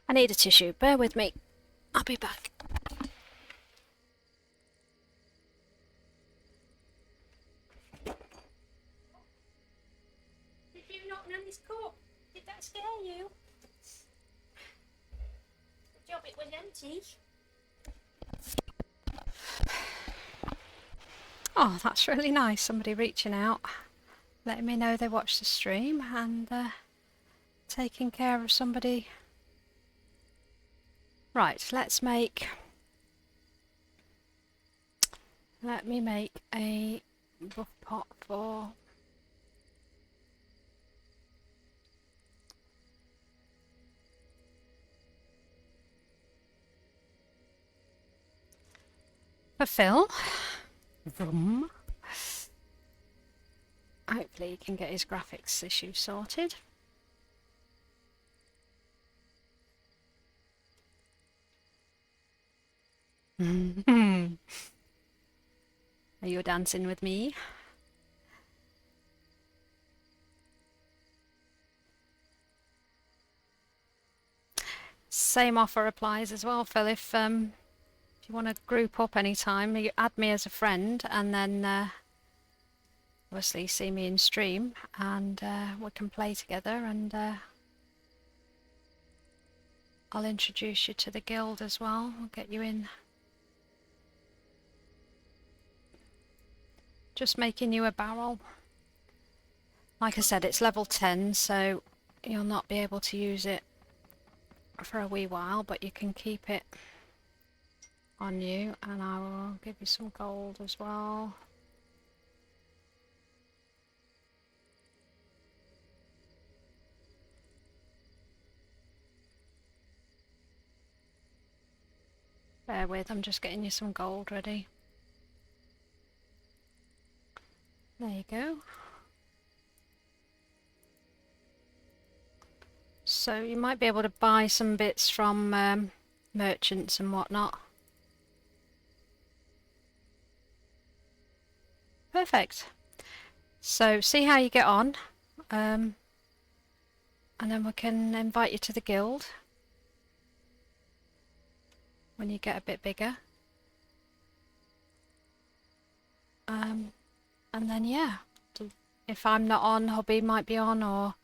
I need a tissue. Bear with me. I'll be back. Did you not know this cup? Did that scare you? Good job it was empty. Oh, that's really nice. Somebody reaching out, letting me know they watched the stream and taking care of somebody. Right, let me make a buff pot for Phil. Vroom. Hopefully he can get his graphics issue sorted. Are you dancing with me? Same offer applies as well, Phil. If you want to group up anytime, you add me as a friend and then obviously see me in stream and we can play together and I'll introduce you to the guild as well. I'll get you in. Just making you a barrel. Like I said, it's level 10, so you'll not be able to use it for a wee while, but you can keep it on you, and I will give you some gold as well. Bear with, I'm just getting you some gold ready. There you go. So you might be able to buy some bits from merchants and whatnot. Perfect. So see how you get on, and then we can invite you to the guild when you get a bit bigger. And then yeah, if I'm not on, Hobby might be on, or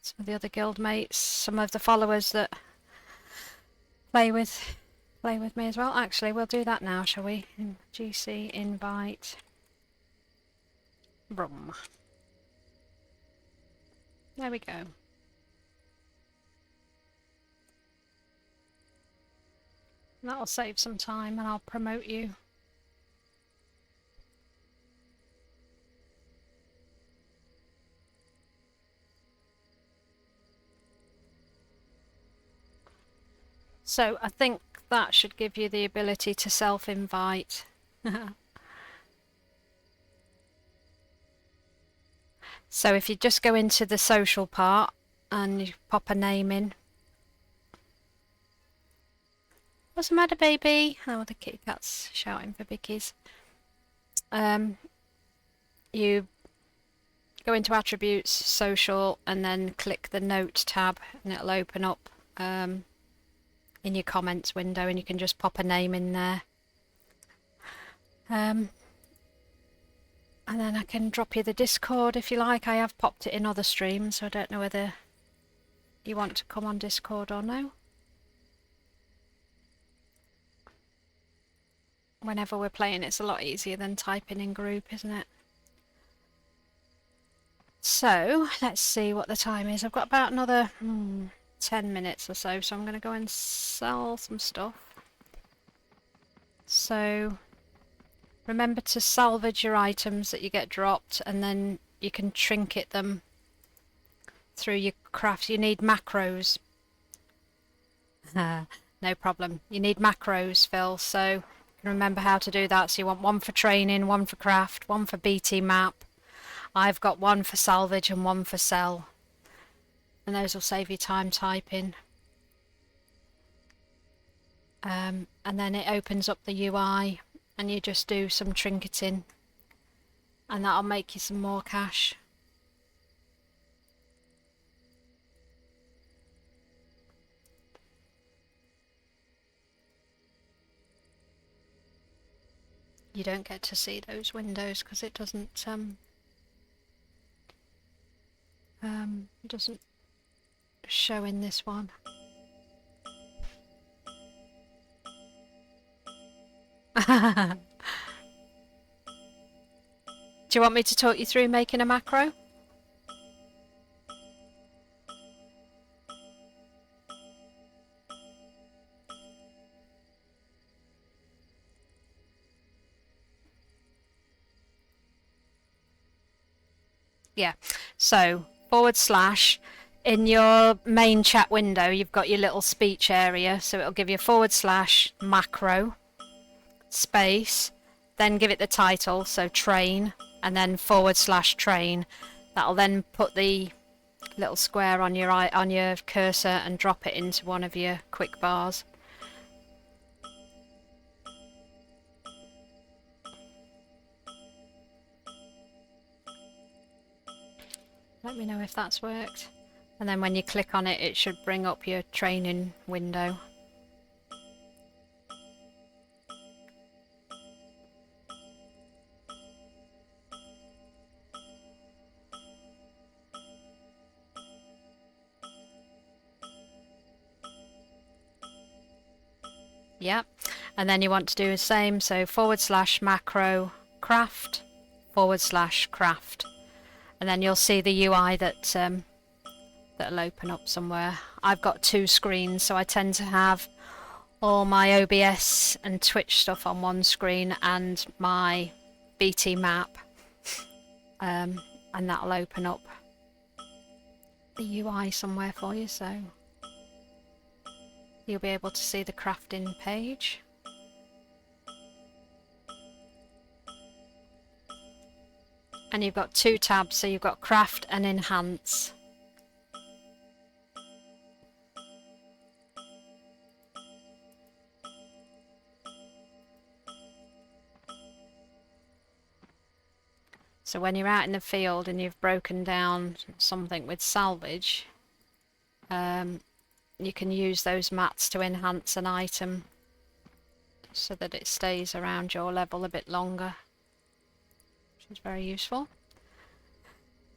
some of the other guild mates, some of the followers that play with me as well. Actually, we'll do that now, shall we? GC invite. Brum. There we go. That'll save some time and I'll promote you. So I think that should give you the ability to self-invite. So if you just go into the social part and you pop a name in. What's the matter, baby? Oh, the kitty cat's shouting for bickies. You go into attributes, social, and then click the note tab, and it'll open up in your comments window, and you can just pop a name in there. And then I can drop you the Discord if you like. I have popped it in other streams, so I don't know whether you want to come on Discord or no. Whenever we're playing, it's a lot easier than typing in group, isn't it? So, let's see what the time is. I've got about another 10 minutes or so, so I'm going to go and sell some stuff. So, remember to salvage your items that you get dropped, and then you can trinket them through your craft. You need macros. No problem. You need macros, Phil, so you can remember how to do that. So you want one for training, one for craft, one for BT map. I've got one for salvage and one for sell. And those will save you time typing. And then it opens up the UI, and you just do some trinketing, and that'll make you some more cash. You don't get to see those windows because it doesn't show in this one. Do you want me to talk you through making a macro? Yeah, so / in your main chat window you've got your little speech area, so it'll give you / macro space, then give it the title, so train, and then / train. That'll then put the little square on your cursor and drop it into one of your quick bars. Let me know if that's worked. And then when you click on it, it should bring up your training window. Yep, and then you want to do the same, so / macro craft / craft, and then you'll see the UI that'll open up somewhere. I've got 2 screens, so I tend to have all my OBS and Twitch stuff on one screen and my BT map, and that'll open up the UI somewhere for you, so you'll be able to see the crafting page. And you've got 2 tabs, so you've got craft and enhance. So when you're out in the field and you've broken down something with salvage, you can use those mats to enhance an item so that it stays around your level a bit longer, which is very useful.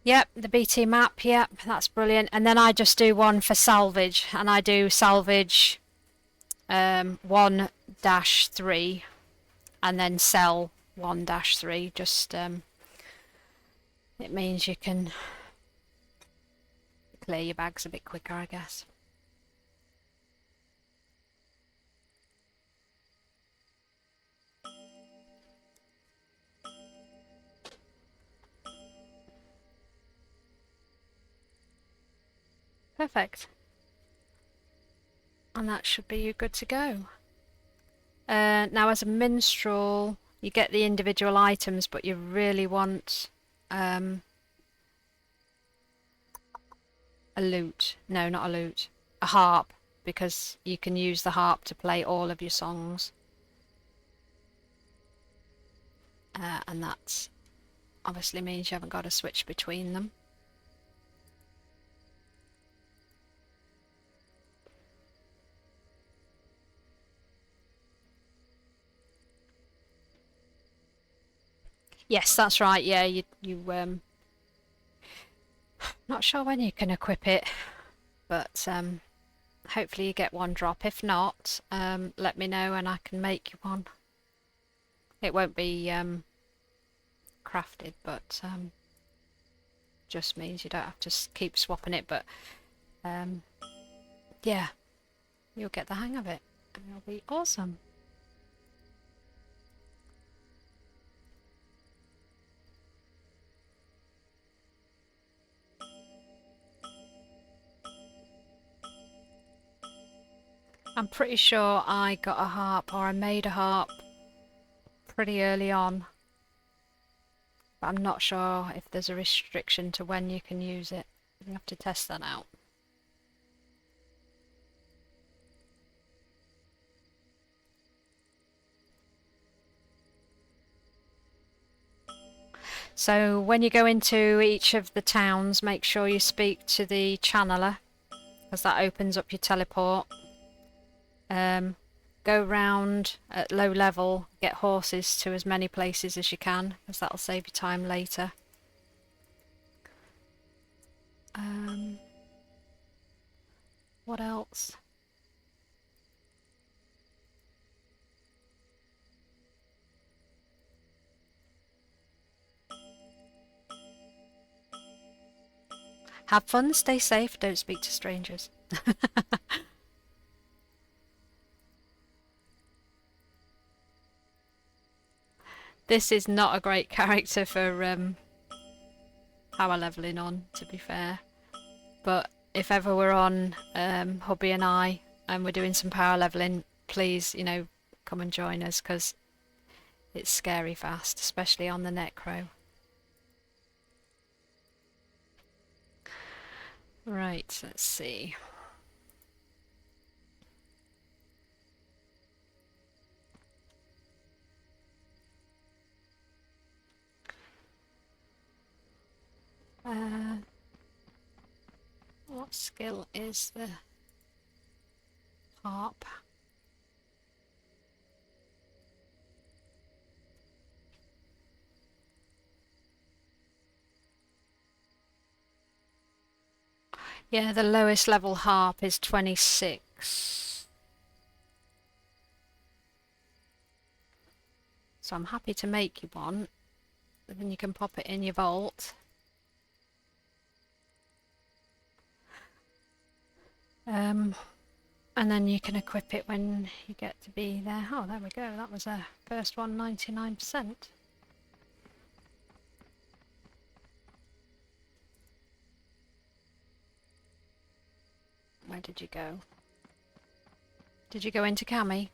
Yep, the BT map, yep, that's brilliant. And then I just do one for salvage, and I do salvage 1-3 and then sell 1-3. Just it means you can clear your bags a bit quicker, I guess. Perfect. And that should be you good to go. Now as a minstrel, you get the individual items, but you really want a lute. No, not a lute. A harp, because you can use the harp to play all of your songs. And that's obviously means you haven't got to switch between them. Yes, that's right. Yeah, you not sure when you can equip it, but hopefully you get one drop. If not, let me know and I can make you one. It won't be crafted, but just means you don't have to keep swapping it. But yeah, you'll get the hang of it and it'll be awesome. I'm pretty sure I got a harp, or I made a harp pretty early on, but I'm not sure if there's a restriction to when you can use it. You have to test that out. So when you go into each of the towns, make sure you speak to the channeler, because that opens up your teleport. Go round at low level, get horses to as many places as you can, because that'll save you time later. What else? Have fun, stay safe, don't speak to strangers. This is not a great character for power leveling on, to be fair. But if ever we're on, hubby and I, and we're doing some power leveling, please, you know, come and join us, because it's scary fast, especially on the Necro. Right, let's see. What skill is the harp? Yeah, the lowest level harp is 26. So I'm happy to make you one. Then you can pop it in your vault. And then you can equip it when you get to be there. Oh, there we go. That was a first one, 99%. Where did you go? Did you go into Cami?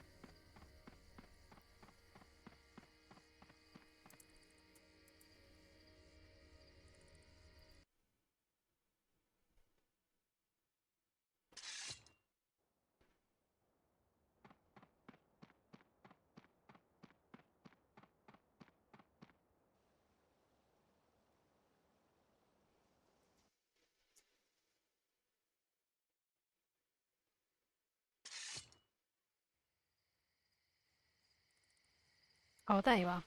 Oh, there you are.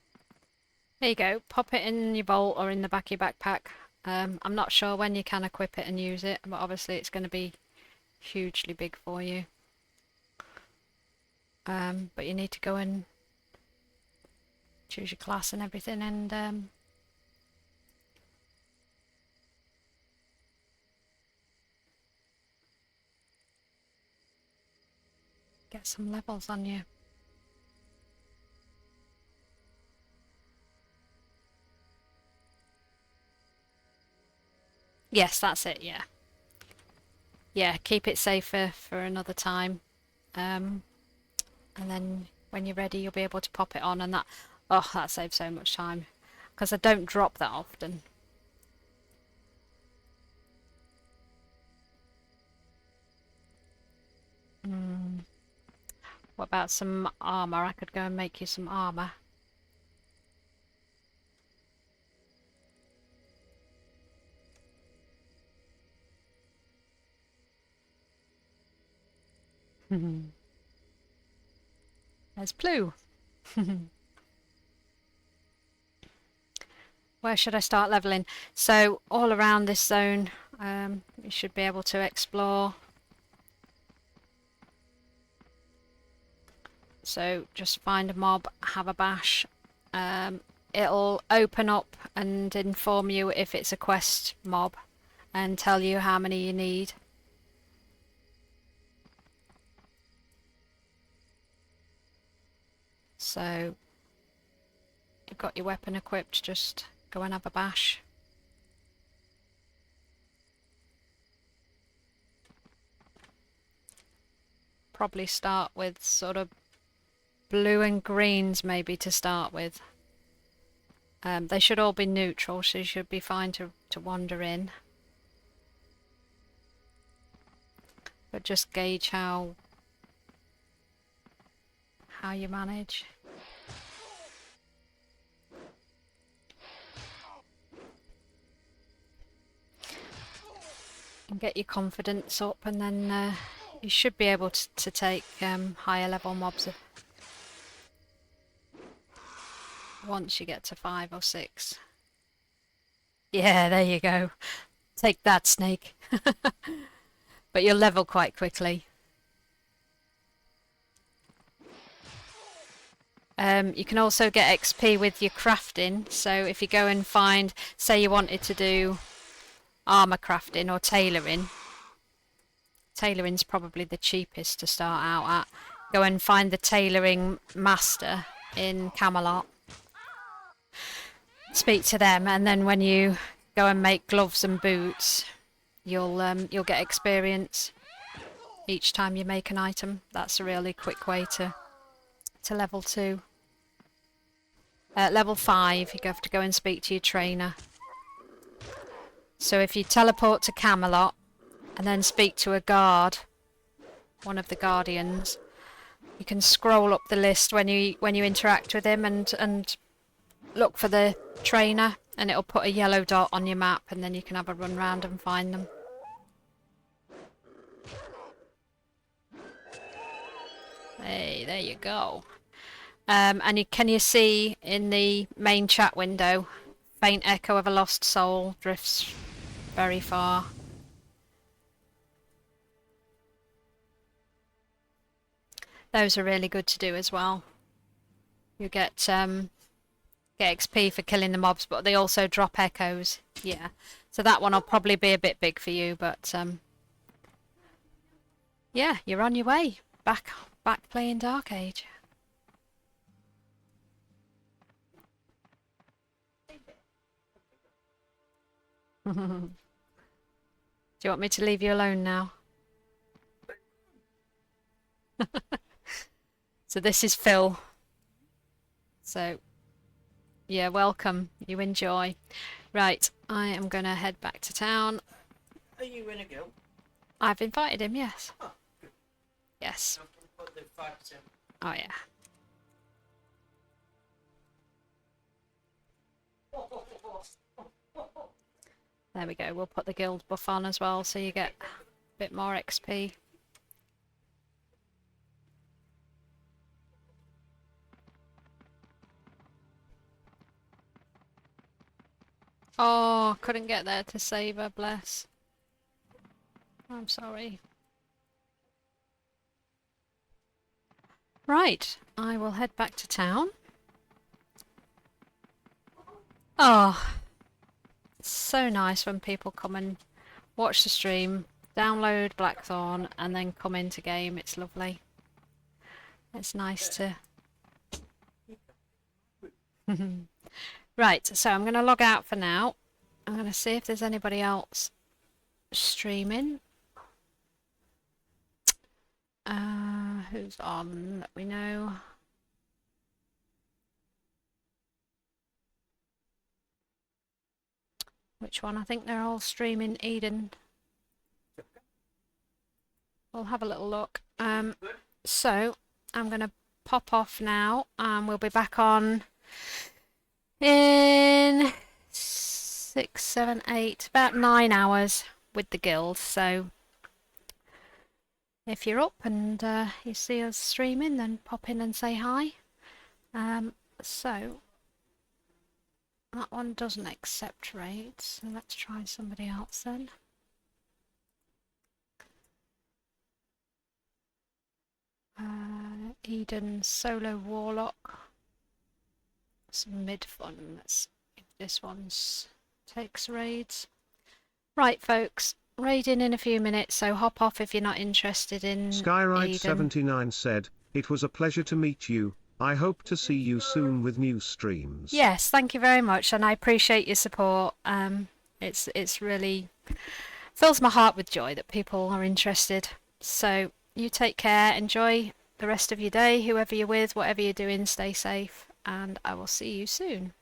There you go. Pop it in your vault or in the back of your backpack. I'm not sure when you can equip it and use it, but obviously it's going to be hugely big for you. But you need to go and choose your class and everything, and get some levels on you. Yes, that's it, yeah. Yeah, keep it safer for another time. And then when you're ready, you'll be able to pop it on, and that saves so much time. Because I don't drop that often. What about some armor? I could go and make you some armor. There's Plue. Where should I start leveling? So all around this zone, you should be able to explore. So just find a mob, have a bash. It'll open up and inform you if it's a quest mob and tell you how many you need. So you've got your weapon equipped, just go and have a bash. Probably start with sort of blue and greens maybe to start with. They should all be neutral, so you should be fine to wander in. But just gauge how you manage. And get your confidence up, and then you should be able to take higher level mobs once you get to 5 or 6. Yeah, there you go. Take that, snake. But you'll level quite quickly. You can also get XP with your crafting. So if you go and find, say you wanted to do armor crafting or tailoring. Tailoring's probably the cheapest to start out at. Go and find the tailoring master in Camelot. Speak to them, and then when you go and make gloves and boots, you'll get experience each time you make an item. That's a really quick way to level 2. Level 5, you have to go and speak to your trainer. So if you teleport to Camelot and then speak to a guard, one of the guardians, you can scroll up the list when you interact with him and look for the trainer, and it'll put a yellow dot on your map, and then you can have a run round and find them. Hey, there you go. And can you see in the main chat window, faint echo of a lost soul drifts very far. Those are really good to do as well. You get XP for killing the mobs, but they also drop echoes. Yeah, so that one will probably be a bit big for you, but yeah, you're on your way back playing Dark Age. Do you want me to leave you alone now? So this is Phil. So yeah, welcome. You enjoy. Right, I am going to head back to town. Are you going to go? I've invited him, yes. Oh, good. Yes. Put the 5%. Oh yeah. There we go. We'll put the guild buff on as well, so you get a bit more XP. Oh, couldn't get there to save her, bless. I'm sorry. Right, I will head back to town. Oh, it's so nice when people come and watch the stream, download Blackthorn, and then come into game. It's lovely. It's nice to... Right, so I'm going to log out for now. I'm going to see if there's anybody else streaming. Who's on? Let me know. Which one? I think they're all streaming Eden. We'll have a little look. So I'm going to pop off now, and we'll be back on in 6, 7, 8, about 9 hours with the guild. So if you're up and you see us streaming, then pop in and say hi. So that one doesn't accept raids, so let's try somebody else then. Eden Solo Warlock. Some mid fun. Let's see if this one's takes raids. Right, folks, raiding in a few minutes, so hop off if you're not interested in Skyride79 said, "It was a pleasure to meet you. I hope to see you soon with new streams." Yes, thank you very much, and I appreciate your support. It's really fills my heart with joy that people are interested. So you take care, enjoy the rest of your day, whoever you're with, whatever you're doing, stay safe, and I will see you soon.